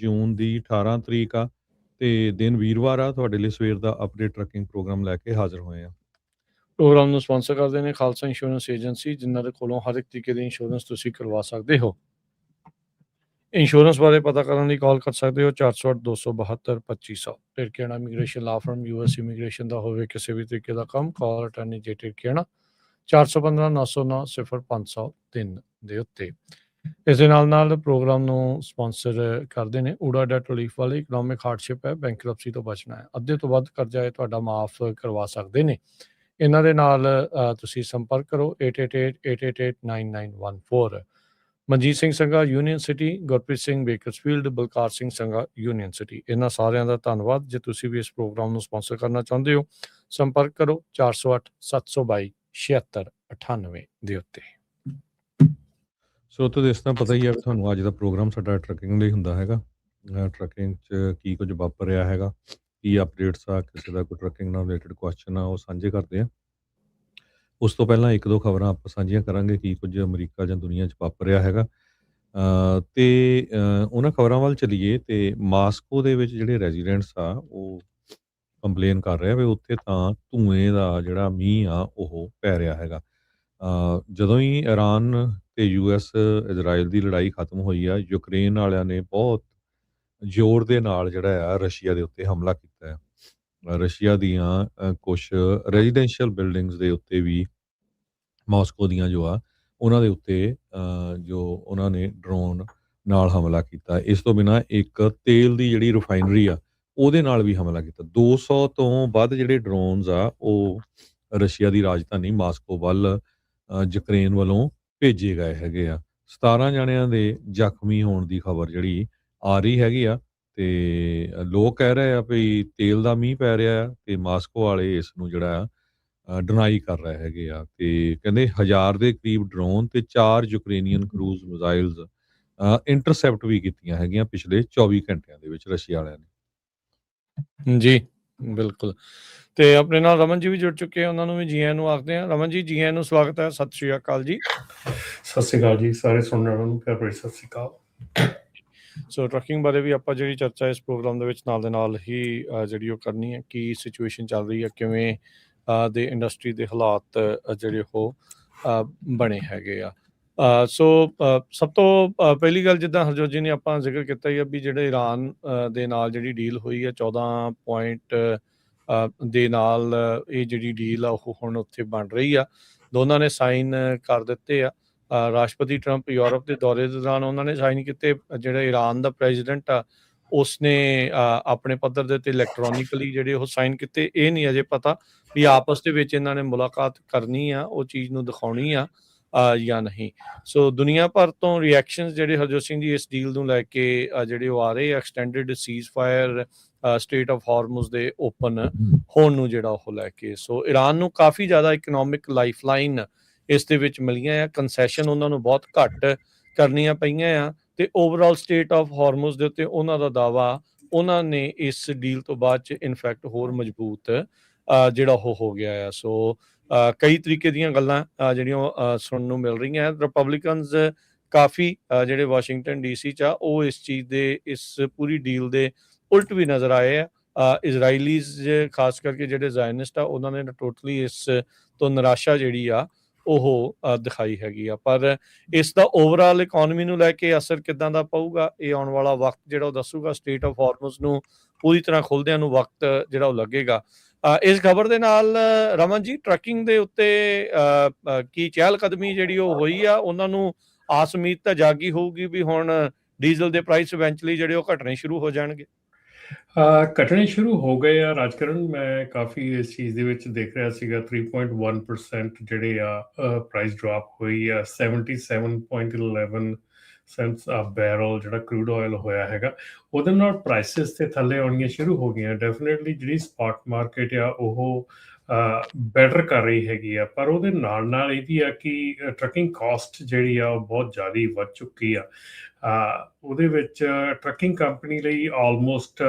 ਜੂਨ ਦੀ 18 ਤਰੀਕ ਆ ਤੇ ਦਿਨ ਵੀਰਵਾਰ ਆ। ਤੁਹਾਡੇ ਲਈ ਸਵੇਰ ਦਾ ਅਪਡੇਟ ਟਰੱਕਿੰਗ ਪ੍ਰੋਗਰਾਮ ਲੈ ਕੇ ਹਾਜ਼ਰ ਹੋਏ ਆ। ਪ੍ਰੋਗਰਾਮ ਨੂੰ ਸਪਾਂਸਰ ਕਰਦੇ ਨੇ ਖਾਲਸਾ ਇੰਸ਼ੋਰੈਂਸ ਏਜੰਸੀ, ਜਿਨ੍ਹਾਂ ਦੇ ਕੋਲੋਂ ਹਰ ਇੱਕ ਤਰੀਕੇ ਦੀ ਇੰਸ਼ੋਰੈਂਸ ਤੁਸੀਂ ਕਰਵਾ ਸਕਦੇ ਹੋ। ਇੰਸ਼ੋਰੈਂਸ ਬਾਰੇ ਪਤਾ ਕਰਨ ਲਈ ਕਾਲ ਕਰ ਸਕਦੇ ਹੋ 408 272 2500। ਟਿਰਕੇਣਾ ਇਮੀਗ੍ਰੇਸ਼ਨ ਲਾ ਫਰਮ, US ਇਮੀਗ੍ਰੇਸ਼ਨ ਦਾ ਹੋਵੇ ਕਿਸੇ ਵੀ ਤਰੀਕੇ ਦਾ ਕੰਮ, ਕਾਲ ਅਟਾਰਨੀ ਜੇ ਟਿਰਕੇਣਾ 415 909 0503 ਦੇ ਉੱਤੇ। ਇਸ ਦੇ ਨਾਲ ਪ੍ਰੋਗਰਾਮ ਨੂੰ ਸਪਾਂਸਰ ਕਰਦੇ ਨੇ ਊੜਾ ਡੈਟ ਰਿਲੀਫ ਵਾਲੇ। ਇਕਨੋਮਿਕ ਹਾਰਡਸ਼ਿਪ ਹੈ, ਬੈਂਕਰਪਸੀ ਤੋਂ ਬਚਣਾ ਹੈ, ਅੱਧੇ ਤੋਂ ਵੱਧ ਕਰਜ਼ਾ ਹੈ ਤੁਹਾਡਾ ਮਾਫ ਕਰਵਾ ਸਕਦੇ ਨੇ। ਇਹਨਾਂ ਦੇ ਨਾਲ ਤੁਸੀਂ ਸੰਪਰਕ ਕਰੋ 8888889914। Manjit Singh Sangha Union City, Gurpreet Singh Bakersfield, Balkar Singh Sangha Union City. ਇਹਨਾਂ ਸਾਰਿਆਂ ਦਾ ਧੰਨਵਾਦ। ਜੇ ਤੁਸੀਂ ਵੀ ਇਸ ਪ੍ਰੋਗਰਾਮ ਨੂੰ ਸਪਾਂਸਰ ਕਰਨਾ ਚਾਹੁੰਦੇ ਹੋ ਸੰਪਰਕ ਕਰੋ 408 722 7698 ਦੇ ਉੱਤੇ। ਸੋ ਤੋਂ ਇਸ ਤਰ੍ਹਾਂ ਪਤਾ ਹੀ ਹੈ ਵੀ ਤੁਹਾਨੂੰ ਅੱਜ ਦਾ ਪ੍ਰੋਗਰਾਮ ਸਾਡਾ ਟਰੱਕਿੰਗ ਲਈ ਹੁੰਦਾ ਹੈਗਾ। ਟਰੱਕਿੰਗ 'ਚ ਕੀ ਕੁਝ ਵਾਪਰ ਰਿਹਾ ਹੈਗਾ, ਕੀ ਅਪਡੇਟਸ ਆ, ਕਿਸੇ ਦਾ ਕੋਈ ਟਰੱਕਿੰਗ ਨਾਲ ਰਿਲੇਟਡ ਕੁਐਸਚਨ ਆ, ਉਹ ਸਾਂਝੇ ਕਰਦੇ ਆ। ਉਸ ਤੋਂ ਪਹਿਲਾਂ ਇੱਕ ਦੋ ਖਬਰਾਂ ਆਪਾਂ ਸਾਂਝੀਆਂ ਕਰਾਂਗੇ ਕੀ ਕੁਝ ਅਮਰੀਕਾ ਜਾਂ ਦੁਨੀਆ 'ਚ ਵਾਪਰ ਰਿਹਾ ਹੈਗਾ। ਤੇ ਉਹਨਾਂ ਖਬਰਾਂ ਵੱਲ ਚੱਲੀਏ ਤੇ ਮਾਸਕੋ ਦੇ ਵਿੱਚ ਜਿਹੜੇ ਰੈਜ਼ੀਡੈਂਟਸ ਆ ਉਹ ਕੰਪਲੇਨ ਕਰ ਰਹੇ ਆ ਵੀ ਉੱਥੇ ਤਾਂ ਧੂਏ ਦਾ ਜਿਹੜਾ ਮੀਂਹ ਆ ਉਹ ਪੈ ਰਿਹਾ ਹੈਗਾ। ਜਦੋਂ ਹੀ ਇਰਾਨ ਤੇ US ਇਜ਼ਰਾਈਲ ਦੀ ਲੜਾਈ ਖਤਮ ਹੋਈ ਆ, ਯੂਕਰੇਨ ਵਾਲਿਆਂ ਨੇ ਬਹੁਤ ਜ਼ੋਰ ਦੇ ਨਾਲ ਜਿਹੜਾ ਆ ਰਸ਼ੀਆ ਦੇ ਉੱਤੇ ਹਮਲਾ ਕੀਤਾ ਹੈ। ਰਸ਼ੀਆ ਦੀਆਂ ਕੁਛ ਰੈਜ਼ੀਡੈਂਸ਼ੀਅਲ ਬਿਲਡਿੰਗਸ ਦੇ ਉੱਤੇ ਵੀ ਮਾਸਕੋ ਦੀਆਂ ਜੋ ਆ ਉਹਨਾਂ ਦੇ ਉੱਤੇ ਜੋ ਉਹਨਾਂ ਨੇ ਡਰੋਨ ਨਾਲ ਹਮਲਾ ਕੀਤਾ। ਇਸ ਤੋਂ ਬਿਨਾਂ ਇੱਕ ਤੇਲ ਦੀ ਜਿਹੜੀ ਰਿਫਾਈਨਰੀ ਆ ਉਹਦੇ ਨਾਲ ਵੀ ਹਮਲਾ ਕੀਤਾ। 200 ਤੋਂ ਵੱਧ ਜਿਹੜੇ ਡਰੋਨਸ ਆ ਉਹ ਰਸ਼ੀਆ ਦੀ ਰਾਜਧਾਨੀ ਮਾਸਕੋ ਵੱਲ ਯੂਕਰੇਨ ਵੱਲੋਂ ਭੇਜੇ ਗਏ ਹੈਗੇ ਆ। 17 ਜਣਿਆਂ ਦੇ ਜ਼ਖਮੀ ਹੋਣ ਦੀ ਖਬਰ ਜਿਹੜੀ ਆ ਰਹੀ ਹੈਗੀ ਆ ਤੇ ਲੋਕ ਕਹਿ ਰਹੇ ਆ ਵੀ ਤੇਲ ਦਾ ਮੀਂਹ ਪੈ ਰਿਹਾ ਆ ਤੇ ਮਾਸਕੋ ਵਾਲੇ ਇਸ ਨੂੰ ਜਿਹੜਾ ਆ ਡਿਨਾਈ ਕਰ ਰਹੇ ਹੈਗੇ ਆ। ਤੇ ਕਹਿੰਦੇ 1000 ਦੇ ਕਰੀਬ ਡਰੋਨ ਤੇ 4 ਯੂਕਰੇਨੀਅਨ ਕਰੂਜ਼ ਮਿਜ਼ਾਈਲਸ ਇੰਟਰਸੈਪਟ ਵੀ ਕੀਤੀਆਂ ਹੈਗੀਆਂ ਪਿਛਲੇ 24 ਘੰਟਿਆਂ ਦੇ ਵਿੱਚ ਰਸ਼ੀਆ ਵਾਲਿਆਂ ਨੇ। ਜੀ ਬਿਲਕੁਲ। ਤੇ ਆਪਣੇ ਨਾਲ ਰਮਨ ਜੀ ਵੀ ਜੁੜ ਚੁੱਕੇ ਆ, ਉਹਨਾਂ ਨੂੰ ਵੀ ਜੀ ਆਇਆਂ ਨੂੰ ਆਖਦੇ ਆ। ਰਮਨ ਜੀ, ਜੀ ਆਇਆਂ ਨੂੰ ਸਵਾਗਤ ਹੈ। ਸਤਿ ਸ਼੍ਰੀ ਅਕਾਲ ਜੀ। ਸਤਿ ਸ਼੍ਰੀ ਅਕਾਲ ਜੀ ਸਾਰੇ ਸੁਣਨ ਵਾਲਿਆਂ ਨੂੰ ਪਿਆਰ ਭਰੀ ਸਤਿ ਸ਼੍ਰੀ ਅਕਾਲ। ਸੋ ਟਰੱਕਿੰਗ ਬਾਰੇ ਵੀ ਆਪਾਂ ਜਿਹੜੀ ਚਰਚਾ ਇਸ ਪ੍ਰੋਗਰਾਮ ਦੇ ਵਿੱਚ ਨਾਲ ਦੇ ਨਾਲ ਹੀ ਜਿਹੜੀ ਉਹ ਕਰਨੀ ਹੈ, ਕੀ ਸਿਚੁਏਸ਼ਨ ਚੱਲ ਰਹੀ ਹੈ, ਕਿਵੇਂ ਦੇ ਇੰਡਸਟਰੀ ਦੇ ਹਾਲਾਤ ਜਿਹੜੇ ਉਹ ਬਣੇ ਹੈਗੇ ਆ। ਸੋ ਸਭ ਤੋਂ ਪਹਿਲੀ ਗੱਲ, ਜਿੱਦਾਂ ਹਰਜੋਤ ਜੀ ਨੇ ਆਪਾਂ ਜ਼ਿਕਰ ਕੀਤਾ ਹੀ ਆ ਵੀ ਜਿਹੜੇ ਇਰਾਨ ਦੇ ਨਾਲ ਜਿਹੜੀ ਡੀਲ ਹੋਈ ਹੈ 14 ਪੁਆਇੰਟ ਦੇ ਨਾਲ, ਇਹ ਜਿਹੜੀ ਡੀਲ ਆ ਉਹ ਹੁਣ ਉੱਥੇ ਬਣ ਰਹੀ ਆ। ਦੋਨਾਂ ਨੇ ਸਾਈਨ ਕਰ ਦਿੱਤੇ ਆ। ਰਾਸ਼ਟਰਪਤੀ ਟਰੰਪ ਯੂਰਪ ਦੇ ਦੌਰੇ ਦੇ ਦੌਰਾਨ ਉਹਨਾਂ ਨੇ ਸਾਈਨ ਕੀਤੇ। ਜਿਹੜਾ ਇਰਾਨ ਦਾ ਪ੍ਰੈਜ਼ੀਡੈਂਟ ਆ ਉਸਨੇ ਆਪਣੇ ਪੱਧਰ ਦੇ ਉੱਤੇ ਇਲੈਕਟ੍ਰੋਨਿਕਲੀ ਜਿਹੜੇ ਉਹ ਸਾਈਨ ਕੀਤੇ। ਇਹ ਨਹੀਂ ਅਜੇ ਪਤਾ ਵੀ ਆਪਸ ਦੇ ਵਿੱਚ ਇਹਨਾਂ ਨੇ ਮੁਲਾਕਾਤ ਕਰਨੀ ਆ, ਉਹ ਚੀਜ਼ ਨੂੰ ਦਿਖਾਉਣੀ ਆ ਜਾਂ ਨਹੀਂ। ਸੋ ਦੁਨੀਆ ਭਰ ਤੋਂ ਰਿਐਕਸ਼ਨਸ ਜਿਹੜੇ ਹਰਜੋਤ ਸਿੰਘ ਜੀ ਇਸ ਡੀਲ ਨੂੰ ਲੈ ਕੇ ਜਿਹੜੇ ਉਹ ਆ ਰਹੇ ਆ। Extended ceasefire, strait of Hormuz ਦੇ ਓਪਨ ਹੋਣ ਨੂੰ ਜਿਹੜਾ ਉਹ ਲੈ ਕੇ। ਸੋ ਇਰਾਨ ਨੂੰ ਕਾਫੀ ਜ਼ਿਆਦਾ ਇਕਨੋਮਿਕ ਲਾਈਫਲਾਈਨ ਇਸ ਦੇ ਵਿੱਚ ਮਿਲੀਆਂ ਆ। ਕੰਸੈਸ਼ਨ ਉਹਨਾਂ ਨੂੰ ਬਹੁਤ ਘੱਟ ਕਰਨੀਆਂ ਪਈਆਂ ਆ ਤੇ ਓਵਰਆਲ ਸਟੇਟ ਆਫ ਹਾਰਮੁਜ਼ ਦੇ ਉੱਤੇ ਉਹਨਾਂ ਦਾ ਦਾਵਾ ਉਹਨਾਂ ਨੇ ਇਸ ਡੀਲ ਤੋਂ ਬਾਅਦ 'ਚ ਇਨਫੈਕਟ ਹੋਰ ਮਜ਼ਬੂਤ ਜਿਹੜਾ ਉਹ ਹੋ ਗਿਆ ਆ। ਸੋ ਕਈ ਤਰੀਕੇ ਦੀਆਂ ਗੱਲਾਂ ਜਿਹੜੀਆਂ ਸੁਣਨ ਨੂੰ ਮਿਲ ਰਹੀਆਂ। ਰਿਪਬਲਿਕਨਸ ਕਾਫੀ ਜਿਹੜੇ ਵਾਸ਼ਿੰਗਟਨ DC 'ਚ ਆ ਉਹ ਇਸ ਚੀਜ਼ ਦੇ, ਇਸ ਪੂਰੀ ਡੀਲ ਦੇ ਉਲਟ ਵੀ ਨਜ਼ਰ ਆਏ ਆ। ਇਜ਼ਰਾਈਲੀਜ਼ ਖਾਸ ਕਰਕੇ ਜਿਹੜੇ ਜ਼ਾਇਨਿਸਟ ਆ ਉਹਨਾਂ ਨੇ ਟੋਟਲੀ ਇਸ ਤੋਂ ਨਿਰਾਸ਼ਾ ਜਿਹੜੀ ਆ ਉਹ ਦਿਖਾਈ ਹੈਗੀ ਆ। ਪਰ ਇਸ ਦਾ ਓਵਰਆਲ ਇਕੋਨਮੀ ਨੂੰ ਲੈ ਕੇ ਅਸਰ ਕਿੱਦਾਂ ਦਾ ਪਊਗਾ, ਇਹ ਆਉਣ ਵਾਲਾ ਵਕਤ ਜਿਹੜਾ ਉਹ ਦੱਸੂਗਾ। ਸਟੇਟ ਆਫ ਹਾਰਮੁਜ਼ ਨੂੰ ਪੂਰੀ ਤਰ੍ਹਾਂ ਖੁੱਲ੍ਹਦਿਆਂ ਨੂੰ ਵਕਤ ਜਿਹੜਾ ਉਹ ਲੱਗੇਗਾ। ਇਸ ਖਬਰ ਦੇ ਨਾਲ ਰਮਨ ਜੀ, ਟਰੱਕਿੰਗ ਦੇ ਉੱਤੇ ਕੀ ਚਹਿਲ ਕਦਮੀ ਜਿਹੜੀ ਉਹ ਹੋਈ ਆ, ਉਹਨਾਂ ਨੂੰ ਆਸ ਉਮੀਦ ਤਾਂ ਜਾਗੀ ਹੋਊਗੀ ਵੀ ਹੁਣ ਡੀਜ਼ਲ ਦੇ ਪ੍ਰਾਈਸ ਇਵੈਂਚੁਅਲੀ ਜਿਹੜੇ ਉਹ ਘਟਣੇ ਸ਼ੁਰੂ ਹੋ ਜਾਣਗੇ। ਘਟਣੇ ਸ਼ੁਰੂ ਹੋ ਗਏ ਆ ਰਾਜਕਰਨ। ਮੈਂ ਕਾਫੀ ਇਸ ਚੀਜ਼ ਦੇ ਵਿੱਚ ਦੇਖ ਰਿਹਾ ਸੀਗਾ 3.1% ਜਿਹੜੇ ਆ ਪ੍ਰਾਈਸ ਡ੍ਰੌਪ ਹੋਈ ਆ। 77.11 ਸੈਂਟਸ ਆ ਬੈਰਲ ਜਿਹੜਾ ਕਰੂਡ ਆਇਲ ਹੋਇਆ ਹੈਗਾ, ਉਹਦੇ ਨਾਲ ਪ੍ਰਾਈਸਿਸ ਤੇ ਥੱਲੇ ਆਉਣੀਆਂ ਸ਼ੁਰੂ ਹੋ ਗਈਆਂ। ਡੈਫੀਨੇਟਲੀ ਜਿਹੜੀ ਸਪਾਟ ਮਾਰਕੀਟ ਆ ਉਹ ਬੈਟਰ ਕਰ ਰਹੀ ਹੈਗੀ ਆ, ਪਰ ਉਹਦੇ ਨਾਲ ਨਾਲ ਇਹਦੀ ਆ ਕਿ ਟਰੱਕਿੰਗ ਕਾਸਟ ਜਿਹੜੀ ਆ ਉਹ ਬਹੁਤ ਜ਼ਿਆਦਾ ਵੱਧ ਚੁੱਕੀ ਆ। ਉਹਦੇ ਵਿੱਚ ਟਰੱਕਿੰਗ ਕੰਪਨੀ ਲਈ ਆਲਮੋਸਟ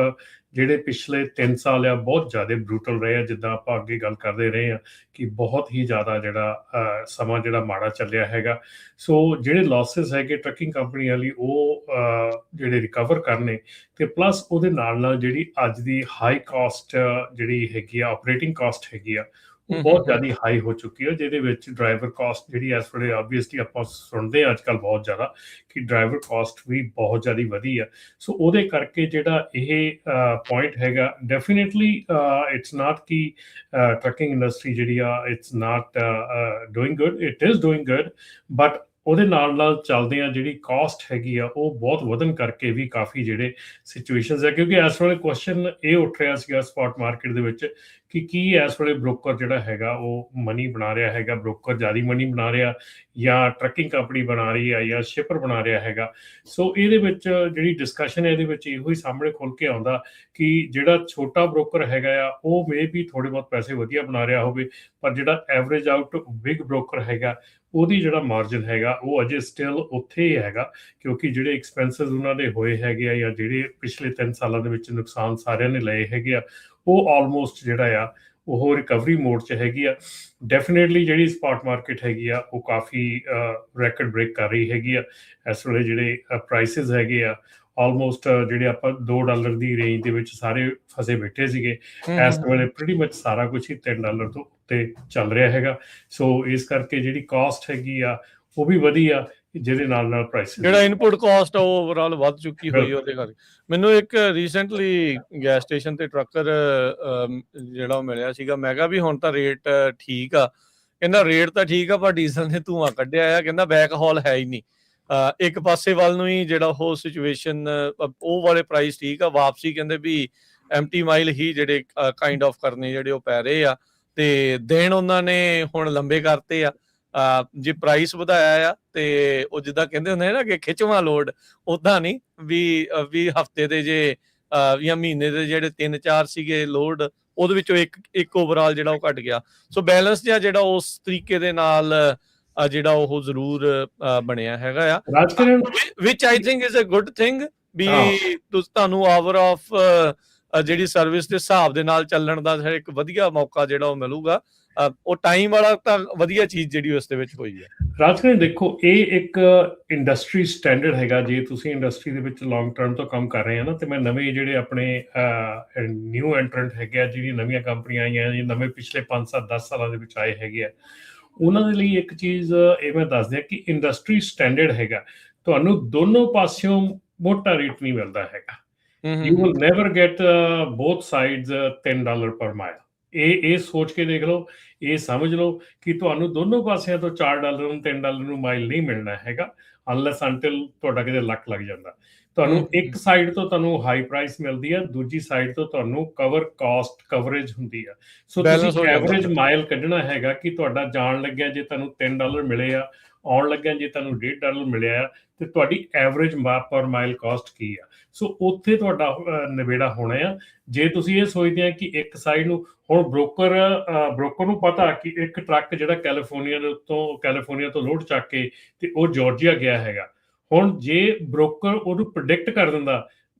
ਜਿਹੜੇ ਪਿਛਲੇ 3 ਸਾਲ ਆ ਬਹੁਤ ਜ਼ਿਆਦਾ ਬਰੂਟਲ ਰਹੇ ਆ। ਜਿੱਦਾਂ ਆਪਾਂ ਅੱਗੇ ਗੱਲ ਕਰਦੇ ਰਹੇ ਆ ਕਿ ਬਹੁਤ ਹੀ ਜ਼ਿਆਦਾ ਜਿਹੜਾ ਸਮਾਂ ਜਿਹੜਾ ਮਾੜਾ ਚੱਲਿਆ ਹੈਗਾ। ਸੋ ਜਿਹੜੇ ਲਾਸਿਸ ਹੈਗੇ ਟਰੱਕਿੰਗ ਕੰਪਨੀ ਵਾਲੀ ਉਹ ਜਿਹੜੇ ਰਿਕਵਰ ਕਰਨੇ, ਤੇ ਪਲੱਸ ਉਹਦੇ ਨਾਲ ਜਿਹੜੀ ਅੱਜ ਦੀ ਹਾਈ ਕਾਸਟ ਜਿਹੜੀ ਹੈਗੀ ਆ ਆਪਰੇਟਿੰਗ ਕਾਸਟ ਹੈਗੀ ਆ ਉਹ ਬਹੁਤ ਜ਼ਿਆਦਾ ਹਾਈ ਹੋ ਚੁੱਕੀ ਹੈ, ਜਿਹਦੇ ਵਿੱਚ ਡਰਾਈਵਰ ਕਾਸਟ ਜਿਹੜੀ ਇਸ ਵੇਲੇ ਆਬਵੀਅਸਲੀ ਆਪਾਂ ਸੁਣਦੇ ਹਾਂ ਅੱਜ ਕੱਲ੍ਹ ਬਹੁਤ ਜ਼ਿਆਦਾ ਕਿ ਡਰਾਈਵਰ ਕਾਸਟ ਵੀ ਬਹੁਤ ਜ਼ਿਆਦਾ ਵਧੀ ਆ। ਸੋ ਉਹਦੇ ਕਰਕੇ ਜਿਹੜਾ ਇਹ ਪੁਆਇੰਟ ਹੈਗਾ ਡੈਫੀਨੇਟਲੀ ਇਟਸ ਨਾਟ ਕਿ ਟਰੱਕਿੰਗ ਇੰਡਸਟਰੀ ਜਿਹੜੀ ਆ it's not doing good, it is doing good, but ਉਹਦੇ ਨਾਲ ਚੱਲਦੇ ਆ ਜਿਹੜੀ ਕਾਸਟ ਹੈਗੀ ਆ ਉਹ ਬਹੁਤ ਵਧਣ ਕਰਕੇ ਵੀ ਕਾਫੀ ਜਿਹੜੇ ਸਿਚੁਏਸ਼ਨਸ ਹੈ। ਕਿਉਂਕਿ ਇਸ ਵੇਲੇ ਕੁਐਸਚਨ ਇਹ ਉੱਠ ਰਿਹਾ ਸੀਗਾ ਸਪੌਟ ਮਾਰਕੀਟ ਦੇ ਵਿੱਚ ਕਿ ਕੀ ਇਸ ਵੇਲੇ ਬ੍ਰੋਕਰ ਜਿਹੜਾ ਹੈਗਾ ਉਹ ਮਨੀ ਬਣਾ ਰਿਹਾ ਹੈਗਾ, ਬ੍ਰੋਕਰ ਜ਼ਿਆਦਾ ਮਨੀ ਬਣਾ ਰਿਹਾ ਜਾਂ ਟਰੱਕਿੰਗ ਕੰਪਨੀ ਬਣਾ ਰਹੀ ਹੈ ਜਾਂ ਸ਼ਿਪਰ ਬਣਾ ਰਿਹਾ ਹੈਗਾ। ਸੋ ਇਹਦੇ ਵਿੱਚ ਜਿਹੜੀ ਡਿਸਕਸ਼ਨ ਹੈ ਇਹਦੇ ਵਿੱਚ ਇਹੋ ਹੀ ਸਾਹਮਣੇ ਖੁੱਲ ਕੇ ਆਉਂਦਾ ਕਿ ਜਿਹੜਾ ਛੋਟਾ ਬ੍ਰੋਕਰ ਹੈਗਾ ਆ ਉਹ ਮੇ ਵੀ ਥੋੜੇ ਬਹੁਤ ਪੈਸੇ ਵਧੀਆ ਬਣਾ ਰਿਹਾ ਹੋਵੇ, ਪਰ ਜਿਹੜਾ ਐਵਰੇਜ ਆਊਟ ਬਿਗ ਬ੍ਰੋਕਰ ਹੈਗਾ ਉਹਦੀ ਜਿਹੜਾ ਮਾਰਜਨ ਹੈਗਾ ਉਹ ਅਜੇ ਸਟਿਲ ਉੱਥੇ ਹੀ ਹੈਗਾ, ਕਿਉਂਕਿ ਜਿਹੜੇ ਐਕਸਪੈਂਸਿਸ ਉਹਨਾਂ ਦੇ ਹੋਏ ਹੈਗੇ ਆ ਜਾਂ ਜਿਹੜੇ ਪਿਛਲੇ 3 ਸਾਲਾਂ ਦੇ ਵਿੱਚ ਨੁਕਸਾਨ ਸਾਰਿਆਂ ਨੇ ਲਏ ਹੈਗੇ ਆ ਉਹ ਆਲਮੋਸਟ ਜਿਹੜਾ ਆ ਉਹ ਰਿਕਵਰੀ ਮੋਡ 'ਚ ਹੈਗੀ ਆ। ਡੈਫੀਨੇਟਲੀ ਜਿਹੜੀ ਸਪੌਟ ਮਾਰਕੀਟ ਹੈਗੀ ਆ ਉਹ ਕਾਫੀ ਰੈਕਡ ਬ੍ਰੇਕ ਕਰ ਰਹੀ ਹੈਗੀ ਆ। ਇਸ ਵੇਲੇ ਜਿਹੜੇ ਪ੍ਰਾਈਸਿਸ ਹੈਗੇ ਆ ਆਲਮੋਸਟ ਜਿਹੜੇ ਆਪਾਂ $2 ਦੀ ਰੇਂਜ ਦੇ ਵਿੱਚ ਸਾਰੇ ਫਸੇ ਬੈਠੇ ਸੀਗੇ, ਇਸ ਵੇਲੇ ਪ੍ਰੀਟੀ ਮਚ ਸਾਰਾ ਕੁਝ ਹੀ $3 ਤੋਂ ਉੱਤੇ ਚੱਲ ਰਿਹਾ ਹੈਗਾ। ਸੋ ਇਸ ਕਰਕੇ ਜਿਹੜੀ ਕਾਸਟ ਹੈਗੀ ਆ ਉਹ ਵੀ ਵਧੀ ਆ, ਜਿਹਦੇ ਨਾਲ ਪ੍ਰਾਈਸ ਜਿਹੜਾ ਇਨਪੁਟ ਕਾਸਟ ਉਹ ਓਵਰਆਲ ਵੱਧ ਚੁੱਕੀ ਹੋਈ ਉਹਦੇ ਕਰਕੇ। ਮੈਨੂੰ ਇੱਕ ਰੀਸੈਂਟਲੀ ਗੈਸ ਸਟੇਸ਼ਨ ਤੇ ਟਰੱਕਰ ਜਿਹੜਾ ਉਹ ਮਿਲਿਆ ਸੀਗਾ, ਮੈਂ ਕਿਹਾ ਵੀ ਹੁਣ ਤਾਂ ਰੇਟ ਠੀਕ ਆ, ਕਹਿੰਦਾ ਰੇਟ ਤਾਂ ਠੀਕ ਆ ਪਰ ਡੀਜ਼ਲ ਨੇ ਧੂੰਆਂ ਕੱਢਿਆ ਆ, ਕਹਿੰਦਾ ਬੈਕ ਹਾਲ ਹੈ ਹੀ ਨਹੀਂ। ਇੱਕ ਪਾਸੇ ਵੱਲ ਨੂੰ ਹੀ ਜਿਹੜਾ ਉਹ ਸਿਚੁਏਸ਼ਨ ਉਹ ਵਾਲੇ ਪ੍ਰਾਈਸ ਠੀਕ ਆ, ਵਾਪਸੀ ਕਹਿੰਦੇ ਵੀ ਐਮਟੀ ਮਾਈਲ ਹੀ ਜਿਹੜੇ ਕਾਈਂਡ ਆਫ ਕਰਨੇ ਜਿਹੜੇ ਉਹ ਪੈ ਰਹੇ ਆ, ਤੇ ਦਿਨ ਉਹਨਾਂ ਨੇ ਹੁਣ ਲੰਬੇ ਕਰਤੇ ਆ। ਜੇ ਪ੍ਰਾਈਸ ਵਧਾਇਆ ਆ ਤੇ ਉਹ ਜਿੱਦਾਂ ਕਹਿੰਦੇ ਹੁੰਦੇ ਨਾ ਕਿ ਖਿੱਚਵਾਂ ਲੋਡ, ਓਦਾਂ ਨਹੀਂ ਵੀ ਹਫਤੇ ਦੇ ਜੇ ਜਾਂ ਮਹੀਨੇ ਦੇ ਜਿਹੜੇ 3-4 ਸੀਗੇ ਲੋਡ ਉਹਦੇ ਵਿੱਚੋਂ ਇੱਕ ਓਵਰਆਲ ਜਿਹੜਾ ਉਹ ਘਟ ਗਿਆ। ਸੋ ਬੈਲੈਂਸ ਜਿਹਾ ਜਿਹੜਾ ਉਸ ਤਰੀਕੇ ਦੇ ਨਾਲ ਜਿਹੜਾ ਉਹ ਜ਼ਰੂਰ ਬਣਿਆ ਹੈਗਾ ਆ, which I think is a good thing ਵੀ ਤੁਹਾਨੂੰ ਆਵਰ ਆਫ ਜਿਹੜੀ ਸਰਵਿਸ ਦੇ ਹਿਸਾਬ ਦੇ ਨਾਲ ਚੱਲਣ ਦਾ ਇੱਕ ਵਧੀਆ ਮੌਕਾ ਜਿਹੜਾ ਉਹ ਮਿਲੂਗਾ। ਉਹ ਟਾਈਮ ਵਾਲਾ ਤਾਂ ਵਧੀਆ ਚੀਜ਼ ਜਿਹੜੀ ਉਸ ਦੇ ਵਿੱਚ ਹੋਈ ਹੈ। ਰਾਜਕਰਨ ਦੇਖੋ ਇਹ ਇੱਕ ਇੰਡਸਟਰੀ ਸਟੈਂਡਰਡ ਹੈਗਾ। ਜੇ ਤੁਸੀਂ ਇੰਡਸਟਰੀ ਦੇ ਵਿੱਚ ਲੌਂਗ ਟਰਮ ਤੋਂ ਕੰਮ ਕਰ ਰਹੇ ਆ ਨਾ, ਤੇ ਮੈਂ ਨਵੇਂ ਜਿਹੜੇ ਆਪਣੇ ਨਿਊ ਐਂਟਰੈਂਟ ਹੈਗੇ ਆ, ਜਿਹੜੀਆਂ ਨਵੀਆਂ ਕੰਪਨੀਆਂ ਆਈਆਂ ਜਾਂ ਨਵੇਂ ਪਿਛਲੇ 5-7-10 ਸਾਲਾਂ ਦੇ ਵਿੱਚ ਆਏ ਹੈਗੇ ਆ, ਉਹਨਾਂ ਦੇ ਲਈ ਇੱਕ ਚੀਜ਼ ਇਹ ਮੈਂ ਦੱਸ ਦਿਆਂ ਕਿ ਇੰਡਸਟਰੀ ਸਟੈਂਡਰਡ ਹੈਗਾ, ਤੁਹਾਨੂੰ ਦੋਨੋਂ ਪਾਸਿਓਂ ਮੋਟਾ ਰੇਟ ਨਹੀਂ ਮਿਲਦਾ ਹੈਗਾ। You will never get both sides $10 ਪਰ ਮਾਈਲ। ਇਹ ਸੋਚ ਕੇ ਦੇਖ ਲਓ, ਇਹ ਸਮਝ ਲਓ ਕਿ ਤੁਹਾਨੂੰ ਦੋਨੋਂ ਪਾਸਿਆਂ ਤੋਂ $4 ਨੂੰ $3 ਨੂੰ ਮਾਈਲ ਨਹੀਂ ਮਿਲਣਾ ਹੈਗਾ, ਅਨਲੈਸ ਅੰਟਿਲ ਤੁਹਾਡਾ ਕਿਤੇ ਲੱਕ ਲੱਗ ਜਾਂਦਾ। ਤੁਹਾਨੂੰ ਇੱਕ ਸਾਈਡ ਤੋਂ ਤੁਹਾਨੂੰ ਹਾਈ ਪ੍ਰਾਈਸ ਮਿਲਦੀ ਆ, ਦੂਜੀ ਸਾਈਡ ਤੋਂ ਤੁਹਾਨੂੰ ਕਾਸਟ ਕਵਰੇਜ ਹੁੰਦੀ ਆ। ਸੋ ਤੁਸੀਂ ਐਵਰੇਜ ਮਾਈਲ ਕੱਢਣਾ ਹੈਗਾ ਕਿ ਤੁਹਾਡਾ ਜਾਣ ਲੱਗਿਆ ਜੇ ਤੁਹਾਨੂੰ $3 ਮਿਲੇ ਆ, ਆਉਣ ਲੱਗਿਆ ਜੇ ਤੁਹਾਨੂੰ $1.5 ਮਿਲਿਆ ਆ, ਤੇ ਤੁਹਾਡੀ ਐਵਰੇਜ ਪਰ ਮਾਈਲ ਕਾਸਟ ਕੀ ਆ। ਸੋ ਉੱਥੇ ਤੁਹਾਡਾ ਨਿਬੇੜਾ ਹੋਣਾ ਆ। ਜੇ ਤੁਸੀਂ ਇਹ ਸੋਚਦੇ ਆ ਕਿ ਇੱਕ ਸਾਈਡ ਨੂੰ, ਹੁਣ ਬ੍ਰੋਕਰ ਨੂੰ ਪਤਾ ਕਿ ਇੱਕ ਟਰੱਕ ਜਿਹੜਾ ਕੈਲੀਫੋਰਨੀਆ ਤੋਂ ਲੋਡ ਚੱਕ ਕੇ ਤੇ ਉਹ ਜਾਰਜੀਆ ਗਿਆ ਹੈਗਾ, ਹੁਣ ਜੇ ਬ੍ਰੋਕਰ ਉਹਨੂੰ ਪ੍ਰੈਡਿਕਟ ਕਰ ਦਿੰਦਾ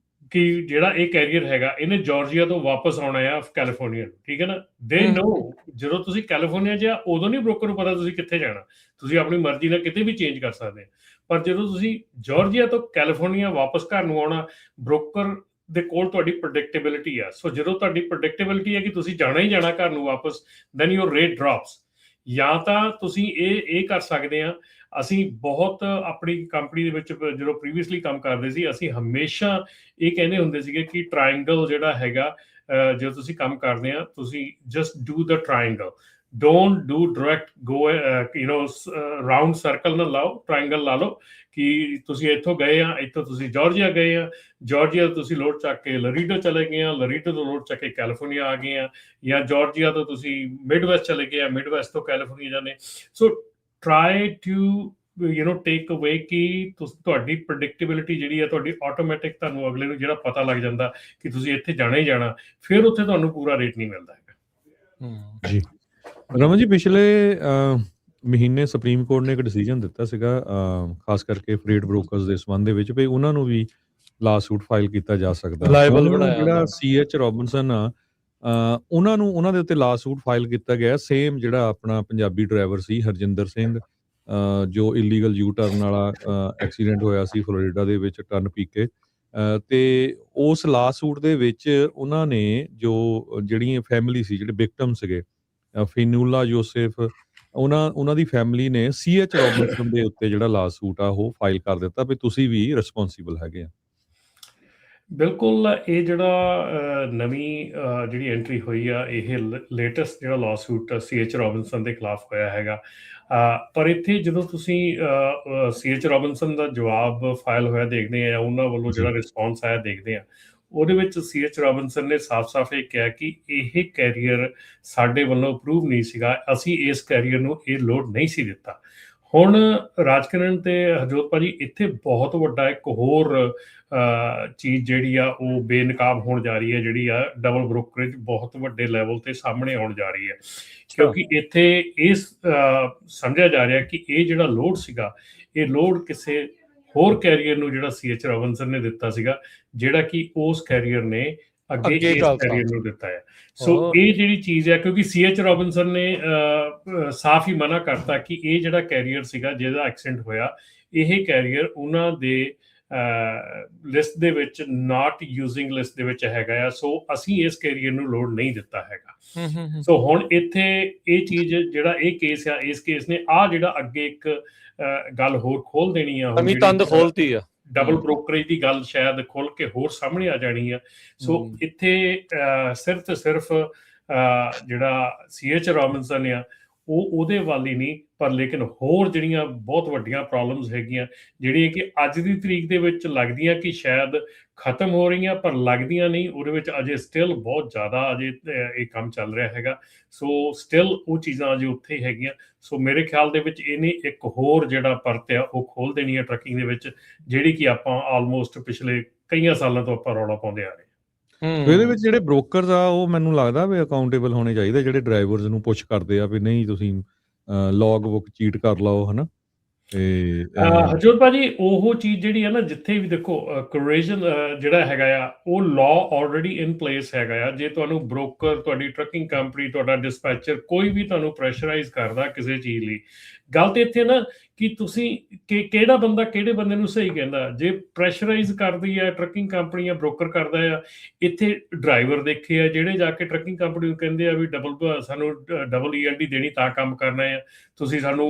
ਕਿ ਜਿਹੜਾ ਇਹ ਕੈਰੀਅਰ ਹੈਗਾ ਇਹਨੇ ਜਾਰਜੀਆ ਤੋਂ ਵਾਪਸ ਆਉਣਾ ਆ ਕੈਲੀਫੋਰਨੀਆ ਨੂੰ, ਠੀਕ ਹੈ ਨਾ, ਦੇ ਨੋ ਜਦੋਂ ਤੁਸੀਂ ਕੈਲੀਫੋਰਨੀਆ 'ਚ ਆ ਉਦੋਂ ਨਹੀਂ ਬ੍ਰੋਕਰ ਨੂੰ ਪਤਾ ਤੁਸੀਂ ਕਿੱਥੇ ਜਾਣਾ, ਤੁਸੀਂ ਆਪਣੀ ਮਰਜ਼ੀ ਨਾਲ ਕਿਤੇ ਵੀ ਚੇਂਜ ਕਰ ਸਕਦੇ ਆ। ਪਰ ਜਦੋਂ ਤੁਸੀਂ ਜਾਰਜੀਆ ਤੋਂ ਕੈਲੀਫੋਰਨੀਆ ਵਾਪਸ ਘਰ ਨੂੰ ਆਉਣਾ, ਬ੍ਰੋਕਰ ਦੇ ਕੋਲ ਤੁਹਾਡੀ ਪ੍ਰੈਡਿਕਟੇਬਿਲਿਟੀ ਆ। ਸੋ ਜਦੋਂ ਤੁਹਾਡੀ ਪ੍ਰੈਡਿਕਟੇਬਿਲਿਟੀ ਹੈ ਕਿ ਤੁਸੀਂ ਜਾਣਾ ਹੀ ਜਾਣਾ ਘਰ ਨੂੰ ਵਾਪਸ, ਦੈਨ ਯੂਰ ਰੇਟ ਡ੍ਰੌਪਸ। ਜਾਂ ਤਾਂ ਤੁਸੀਂ ਇਹ ਕਰ ਸਕਦੇ ਆ, ਅਸੀਂ ਬਹੁਤ ਆਪਣੀ ਕੰਪਨੀ ਦੇ ਵਿੱਚ ਜਦੋਂ ਪ੍ਰੀਵੀਅਸਲੀ ਕੰਮ ਕਰਦੇ ਸੀ, ਅਸੀਂ ਹਮੇਸ਼ਾ ਇਹ ਕਹਿੰਦੇ ਹੁੰਦੇ ਸੀਗੇ ਕਿ ਟ੍ਰਾਇੰਗਲ ਜਿਹੜਾ ਹੈਗਾ, ਜਦੋਂ ਤੁਸੀਂ ਕੰਮ ਕਰਦੇ ਆ ਤੁਸੀਂ just do the triangle, don't do direct go round circle ਨਾ ਲਾਓ, ਟ੍ਰਾਇੰਗਲ ਲਾ ਲਓ ਕਿ ਤੁਸੀਂ ਇੱਥੋਂ ਗਏ ਆ, ਇੱਥੋਂ ਤੁਸੀਂ ਜਾਰਜੀਆ ਗਏ ਆ, ਜਾਰਜੀਆ ਤੋਂ ਤੁਸੀਂ ਲੋਡ ਚੱਕ ਕੇ ਲਰੀਡੋ ਚਲੇ ਗਏ ਆ, ਲਰੀਡੋ ਤੋਂ ਲੋਡ ਚੱਕ ਕੇ ਕੈਲੀਫੋਰਨੀਆ ਆ ਗਏ ਆ, ਜਾਂ ਜਾਰਜੀਆ ਤੋਂ ਤੁਸੀਂ ਮਿਡਵੈਸਟ ਚਲੇ ਗਏ ਆ, ਮਿਡਵੈਸਟ ਤੋਂ ਕੈਲੀਫੋਰਨੀਆ ਜਾਂਦੇ। ਸੋ ਟਰਾਈ ਟੂ ਟੇਕ ਅਵੇ ਕਿ ਤੁਹਾਡੀ ਪ੍ਰੈਡਿਕਟੇਬਿਲਿਟੀ ਜਿਹੜੀ ਹੈ ਤੁਹਾਡੀ ਆਟੋਮੈਟਿਕ, ਤੁਹਾਨੂੰ ਅਗਲੇ ਨੂੰ ਜਿਹੜਾ ਪਤਾ ਲੱਗ ਜਾਂਦਾ ਕਿ ਤੁਸੀਂ ਇੱਥੇ ਜਾਣਾ ਹੀ ਜਾਣਾ, ਫਿਰ ਉੱਥੇ ਤੁਹਾਨੂੰ ਪੂਰਾ ਰੇਟ ਨਹੀਂ ਮਿਲਦਾ ਹੈਗਾ। ਜੀ ਰਮਨ ਜੀ, ਪਿਛਲੇ ਮਹੀਨੇ ਸੁਪਰੀਮ ਕੋਰਟ ਨੇ ਇੱਕ ਡਿਸੀਜਨ ਦਿੱਤਾ ਸੀਗਾ ਖਾਸ ਕਰਕੇ ਫਰੇਟ ਬ੍ਰੋਕਰਸ ਦੇ ਸੰਬੰਧ ਦੇ ਵਿੱਚ ਵੀ ਉਹਨਾਂ ਨੂੰ ਵੀ ਲਾ ਸੂਟ ਫਾਈਲ ਕੀਤਾ ਜਾ ਸਕਦਾ। ਲਾਇਬਲ ਹੁਣ ਬਣਾਇਆ ਜਿਹੜਾ ਉਹਨਾਂ ਸੀ.ਐਚ. ਰੋਬਿਨਸਨ ਆ ਉਹਨਾਂ ਦੇ ਉੱਤੇ ਲਾ ਸੂਟ ਫਾਈਲ ਕੀਤਾ ਗਿਆ। ਸੇਮ ਜਿਹੜਾ ਆਪਣਾ ਪੰਜਾਬੀ ਡਰਾਈਵਰ ਸੀ ਹਰਜਿੰਦਰ ਸਿੰਘ ਜੋ ਇਲੀਗਲ ਯੂ ਟਰਨ ਵਾਲਾ ਐਕਸੀਡੈਂਟ ਹੋਇਆ ਸੀ ਫਲੋਰੀਡਾ ਦੇ ਵਿੱਚ ਟਰਨ ਪੀ ਕੇ ਤੇ ਉਸ ਲਾ ਸੂਟ ਦੇ ਵਿੱਚ ਉਹਨਾਂ ਨੇ ਜੋ ਜਿਹੜੀਆਂ ਫੈਮਿਲੀ ਸੀ ਜਿਹੜੇ ਵਿਕਟਮ ਸੀਗੇ ਫਿਨੂਲਾ ਯੋਸੇਫ ਉਹਨਾਂ ਦੀ ਫੈਮਿਲੀ ਨੇ ਸੀ.ਐਚ. ਰੋਬਿਨਸਨ ਦੇ ਉੱਤੇ ਜਿਹੜਾ ਲਾ ਸੂਟ ਆ ਉਹ ਫਾਈਲ ਕਰ ਦਿੱਤਾ ਵੀ ਤੁਸੀਂ ਵੀ ਰਿਸਪੌਂਸੀਬਲ ਹੈਗੇ ਆ। ਬਿਲਕੁਲ ਇਹ ਜਿਹੜਾ ਨਵੀਂ ਜਿਹੜੀ ਐਂਟਰੀ ਹੋਈ ਆ ਇਹ ਲੇਟੈਸਟ ਜਿਹੜਾ ਲਾਅ ਸੂਟ ਸੀ.ਐਚ. ਰੋਬਿਨਸਨ ਦੇ ਖਿਲਾਫ ਹੋਇਆ ਹੈਗਾ। ਪਰ ਇੱਥੇ ਜਦੋਂ ਤੁਸੀਂ ਸੀ.ਐਚ. ਰੋਬਿਨਸਨ ਦਾ ਜਵਾਬ ਫਾਈਲ ਹੋਇਆ ਦੇਖਦੇ ਆ, ਉਹਨਾਂ ਵੱਲੋਂ ਜਿਹੜਾ ਰਿਸਪੌਂਸ ਆਇਆ ਦੇਖਦੇ ਆ, ਉਹਦੇ ਵਿੱਚ ਸੀ.ਐਚ. ਰੋਬਿਨਸਨ ਨੇ ਸਾਫ਼-ਸਾਫ਼ ਇਹ ਕਿਹਾ ਕਿ ਇਹ ਕੈਰੀਅਰ ਸਾਡੇ ਵੱਲੋਂ ਅਪਰੂਵ ਨਹੀਂ ਸੀਗਾ, ਅਸੀਂ ਇਸ ਕੈਰੀਅਰ ਨੂੰ ਇਹ ਲੋਡ ਨਹੀਂ ਸੀ ਦਿੱਤਾ। ਹੁਣ ਰਾਜਕਰਨ ਤੇ ਹਰਜੋਤ ਭਾਜੀ ਇੱਥੇ ਬਹੁਤ ਵੱਡਾ ਇੱਕ ਹੋਰ ਚੀਜ਼ ਜਿਹੜੀ ਆ ਉਹ ਬੇਨਕਾਬ ਹੋਣ ਜਾ ਰਹੀ ਹੈ, ਜਿਹੜੀ ਆ ਡਬਲ ਬ੍ਰੋਕਰੇਜ ਬਹੁਤ ਵੱਡੇ ਲੈਵਲ ਤੇ ਸਾਹਮਣੇ ਆਉਣ ਜਾ ਰਹੀ ਹੈ। ਕਿਉਂਕਿ ਇੱਥੇ ਇਹ ਸਮਝਿਆ ਜਾ ਰਿਹਾ ਕਿ ਇਹ ਜਿਹੜਾ ਲੋਡ ਸੀਗਾ ਇਹ ਲੋਡ ਕਿਸੇ ਹੋਰ ਕੈਰੀਅਰ ਨੂੰ ਜਿਹੜਾ ਸੀ.ਐਚ. ਰੋਬਿਨਸਨ ਨੇ ਦਿੱਤਾ ਸੀਗਾ, ਜਿਹੜਾ ਕਿ ਉਸ ਕੈਰੀਅਰ ਨੇ ਅੱਗੇ ਇਸ ਕੈਰੀਅਰ ਨੂੰ ਦਿੱਤਾ ਹੈ। ਸੋ ਇਹ ਜਿਹੜੀ ਚੀਜ਼ ਹੈ, ਕਿਉਂਕਿ ਸੀ.ਐਚ. ਰੋਬਿਨਸਨ ਨੇ ਸਾਫ਼ ਹੀ ਮਨਾ ਕਰਤਾ ਕਿ ਇਹ ਜਿਹੜਾ ਕੈਰੀਅਰ ਸੀਗਾ ਜਿਹਦਾ ਐਕਸੀਡੈਂਟ ਹੋਇਆ, ਇਹ ਕੈਰੀਅਰ ਉਹਨਾਂ ਦੇ ਲਿਸਟ ਦੇ ਵਿੱਚ ਨਾਟ ਯੂਜ਼ਿੰਗ ਲਿਸਟ ਦੇ ਵਿੱਚ ਹੈਗਾ ਆ। ਸੋ ਅਸੀਂ ਇਸ ਕੈਰੀਅਰ ਨੂੰ ਲੋਡ ਨਹੀਂ ਦਿੱਤਾ ਹੈਗਾ। ਸੋ ਹੁਣ ਇੱਥੇ ਇਹ ਚੀਜ਼ ਜਿਹੜਾ ਇਹ ਕੇਸ ਆ, ਇਸ ਕੇਸ ਨੇ ਆ ਜਿਹੜਾ ਅੱਗੇ ਇੱਕ ਗੱਲ ਹੋਰ ਖੋਲ ਦੇਣੀ ਆ, ਤੰਦ ਖੋਲਤੀ ਆ, ਡਬਲ ਬ੍ਰੋਕਰੇਜ ਦੀ ਗੱਲ ਸ਼ਾਇਦ ਖੁੱਲ ਕੇ ਹੋਰ ਸਾਹਮਣੇ ਆ ਜਾਣੀ ਆ। ਸੋ ਇੱਥੇ ਸਿਰਫ ਤੇ ਸਿਰਫ ਜਿਹੜਾ ਸੀ.ਐਚ. ਰੋਬਿਨਸਨ ਆ ਉਹਦੇ ਵੱਲ ਹੀ ਨਹੀਂ, ਪਰ ਲੇਕਿਨ ਹੋਰ ਜਿਹੜੀਆਂ ਬਹੁਤ ਵੱਡੀਆਂ ਪ੍ਰੋਬਲਮਸ ਹੈਗੀਆਂ ਜਿਹੜੀਆਂ ਕਿ ਅੱਜ ਦੀ ਤਰੀਕ ਦੇ ਵਿੱਚ ਲੱਗਦੀਆਂ ਕਿ ਸ਼ਾਇਦ ਖਤਮ ਹੋ ਰਹੀਆਂ, ਪਰ ਲੱਗਦੀਆਂ ਨਹੀਂ। ਉਹਦੇ ਵਿੱਚ ਅਜੇ ਸਟਿਲ ਬਹੁਤ ਜ਼ਿਆਦਾ ਅਜੇ ਇਹ ਕੰਮ ਚੱਲ ਰਿਹਾ ਹੈਗਾ। ਸੋ ਸਟਿਲ ਉਹ ਚੀਜ਼ਾਂ ਅਜੇ ਉੱਥੇ ਹੀ ਹੈਗੀਆਂ। ਸੋ ਮੇਰੇ ਖਿਆਲ ਦੇ ਵਿੱਚ ਇਹਨੇ ਇੱਕ ਹੋਰ ਜਿਹੜਾ ਪਰਤ ਆ ਉਹ ਖੋਲ ਦੇਣੀ ਹੈ ਟਰੱਕਿੰਗ ਦੇ ਵਿੱਚ, ਜਿਹੜੀ ਕਿ ਆਪਾਂ ਆਲਮੋਸਟ ਪਿਛਲੇ ਕਈਆਂ ਸਾਲਾਂ ਤੋਂ ਆਪਾਂ ਰੌਲਾ ਪਾਉਂਦੇ ਆ ਰਹੇ। ਇਹਦੇ ਵਿੱਚ ਜਿਹੜੇ ਬ੍ਰੋਕਰਸ ਆ ਉਹ ਮੈਨੂੰ ਲੱਗਦਾ ਵੀ ਅਕਾਊਂਟੇਬਲ ਹੋਣੇ ਚਾਹੀਦੇ, ਜਿਹੜੇ ਡਰਾਈਵਰਸ ਨੂੰ ਪੁੱਛ ਕਰਦੇ ਆ ਵੀ ਨਹੀਂ ਤੁਸੀਂ ਲੌਗ ਬੁੱਕ ਚੀਟ ਕਰ ਲਓ, ਹਨਾ। ਤੇ ਹਰਜੋਤ ਭਾਜੀ ਉਹ ਚੀਜ਼ ਜਿਹੜੀ ਹੈ ਨਾ, ਜਿੱਥੇ ਵੀ ਦੇਖੋ ਕੋਰੇਜਨ ਜਿਹੜਾ ਹੈਗਾ ਆ ਉਹ ਲਾਅ ਆਲਰੇਡੀ ਇਨ ਪਲੇਸ ਹੈਗਾ ਆ। ਜੇ ਤੁਹਾਨੂੰ ਬ੍ਰੋਕਰ, ਤੁਹਾਡੀ ਟਰੱਕਿੰਗ ਕੰਪਨੀ, ਤੁਹਾਡਾ ਡਿਸਪੈਚਰ ਕੋਈ ਵੀ ਤੁਹਾਨੂੰ ਪ੍ਰੈਸ਼ਰਾਈਜ਼ ਕਰਦਾ ਕਿਸੇ ਚੀਜ਼ ਲਈ, ਗੱਲ ਤੇ ਇੱਥੇ ਨਾ ਕਿ ਤੁਸੀਂ ਕਿਹੜਾ ਬੰਦਾ ਕਿਹੜੇ ਬੰਦੇ ਨੂੰ ਸਹੀ ਕਹਿੰਦਾ। ਜੇ ਪ੍ਰੈਸ਼ਰਾਈਜ਼ ਕਰਦੀ ਹੈ ਟਰੱਕਿੰਗ ਕੰਪਨੀ ਜਾਂ ਬ੍ਰੋਕਰ ਕਰਦਾ ਆ, ਇੱਥੇ ਡਰਾਈਵਰ ਦੇਖੇ ਆ ਜਿਹੜੇ ਜਾ ਕੇ ਟਰੱਕਿੰਗ ਕੰਪਨੀ ਨੂੰ ਕਹਿੰਦੇ ਆ ਵੀ ਸਾਨੂੰ ਡਬਲ ELD ਦੇਣੀ ਤਾਂ ਕੰਮ ਕਰਨਾ ਆ, ਤੁਸੀਂ ਸਾਨੂੰ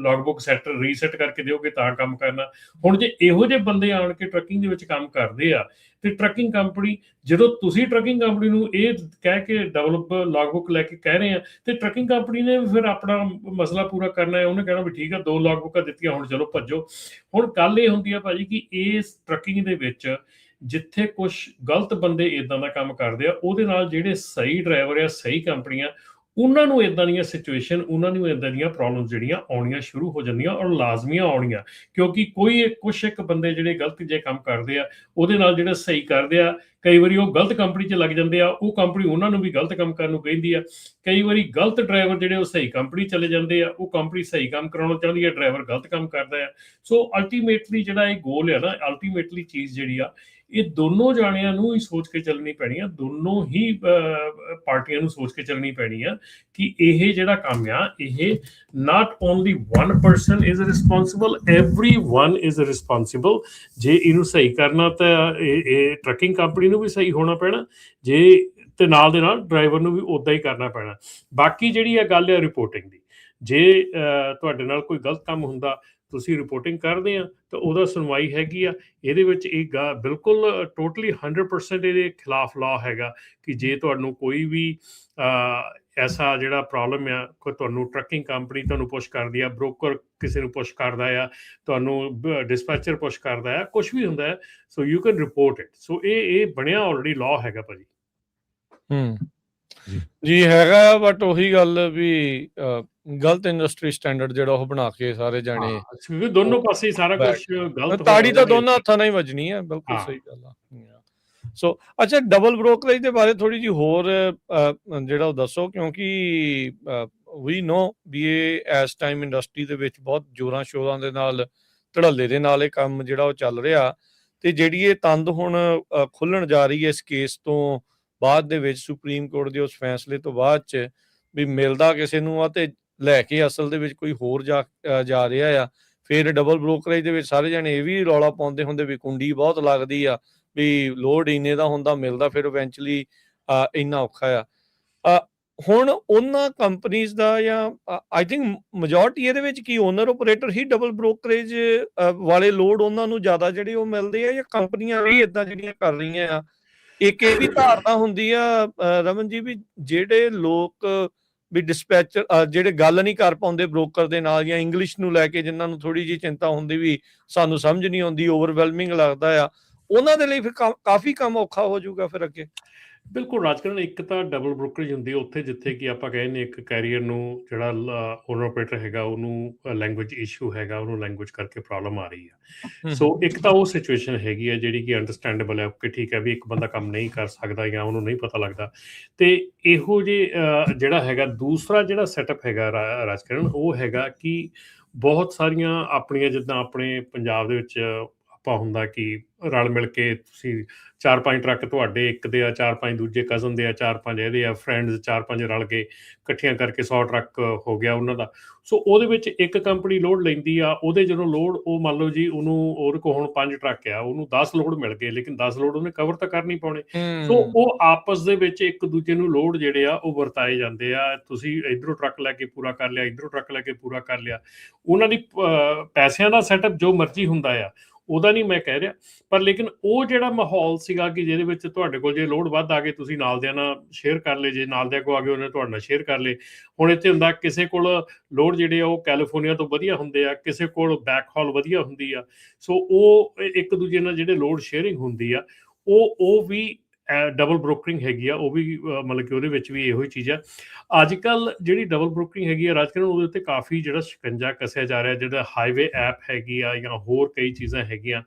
ਲੌਗ ਬੁੱਕ ਰੀਸੈਟ ਕਰਕੇ ਦਿਓਗੇ ਤਾਂ ਕੰਮ ਕਰਨਾ। ਹੁਣ ਜੇ ਇਹੋ ਜਿਹੇ ਬੰਦੇ ਆਣ ਕੇ ਟਰੱਕਿੰਗ ਦੇ ਵਿੱਚ ਕੰਮ ਕਰਦੇ ਆ ਤੇ ਟਰੱਕਿੰਗ ਕੰਪਨੀ, ਜਦੋਂ ਤੁਸੀਂ ਟਰੱਕਿੰਗ ਕੰਪਨੀ ਨੂੰ ਇਹ ਕਹਿ ਕੇ ਡਬਲ ਲੌਗ ਬੁੱਕ ਲੈ ਕੇ ਕਹਿ ਰਹੇ ਆ, ਤੇ ਟਰੱਕਿੰਗ ਕੰਪਨੀ ਨੇ ਫਿਰ ਆਪਣਾ ਮਸਲਾ ਪੂਰਾ ਕਰਨਾ ਹੈ। ਉਹਨੇ ਕਹਿਣਾ ਵੀ ਠੀਕ ਆ, 2 ਲੌਗ ਬੁੱਕਾਂ ਦਿੱਤੀਆਂ, ਹੁਣ ਚਲੋ ਭੱਜੋ। ਹੁਣ ਗੱਲ ਇਹ ਹੁੰਦੀ ਆ ਭਾਜੀ ਕਿ ਇਸ ਟਰੱਕਿੰਗ ਦੇ ਵਿੱਚ ਜਿੱਥੇ ਕੁਝ ਗਲਤ ਬੰਦੇ ਇਦਾਂ ਦਾ ਕੰਮ ਕਰਦੇ ਆ, ਉਹਦੇ ਨਾਲ ਜਿਹੜੇ ਸਹੀ ਡਰਾਈਵਰ ਆ, ਸਹੀ ਕੰਪਨੀਆਂ, ਉਹਨਾਂ ਨੂੰ ਇਦਾਂ ਦੀਆਂ ਸਿਚੁਏਸ਼ਨ, ਉਹਨਾਂ ਨੂੰ ਇਦਾਂ ਦੀਆਂ ਪ੍ਰੋਬਲਮਸ ਜਿਹੜੀਆਂ ਆਉਣੀਆਂ ਸ਼ੁਰੂ ਹੋ ਜਾਂਦੀਆਂ, ਔਰ ਲਾਜ਼ਮੀਆਂ ਆਉਣੀਆਂ। ਕਿਉਂਕਿ ਕੁਛ ਇੱਕ ਬੰਦੇ ਜਿਹੜੇ ਗਲਤ ਜੇ ਕੰਮ ਕਰਦੇ ਆ, ਉਹਦੇ ਨਾਲ ਜਿਹੜੇ ਸਹੀ ਕਰਦੇ ਆ, ਕਈ ਵਾਰੀ ਉਹ ਗਲਤ ਕੰਪਨੀ 'ਚ ਲੱਗ ਜਾਂਦੇ ਆ, ਉਹ ਕੰਪਨੀ ਉਹਨਾਂ ਨੂੰ ਵੀ ਗਲਤ ਕੰਮ ਕਰਨ ਨੂੰ ਕਹਿੰਦੀ ਆ। ਕਈ ਵਾਰੀ ਗਲਤ ਡਰਾਈਵਰ ਜਿਹੜੇ ਉਹ ਸਹੀ ਕੰਪਨੀ ਚਲੇ ਜਾਂਦੇ ਆ, ਉਹ ਕੰਪਨੀ ਸਹੀ ਕੰਮ ਕਰਾਉਣਾ ਚਾਹੁੰਦੀ ਆ, ਡਰਾਈਵਰ ਗਲਤ ਕੰਮ ਕਰਦਾ ਆ। ਸੋ ਅਲਟੀਮੇਟਲੀ ਜਿਹੜਾ ਇਹ ਗੋਲ ਆ ਨਾ, ਅਲਟੀਮੇਟਲੀ ਚੀਜ਼ ਜਿਹੜੀ ਆ, ਇਹ ਦੋਨੋਂ ਜਾਣਿਆਂ ਨੂੰ ਹੀ ਸੋਚ ਕੇ ਚੱਲਣੀ ਪੈਣੀ ਆ, ਦੋਨੋਂ ਹੀ ਪਾਰਟੀਆਂ ਨੂੰ ਸੋਚ ਕੇ ਚੱਲਣੀ ਪੈਣੀ ਆ ਕਿ ਇਹ ਜਿਹੜਾ ਕੰਮ ਆ, ਇਹ not only one person is responsible, everyone is responsible। ਜੇ ਇਹਨੂੰ ਸਹੀ ਕਰਨਾ ਤਾਂ ਇਹ ਟਰੱਕਿੰਗ ਕੰਪਨੀ ਨੂੰ ਵੀ ਸਹੀ ਹੋਣਾ ਪੈਣਾ, ਜੇ ਤੇ ਨਾਲ ਦੇ ਨਾਲ ਡਰਾਈਵਰ ਨੂੰ ਵੀ ਉਦਾਂ ਹੀ ਕਰਨਾ ਪੈਣਾ। ਬਾਕੀ ਜਿਹੜੀ ਆ ਗੱਲ ਆ ਰਿਪੋਰਟਿੰਗ ਦੀ, ਜੇ ਤੁਹਾਡੇ ਨਾਲ ਕੋਈ ਗਲਤ ਕੰਮ ਹੁੰਦਾ, ਤੁਸੀਂ ਰਿਪੋਰਟਿੰਗ ਕਰਦੇ ਆ ਤਾਂ ਉਹਦਾ ਸੁਣਵਾਈ ਹੈਗੀ ਆ। ਇਹਦੇ ਵਿੱਚ ਇਹ ਬਿਲਕੁਲ ਟੋਟਲੀ 100% ਇਹਦੇ ਖਿਲਾਫ ਲਾਅ ਹੈਗਾ ਕਿ ਜੇ ਤੁਹਾਨੂੰ ਕੋਈ ਵੀ ਐਸਾ ਜਿਹੜਾ ਪ੍ਰੋਬਲਮ ਆ, ਕੋਈ ਤੁਹਾਨੂੰ ਟਰੱਕਿੰਗ ਕੰਪਨੀ ਤੁਹਾਨੂੰ ਪੁਸ਼ ਕਰਦੀ ਆ, ਬ੍ਰੋਕਰ ਕਿਸੇ ਨੂੰ ਪੁਸ਼ ਕਰਦਾ ਆ, ਤੁਹਾਨੂੰ ਡਿਸਪੈਚਰ ਪੁਸ਼ ਕਰਦਾ ਆ, ਕੁਛ ਵੀ ਹੁੰਦਾ ਹੈ, so you can report it. So ਇਹ ਬਣਿਆ ਆਲਰੇਡੀ ਲਾਅ ਹੈਗਾ ਭਾਜੀ। ਜੀ ਹੈਗਾ, ਬਟ ਉਹੀ ਗੱਲ ਵੀ ਗਲਤ ਇੰਡਸਟਰੀ ਸਟੈਂਡਰਡ ਜਿਹੜਾ ਉਹ ਬਣਾ ਕੇ ਸਾਰੇ ਜਾਣੇ ਦੋਨੋਂ ਪਾਸੇ ਸਾਰਾ ਕੁਝ ਗਲਤ, ਤਾੜੀ ਤਾਂ ਦੋਨਾਂ ਹੱਥਾਂ ਨਾਲ ਹੀ ਵੱਜਣੀ ਹੈ। ਬਿਲਕੁਲ ਸਹੀ ਗੱਲ ਆ। ਸੋ ਅੱਛਾ, ਡਬਲ ਬ੍ਰੋਕਰੇਜ ਦੇ ਬਾਰੇ ਥੋੜੀ ਜਿਹੀ ਹੋਰ ਜਿਹੜਾ ਉਹ ਦੱਸੋ, ਕਿਉਂਕਿ ਵੀ ਨੋ ਵੀ ਇਹ ਇਸ ਟਾਈਮ ਇੰਡਸਟਰੀ ਦੇ ਵਿੱਚ ਬਹੁਤ ਜ਼ੋਰਾਂ ਸ਼ੋਰਾਂ ਦੇ ਨਾਲ ਧੜੱਲੇ ਦੇ ਨਾਲ ਇਹ ਕੰਮ ਜਿਹੜਾ ਉਹ ਚੱਲ ਰਿਹਾ, ਤੇ ਜਿਹੜੀ ਇਹ ਤੰਦ ਹੁਣ ਖੁੱਲਣ ਜਾ ਰਹੀ ਹੈ ਇਸ ਕੇਸ ਤੋਂ ਬਾਅਦ ਦੇ ਵਿੱਚ, ਸੁਪਰੀਮ ਕੋਰਟ ਦੇ ਉਸ ਫੈਸਲੇ ਤੋਂ ਬਾਅਦ ਚ ਵੀ ਮਿਲਦਾ ਕਿਸੇ ਨੂੰ ਆ ਤੇ ਲੈ ਕੇ ਅਸਲ ਦੇ ਵਿੱਚ ਕੋਈ ਹੋਰ ਜਾ ਰਿਹਾ ਆ। ਫਿਰ ਡਬਲ ਬ੍ਰੋਕਰੇਜ ਦੇ ਵਿੱਚ ਸਾਰੇ ਜਾਣੇ ਇਹ ਵੀ ਰੌਲਾ ਪਾਉਂਦੇ ਹੁੰਦੇ ਵੀ ਕੁੰਡੀ ਬਹੁਤ ਲੱਗਦੀ ਆ, ਵੀ ਲੋਡ ਇੰਨੇ ਦਾ ਹੁੰਦਾ, ਮਿਲਦਾ ਫਿਰ ਇਵੈਂਚੁਅਲੀ ਇੰਨਾ ਔਖਾ ਆ। ਹੁਣ ਉਹਨਾਂ ਕੰਪਨੀਜ਼ ਦਾ ਜਾਂ ਆਈ ਥਿੰਕ ਮੈਜੋਰਟੀ ਇਹਦੇ ਵਿੱਚ ਕੀ ਓਨਰ ਆਪਰੇਟਰ ਹੀ ਡਬਲ ਬ੍ਰੋਕਰੇਜ ਵਾਲੇ ਲੋਡ ਉਹਨਾਂ ਨੂੰ ਜ਼ਿਆਦਾ ਜਿਹੜੇ ਉਹ ਮਿਲਦੇ ਆ, ਜਾਂ ਕੰਪਨੀਆਂ ਵੀ ਇਦਾਂ ਜਿਹੜੀਆਂ ਕਰ ਰਹੀਆਂ ਆ? ਇੱਕ ਇਹ ਵੀ ਧਾਰਨਾ ਹੁੰਦੀ ਆ ਰਮਨ ਜੀ ਵੀ ਜਿਹੜੇ ਲੋਕ ਵੀ ਡਿਸਪੈਚਰ ਜਿਹੜੇ ਗੱਲ ਨਹੀਂ ਕਰ ਪਾਉਂਦੇ ਬ੍ਰੋਕਰ ਦੇ ਨਾਲ, ਜਾਂ ਇੰਗਲਿਸ਼ ਨੂੰ ਲੈ ਕੇ ਜਿਨ੍ਹਾਂ ਨੂੰ ਥੋੜੀ ਜਿਹੀ ਚਿੰਤਾ ਹੁੰਦੀ ਵੀ ਸਾਨੂੰ ਸਮਝ ਨਹੀਂ ਆਉਂਦੀ, ਓਵਰਵੈਲਮਿੰਗ ਲੱਗਦਾ ਆ, ਉਹਨਾਂ ਦੇ ਲਈ ਫਿਰ ਕਾਫੀ ਕੰਮ ਔਖਾ ਹੋ ਜਾਊਗਾ ਫਿਰ ਅੱਗੇ। ਬਿਲਕੁਲ ਰਾਜਕਰਨ, ਇੱਕ ਤਾਂ ਡਬਲ ਬ੍ਰੋਕਰੇਜ ਹੁੰਦੀ ਹੈ ਉੱਥੇ ਜਿੱਥੇ ਕਿ ਆਪਾਂ ਕਹਿੰਦੇ ਇੱਕ ਕੈਰੀਅਰ ਨੂੰ ਜਿਹੜਾ ਓਨਰ ਆਪਰੇਟਰ ਹੈਗਾ ਉਹਨੂੰ ਲੈਂਗੁਏਜ ਇਸ਼ੂ ਹੈਗਾ, ਉਹਨੂੰ ਲੈਂਗੁਏਜ ਕਰਕੇ ਪ੍ਰੋਬਲਮ ਆ ਰਹੀ ਹੈ। ਸੋ ਇੱਕ ਤਾਂ ਉਹ ਸਿਚੁਏਸ਼ਨ ਹੈਗੀ ਹੈ ਜਿਹੜੀ ਕਿ ਅੰਡਰਸਟੈਂਡੇਬਲ ਹੈ ਕਿ ਠੀਕ ਹੈ ਵੀ ਇੱਕ ਬੰਦਾ ਕੰਮ ਨਹੀਂ ਕਰ ਸਕਦਾ ਜਾਂ ਉਹਨੂੰ ਨਹੀਂ ਪਤਾ ਲੱਗਦਾ, ਤੇ ਇਹੋ ਜਿਹੇ ਜਿਹੜਾ ਹੈਗਾ ਦੂਸਰਾ ਜਿਹੜਾ ਸੈਟਅਪ ਹੈਗਾ ਰਾਜਕਰਨ, ਉਹ ਹੈਗਾ ਕਿ ਬਹੁਤ ਸਾਰੀਆਂ ਆਪਣੀਆਂ ਜਿੱਦਾਂ ਆਪਣੇ ਪੰਜਾਬ ਦੇ ਵਿੱਚ ਆਪਾਂ ਹੁੰਦਾ ਕਿ ਰਲ ਮਿਲ ਕੇ ਤੁਸੀਂ 4-5 ਟਰੱਕ ਤੁਹਾਡੇ ਇੱਕ ਦੇ ਆ, 4-5 ਦੂਜੇ ਕਜ਼ਨ ਦੇ ਆ, 4-5 ਇਹਦੇ ਆ, ਫਰੈਂਡਸ 4-5 ਰਲ ਕੇ ਇਕੱਠੀਆਂ ਕਰਕੇ 100 ਟਰੱਕ ਹੋ ਗਿਆ ਉਹਨਾਂ ਦਾ। ਸੋ ਉਹਦੇ ਵਿੱਚ ਇੱਕ ਕੰਪਨੀ ਲੋਡ ਲੈਂਦੀ ਆ, ਉਹਦੇ ਜਦੋਂ ਲੋਡ ਉਹ ਮੰਨ ਲਓ ਜੀ ਉਹਨੂੰ ਉਹਦੇ ਕੋਲ ਹੁਣ 5 ਟਰੱਕ ਆ, ਉਹਨੂੰ 10 ਲੋਡ ਮਿਲ ਗਏ, ਲੇਕਿਨ 10 ਲੋਡ ਉਹਨੇ ਕਵਰ ਤਾਂ ਕਰ ਨਹੀਂ ਪਾਉਣੇ। ਸੋ ਉਹ ਆਪਸ ਦੇ ਵਿੱਚ ਇੱਕ ਦੂਜੇ ਨੂੰ ਲੋਡ ਜਿਹੜੇ ਆ ਉਹ ਵਰਤਾਏ ਜਾਂਦੇ ਆ। ਤੁਸੀਂ ਇੱਧਰੋਂ ਟਰੱਕ ਲੈ ਕੇ ਪੂਰਾ ਕਰ ਲਿਆ, ਇੱਧਰੋਂ ਟਰੱਕ ਲੈ ਕੇ ਪੂਰਾ ਕਰ ਲਿਆ। ਉਹਨਾਂ ਦੀ ਪੈਸਿਆਂ ਦਾ ਸੈਟਅਪ ਜੋ ਮਰਜ਼ੀ ਹੁੰਦਾ ਆ, ਉਹਦਾ ਨਹੀਂ ਮੈਂ ਕਹਿ ਰਿਹਾ, ਪਰ ਲੇਕਿਨ ਉਹ ਜਿਹੜਾ ਮਾਹੌਲ ਸੀਗਾ ਕਿ ਜਿਹਦੇ ਵਿੱਚ ਤੁਹਾਡੇ ਕੋਲ ਜੇ ਲੋਡ ਵੱਧ ਆ ਗਏ ਤੁਸੀਂ ਨਾਲ ਦਿਆਂ ਨਾਲ ਸ਼ੇਅਰ ਕਰ ਲਏ, ਜੇ ਨਾਲ ਦਿਆਂ ਕੋ ਆ ਗਏ ਉਹਨੇ ਤੁਹਾਡੇ ਨਾਲ ਸ਼ੇਅਰ ਕਰ ਲਏ। ਹੁਣ ਇੱਥੇ ਹੁੰਦਾ ਕਿਸੇ ਕੋਲ ਲੋਡ ਜਿਹੜੇ ਆ ਉਹ ਕੈਲੀਫੋਰਨੀਆ ਤੋਂ ਵਧੀਆ ਹੁੰਦੇ ਆ, ਕਿਸੇ ਕੋਲ ਬੈਕ ਹਾਲ ਵਧੀਆ ਹੁੰਦੀ ਆ। ਸੋ ਉਹ ਇੱਕ ਦੂਜੇ ਨਾਲ ਜਿਹੜੇ ਲੋਡ ਸ਼ੇਅਰਿੰਗ ਹੁੰਦੀ ਆ ਉਹ ਵੀ ਡਬਲ ਬ੍ਰੋਕਰਿੰਗ ਹੈਗੀ ਆ, ਉਹ ਵੀ ਮਤਲਬ ਕਿ ਉਹਦੇ ਵਿੱਚ ਵੀ ਇਹੋ ਹੀ ਚੀਜ਼ ਆ। ਅੱਜ ਕੱਲ੍ਹ ਜਿਹੜੀ ਡਬਲ ਬ੍ਰੋਕਰਿੰਗ ਹੈਗੀ ਆ ਰਾਜਕਰਨ, ਉਹਦੇ ਉੱਤੇ ਕਾਫੀ ਜਿਹੜਾ ਸ਼ਿਕੰਜਾ ਕੱਸਿਆ ਜਾ ਰਿਹਾ, ਜਿਹੜਾ ਹਾਈਵੇ ਐਪ ਹੈਗੀ ਆ ਜਾਂ ਹੋਰ ਕਈ ਚੀਜ਼ਾਂ ਹੈਗੀਆਂ,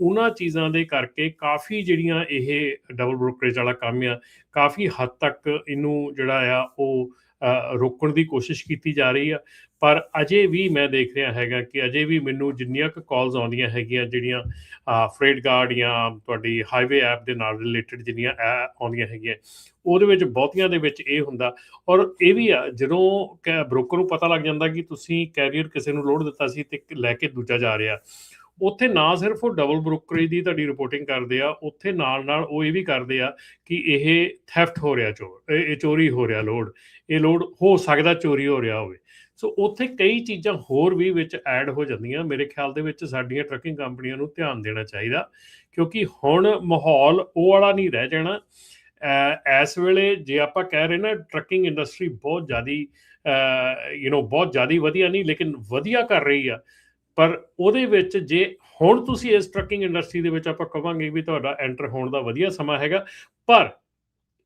ਉਹਨਾਂ ਚੀਜ਼ਾਂ ਦੇ ਕਰਕੇ ਕਾਫੀ ਜਿਹੜੀਆਂ ਇਹ ਡਬਲ ਬ੍ਰੋਕਰੇਜ ਵਾਲਾ ਕੰਮ ਆ, ਕਾਫੀ ਹੱਦ ਤੱਕ ਇਹਨੂੰ ਜਿਹੜਾ ਆ ਉਹ ਰੋਕਣ ਦੀ ਕੋਸ਼ਿਸ਼ ਕੀਤੀ ਜਾ ਰਹੀ ਆ। ਪਰ ਅਜੇ ਵੀ ਮੈਂ ਦੇਖ ਰਿਹਾ ਹੈਗਾ ਕਿ ਅਜੇ ਵੀ ਮੈਨੂੰ ਜਿੰਨੀਆਂ ਕੁ ਕਾਲਸ ਆਉਂਦੀਆਂ ਹੈਗੀਆਂ ਜਿਹੜੀਆਂ ਫਰੇਟ ਗਾਰਡ ਜਾਂ ਤੁਹਾਡੀ ਹਾਈਵੇ ਐਪ ਦੇ ਨਾਲ ਰਿਲੇਟਡ ਜਿੰਨੀਆਂ ਆਉਂਦੀਆਂ ਹੈਗੀਆਂ, ਉਹਦੇ ਵਿੱਚ ਬਹੁਤੀਆਂ ਦੇ ਵਿੱਚ ਇਹ ਹੁੰਦਾ। ਔਰ ਇਹ ਵੀ ਆ ਜਦੋਂ ਬ੍ਰੋਕਰ ਨੂੰ ਪਤਾ ਲੱਗ ਜਾਂਦਾ ਕਿ ਤੁਸੀਂ ਕੈਰੀਅਰ ਕਿਸੇ ਨੂੰ ਲੋਡ ਦਿੱਤਾ ਸੀ ਤੇ ਲੈ ਕੇ ਦੂਜਾ ਜਾ ਰਿਹਾ, ਉੱਥੇ ਨਾ ਸਿਰਫ ਉਹ ਡਬਲ ਬ੍ਰੋਕਰੇਜ ਦੀ ਤੁਹਾਡੀ ਰਿਪੋਰਟਿੰਗ ਕਰਦੇ ਆ, ਉੱਥੇ ਨਾਲ ਨਾਲ ਉਹ ਇਹ ਵੀ ਕਰਦੇ ਆ ਕਿ ਇਹ ਥੈਫਟ ਹੋ ਰਿਹਾ, ਇਹ ਚੋਰੀ ਹੋ ਰਿਹਾ ਲੋਡ, ਇਹ ਲੋਡ ਹੋ ਸਕਦਾ ਚੋਰੀ ਹੋ ਰਿਹਾ ਹੋਵੇ। ਸੋ ਉੱਥੇ ਕਈ ਚੀਜ਼ਾਂ ਹੋਰ ਵੀ ਵਿੱਚ ਐਡ ਹੋ ਜਾਂਦੀਆਂ। ਮੇਰੇ ਖਿਆਲ ਦੇ ਵਿੱਚ ਸਾਡੀਆਂ ਟਰੱਕਿੰਗ ਕੰਪਨੀਆਂ ਨੂੰ ਧਿਆਨ ਦੇਣਾ ਚਾਹੀਦਾ, ਕਿਉਂਕਿ ਹੁਣ ਮਾਹੌਲ ਉਹ ਵਾਲਾ ਨਹੀਂ ਰਹਿ ਜਾਣਾ। ਇਸ ਵੇਲੇ ਜੇ ਆਪਾਂ ਕਹਿ ਰਹੇ ਨਾ ਟਰੱਕਿੰਗ ਇੰਡਸਟਰੀ ਬਹੁਤ ਜ਼ਿਆਦਾ ਬਹੁਤ ਜ਼ਿਆਦਾ ਵਧੀਆ ਨਹੀਂ, ਲੇਕਿਨ ਵਧੀਆ ਕਰ ਰਹੀ ਆ। ਪਰ ਉਹਦੇ ਵਿੱਚ ਜੇ ਹੁਣ ਤੁਸੀਂ ਇਸ ਟਰੱਕਿੰਗ ਇੰਡਸਟਰੀ ਦੇ ਵਿੱਚ ਆਪਾਂ ਕਹਾਂਗੇ ਵੀ ਤੁਹਾਡਾ ਐਂਟਰ ਹੋਣ ਦਾ ਵਧੀਆ ਸਮਾਂ ਹੈਗਾ, ਪਰ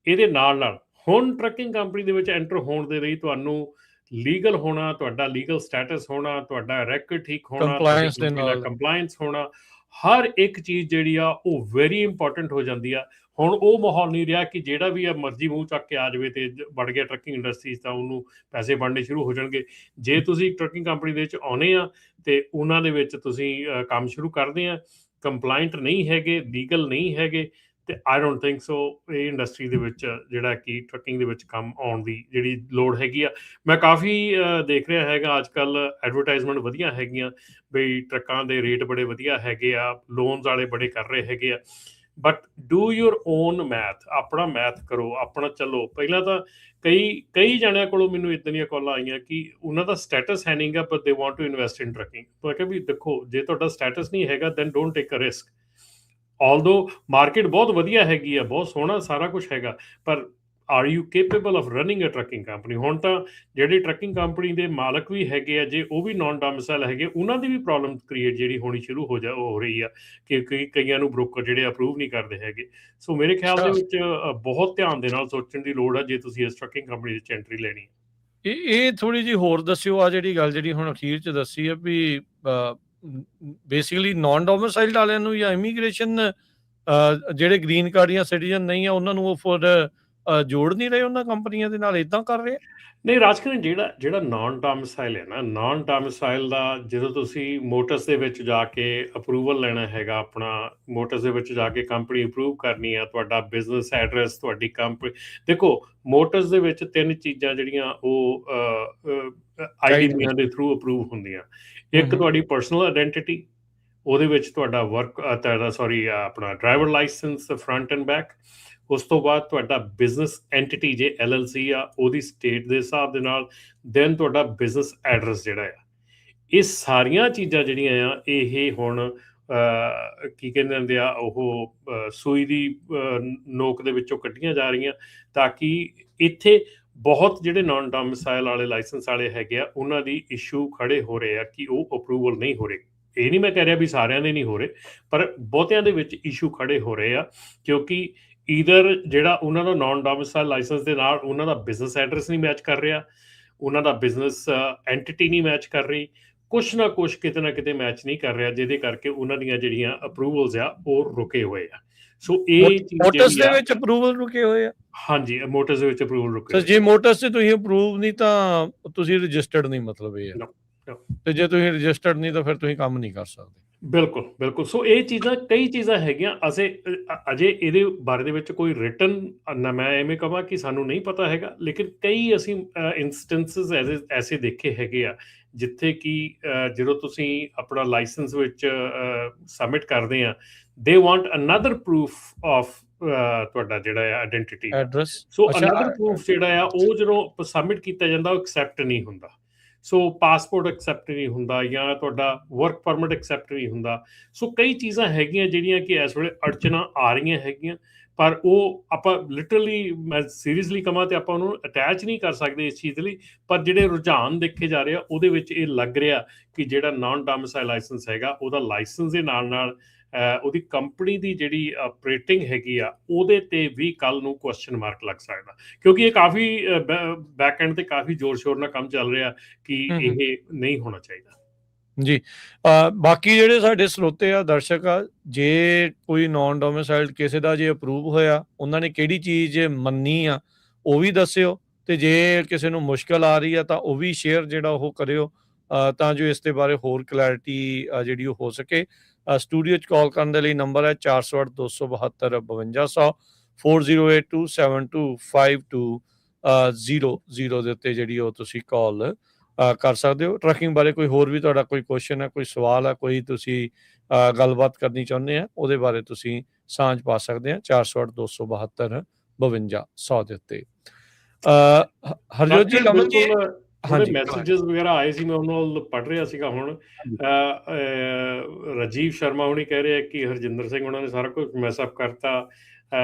ਇਹਦੇ ਨਾਲ ਨਾਲ ਹੁਣ ਟਰੱਕਿੰਗ ਕੰਪਨੀ ਦੇ ਵਿੱਚ ਐਂਟਰ ਹੋਣ ਦੇ ਲਈ ਤੁਹਾਨੂੰ ਲੀਗਲ ਹੋਣਾ, ਤੁਹਾਡਾ ਲੀਗਲ ਸਟੇਟਸ ਹੋਣਾ, ਤੁਹਾਡਾ ਰੈਕੋਰਡ ਠੀਕ ਹੋਣਾ, ਕੰਪਲਾਇੰਸ ਹੋਣਾ, ਹਰ ਇੱਕ ਚੀਜ਼ ਜਿਹੜੀ ਆ ਉਹ ਵੈਰੀ ਇੰਪੋਰਟੈਂਟ ਹੋ ਜਾਂਦੀ ਆ। ਹੁਣ ਉਹ ਮਾਹੌਲ ਨਹੀਂ ਰਿਹਾ ਕਿ ਜਿਹੜਾ ਵੀ ਆ ਮਰਜ਼ੀ ਮੂੰਹ ਚੱਕ ਕੇ ਆ ਜਾਵੇ ਤੇ ਵੜ ਗਿਆ ਟਰੱਕਿੰਗ ਇੰਡਸਟਰੀ, ਤਾਂ ਉਹਨੂੰ ਪੈਸੇ ਬਣਨੇ ਸ਼ੁਰੂ ਹੋ ਜਾਣਗੇ। ਜੇ ਤੁਸੀਂ ਟਰੱਕਿੰਗ ਕੰਪਨੀ ਦੇ ਵਿੱਚ ਆਉਣੇ ਆ ਤੇ ਉਹਨਾਂ ਦੇ ਵਿੱਚ ਤੁਸੀਂ ਕੰਮ ਸ਼ੁਰੂ ਕਰਦੇ ਆ, ਕੰਪਲਾਇੰਟ ਨਹੀਂ ਹੈਗੇ, ਲੀਗਲ ਨਹੀਂ ਹੈਗੇ, ਤੇ ਆਈ ਡੋਂਟ ਥਿੰਕ ਸੋ ਇਹ ਇੰਡਸਟਰੀ ਦੇ ਵਿੱਚ ਜਿਹੜਾ ਕਿ ਟਰੱਕਿੰਗ ਦੇ ਵਿੱਚ ਕੰਮ ਆਉਣ ਦੀ ਜਿਹੜੀ ਲੋੜ ਹੈਗੀ ਆ। ਮੈਂ ਕਾਫੀ ਦੇਖ ਰਿਹਾ ਹੈਗਾ ਅੱਜ ਕੱਲ੍ਹ ਐਡਵਰਟਾਈਜ਼ਮੈਂਟ ਵਧੀਆ ਹੈਗੀਆਂ ਬਈ ਟਰੱਕਾਂ ਦੇ ਰੇਟ ਬੜੇ ਵਧੀਆ ਹੈਗੇ ਆ, ਲੋਨਸ ਵਾਲੇ ਬੜੇ ਕਰ ਰਹੇ ਹੈਗੇ ਆ। But do your own math, ਆਪਣਾ ਮੈਥ ਕਰੋ, ਆਪਣਾ ਚੱਲੋ। ਪਹਿਲਾਂ ਤਾਂ ਕਈ ਜਣਿਆਂ ਕੋਲੋਂ ਮੈਨੂੰ ਇੱਦਾਂ ਦੀਆਂ ਕਾਲਾਂ ਆਈਆਂ ਕਿ ਉਹਨਾਂ ਦਾ ਸਟੇਟਸ ਹੈ ਨਹੀਂਗਾ but they want to invest in trucking. ਮੈਂ ਕਿਹਾ ਵੀ ਦੇਖੋ, ਜੇ ਤੁਹਾਡਾ ਸਟੇਟਸ ਨਹੀਂ ਹੈਗਾ then don't take a risk. Although market ਬਹੁਤ ਵਧੀਆ ਹੈਗੀ ਆ, ਬਹੁਤ ਸੋਹਣਾ ਸਾਰਾ ਕੁਝ ਹੈਗਾ, ਪਰ are you capable of running a trucking company? ਹੁਣ ਤਾਂ ਜਿਹੜੀ ਟਰੱਕਿੰਗ ਕੰਪਨੀ ਦੇ ਮਾਲਕ ਵੀ ਹੈਗੇ ਆ, ਜੇ ਉਹ ਵੀ ਨਾਨ ਡੋਮਿਸਾਈਲ ਹੈਗੇ, ਉਹਨਾਂ ਦੀ ਵੀ ਪ੍ਰੋਬਲਮ ਕ੍ਰੀਏਟ ਜਿਹੜੀ ਹੋਣੀ ਸ਼ੁਰੂ ਹੋ ਰਹੀ ਆ ਕਿ ਕਈਆਂ ਨੂੰ ਬ੍ਰੋਕਰ ਜਿਹੜੇ ਅਪਰੂਵ ਨਹੀਂ ਕਰਦੇ ਹੈਗੇ। ਸੋ ਮੇਰੇ ਖਿਆਲ ਦੇ ਵਿੱਚ ਬਹੁਤ ਧਿਆਨ ਦੇ ਨਾਲ ਸੋਚਣ ਦੀ ਲੋੜ ਆ ਜੇ ਤੁਸੀਂ ਇਸ ਟਰੱਕਿੰਗ ਕੰਪਨੀ ਵਿੱਚ ਐਂਟਰੀ ਲੈਣੀ। ਇਹ ਥੋੜੀ ਜਿਹੀ ਹੋਰ ਦੱਸਿਓ ਆ ਜਿਹੜੀ ਗੱਲ ਜਿਹੜੀ ਹੁਣ ਅਖੀਰ 'ਚ ਦੱਸੀ ਆ ਵੀ ਬੇਸਿਕਲੀ ਨਾਨ ਡੋਮਿਸਾਈਲਡ ਵਾਲਿਆਂ ਨੂੰ ਜਾਂ ਇਮੀਗ੍ਰੇਸ਼ਨ ਜਿਹੜੇ ਗ੍ਰੀਨ ਕਾਰਡ ਜਾਂ ਸਿਟੀਜ਼ਨ ਨਹੀਂ ਆ ਉਹਨਾਂ ਨੂੰ ਉਹ ਫਿਰ ਜੋੜ ਨਹੀਂ ਰਹੇ ਉਹਨਾਂ ਕੰਪਨੀਆਂ ਦੇ ਨਾਲ, ਇਦਾਂ ਕਰ ਰਹੇ? ਨਹੀਂ ਰਾਜਕਰਨ, ਜਿਹੜਾ ਨਾਨ ਡੋਮਿਸਾਈਲ ਹੈ ਨਾ, ਨਾਨ ਡੋਮਿਸਾਈਲ ਦਾ ਜਦੋਂ ਤੁਸੀਂ ਮੋਟਰਸ ਦੇ ਵਿੱਚ ਜਾ ਕੇ ਅਪਰੂਵਲ ਲੈਣਾ ਹੈਗਾ, ਆਪਣਾ ਮੋਟਰਸ ਦੇ ਵਿੱਚ ਜਾ ਕੇ ਕੰਪਨੀ ਅਪਰੂਵ ਕਰਨੀ ਆ, ਤੁਹਾਡਾ ਬਿਜ਼ਨਸ ਐਡਰੈਸ, ਤੁਹਾਡੀ ਕੰਪਨੀ, ਦੇਖੋ ਮੋਟਰਸ ਦੇ ਵਿੱਚ 3 ਚੀਜ਼ਾਂ ਜਿਹੜੀਆਂ ਉਹ IDBਆਂ ਦੇ ਥਰੂ ਅਪਰੂਵ ਹੁੰਦੀਆਂ। ਇੱਕ ਤੁਹਾਡੀ ਪਰਸਨਲ ਆਇਡੈਂਟੀਟੀ, ਉਹਦੇ ਵਿੱਚ ਤੁਹਾਡਾ ਆਪਣਾ driver licence front and back. ਉਸ ਤੋਂ ਬਾਅਦ ਤੁਹਾਡਾ ਬਿਜ਼ਨਸ ਐਂਟੀਟੀ ਜੇ LLC ਆ, ਉਹਦੀ ਸਟੇਟ ਦੇ ਹਿਸਾਬ ਦੇ ਨਾਲ, ਦੈਨ ਤੁਹਾਡਾ ਬਿਜ਼ਨਸ ਐਡਰੈਸ ਜਿਹੜਾ ਆ। ਇਹ ਸਾਰੀਆਂ ਚੀਜ਼ਾਂ ਜਿਹੜੀਆਂ ਆ ਇਹ ਹੁਣ ਕੀ ਕਹਿੰਦੇ ਹੁੰਦੇ ਆ, ਉਹ ਸੂਈ ਦੀ ਨੋਕ ਦੇ ਵਿੱਚੋਂ ਕੱਢੀਆਂ ਜਾ ਰਹੀਆਂ, ਤਾਂ ਕਿ ਇੱਥੇ ਬਹੁਤ ਜਿਹੜੇ ਨਾਨ ਡੋਮਿਸਾਈਲ ਵਾਲੇ ਲਾਇਸੈਂਸ ਵਾਲੇ ਹੈਗੇ ਆ, ਉਹਨਾਂ ਦੀ ਇਸ਼ੂ ਖੜੇ ਹੋ ਰਹੇ ਆ ਕਿ ਉਹ ਅਪਰੂਵਲ ਨਹੀਂ ਹੋ ਰਹੇ। ਇਹ ਨਹੀਂ ਮੈਂ ਕਹਿ ਰਿਹਾ ਵੀ ਸਾਰਿਆਂ ਦੇ ਨਹੀਂ ਹੋ ਰਹੇ, ਪਰ ਬਹੁਤਿਆਂ ਦੇ ਵਿੱਚ ਇਸ਼ੂ ਖੜੇ ਹੋ ਰਹੇ ਆ, ਕਿਉਂਕਿ ਈਦਰ ਜਿਹੜਾ ਉਹਨਾਂ ਦਾ ਨਾਨ ਡੋਮਿਸਾਈਲ ਲਾਇਸੈਂਸ ਦੇ ਨਾਲ ਉਹਨਾਂ ਦਾ ਬਿਜ਼ਨਸ ਐਡਰੈਸ ਨਹੀਂ ਮੈਚ ਕਰ ਰਿਹਾ, ਉਹਨਾਂ ਦਾ ਬਿਜ਼ਨਸ ਐਂਟੀਟੀ ਨਹੀਂ ਮੈਚ ਕਰ ਰਹੀ, ਕੁਛ ਨਾ ਕੁਛ ਕਿਤੇ ਨਾ ਕਿਤੇ ਮੈਚ ਨਹੀਂ ਕਰ ਰਿਹਾ, ਜਿਹਦੇ ਕਰਕੇ ਉਹਨਾਂ ਦੀਆਂ ਜਿਹੜੀਆਂ ਅਪਰੂਵਲਸ ਆ ਉਹ ਰੁਕੇ ਹੋਏ ਆ। ਸੋ ਇਹ ਮੋਟਰਸ ਦੇ ਵਿੱਚ ਅਪਰੂਵਲ ਰੁਕੇ ਹੋਏ ਆ? ਹਾਂਜੀ, ਮੋਟਰਸ ਦੇ ਵਿੱਚ ਅਪਰੂਵਲ ਰੁਕੇ। ਜੇ ਮੋਟਰਸ 'ਚ ਤੁਸੀਂ ਅਪਰੂਵ ਨਹੀਂ ਤਾਂ ਤੁਸੀਂ ਰਜਿਸਟਰਡ ਨਹੀਂ, ਮਤਲਬ ਇਹ ਹੈ। ਤੇ ਜੇ ਤੁਸੀਂ ਰਜਿਸਟਰਡ ਨਹੀਂ ਤਾਂ ਫਿਰ ਤੁਸੀਂ ਕੰਮ ਨਹੀਂ ਕਰ ਸਕਦੇ। ਬਿਲਕੁਲ ਬਿਲਕੁਲ। ਸੋ ਇਹ ਚੀਜ਼ਾਂ, ਕਈ ਚੀਜ਼ਾਂ ਹੈਗੀਆਂ, ਅਜੇ ਇਹਦੇ ਬਾਰੇ ਦੇ ਵਿੱਚ ਕੋਈ ਰਿਟਨ ਨਾ ਮੈਂ ਐਵੇਂ ਕਹਾਂ ਕਿ ਸਾਨੂੰ ਨਹੀਂ ਪਤਾ ਹੈਗਾ, ਲੇਕਿਨ ਕਈ ਅਸੀਂ ਇੰਸਟੈਂਸਸ ਐਸੇ ਦੇਖੇ ਹੈਗੇ ਆ ਜਿੱਥੇ ਕਿ ਜਦੋਂ ਤੁਸੀਂ ਆਪਣਾ ਲਾਇਸੈਂਸ ਵਿੱਚ ਸਬਮਿਟ ਕਰਦੇ ਆ, they want another proof of ਤੁਹਾਡਾ ਜਿਹੜਾ ਆ ਆਇਡੈਂਟੀਟੀ ਐਡਰੈਸ। ਸੋ ਅਨਦਰ ਪ੍ਰੂਫ ਜਿਹੜਾ ਆ ਉਹ ਜਦੋਂ ਸਬਮਿਟ ਕੀਤਾ ਜਾਂਦਾ ਉਹ ਐਕਸੈਪਟ ਨਹੀਂ ਹੁੰਦਾ। ਸੋ ਪਾਸਪੋਰਟ ਐਕਸੈਪਟ ਨਹੀਂ ਹੁੰਦਾ, ਜਾਂ ਤੁਹਾਡਾ ਵਰਕ ਪਰਮਿਟ ਐਕਸੈਪਟ ਨਹੀਂ ਹੁੰਦਾ। ਸੋ ਕਈ ਚੀਜ਼ਾਂ ਹੈਗੀਆਂ ਜਿਹੜੀਆਂ ਕਿ ਇਸ ਵੇਲੇ ਅੜਚਨਾਂ ਆ ਰਹੀਆਂ ਹੈਗੀਆਂ, ਪਰ ਉਹ ਆਪਾਂ ਲਿਟਰਲੀ, ਮੈਂ ਸੀਰੀਅਸਲੀ ਕਹਾਂ ਤੇ ਆਪਾਂ ਉਹਨੂੰ ਅਟੈਚ ਨਹੀਂ ਕਰ ਸਕਦੇ ਇਸ ਚੀਜ਼ ਲਈ। ਪਰ ਜਿਹੜੇ ਰੁਝਾਨ ਦੇਖੇ ਜਾ ਰਹੇ ਆ ਉਹਦੇ ਵਿੱਚ ਇਹ ਲੱਗ ਰਿਹਾ ਕਿ ਜਿਹੜਾ ਨਾਨ ਡੋਮਿਸਾਈਲ ਲਾਇਸੈਂਸ ਹੈਗਾ, ਉਹਦਾ ਲਾਇਸੈਂਸ ਦੇ ਨਾਲ ਨਾਲ ਉਹਦੀ ਕੰਪਨੀ ਦੀ ਜਿਹੜੀ ਆਪਰੇਟਿੰਗ ਹੈਗੀ ਆ, ਉਹਦੇ ਤੇ ਵੀ ਕੱਲ ਨੂੰ ਕੁਐਸਚਨ ਮਾਰਕ ਲੱਗ ਸਕਦਾ, ਕਿਉਂਕਿ ਇਹ ਕਾਫੀ ਬੈਕ ਐਂਡ ਤੇ ਕਾਫੀ ਜ਼ੋਰ ਸ਼ੋਰ ਨਾਲ ਕੰਮ ਚੱਲ ਰਿਹਾ ਕਿ ਇਹ ਨਹੀਂ ਹੋਣਾ ਚਾਹੀਦਾ ਜੀ। ਬਾਕੀ ਜਿਹੜੇ ਸਾਡੇ ਸਰੋਤੇ ਆ, ਦਰਸ਼ਕ ਆ, ਜੇ ਕੋਈ ਨਾਨ ਡੋਮਿਸਾਈਲਡ ਕਿਸੇ ਦਾ ਜੇ ਅਪਰੂਵ ਹੋਇਆ, ਉਹਨਾਂ ਨੇ ਕਿਹੜੀ ਚੀਜ਼ ਮੰਨੀ ਆ ਉਹ ਵੀ ਦੱਸਿਓ, ਤੇ ਜੇ ਕਿਸੇ ਨੂੰ ਮੁਸ਼ਕਲ ਆ ਰਹੀ ਆ ਤਾਂ ਉਹ ਵੀ ਸ਼ੇਅਰ ਜਿਹੜਾ ਉਹ ਕਰਿਓ, ਤਾਂ ਜੋ ਇਸ ਦੇ ਬਾਰੇ ਹੋਰ ਕਲੈਰਿਟੀ ਜਿਹੜੀ ਉਹ ਹੋ ਸਕੇ। ਸਟੂਡੀਓ 'ਚ ਕਾਲ ਕਰਨ ਦੇ ਲਈ ਨੰਬਰ ਹੈ 408 272 5200, 4082725200 ਦੇ ਉੱਤੇ ਜਿਹੜੀ ਉਹ ਤੁਸੀਂ ਕਾਲ ਕਰ ਸਕਦੇ ਹੋ। ਟਰੱਕਿੰਗ ਬਾਰੇ ਕੋਈ ਹੋਰ ਵੀ ਤੁਹਾਡਾ ਕੋਈ ਕੁਐਸਚਨ ਹੈ, ਕੋਈ ਸਵਾਲ ਹੈ, ਕੋਈ ਤੁਸੀਂ ਗੱਲਬਾਤ ਕਰਨੀ ਚਾਹੁੰਦੇ ਆ, ਉਹਦੇ ਬਾਰੇ ਤੁਸੀਂ ਸਾਂਝ ਪਾ ਸਕਦੇ ਆ 408 272 5200 ਦੇ ਉੱਤੇ। ਹਰਜੋਤ ਜੀ, ਕਮਲ ਜੀ, ਹਾਂਜੀ, ਮੈਸੇजेस ਵਗੈਰਾ ਆਏ ਸੀ, ਮੈਂ ਉਹਨਾਂ ਨੂੰ ਪੜ੍ਹ ਰਿਹਾ ਸੀਗਾ। ਹੁਣ ਰਾਜੀਵ ਸ਼ਰਮਾ ਹੁਣੀ ਕਹਿ ਰਹੇ ਕਿ ਹਰਜਿੰਦਰ ਸਿੰਘ ਉਹਨਾਂ ਨੇ ਸਾਰਾ ਕੁਝ ਮੈਸਅਪ ਕਰਤਾ।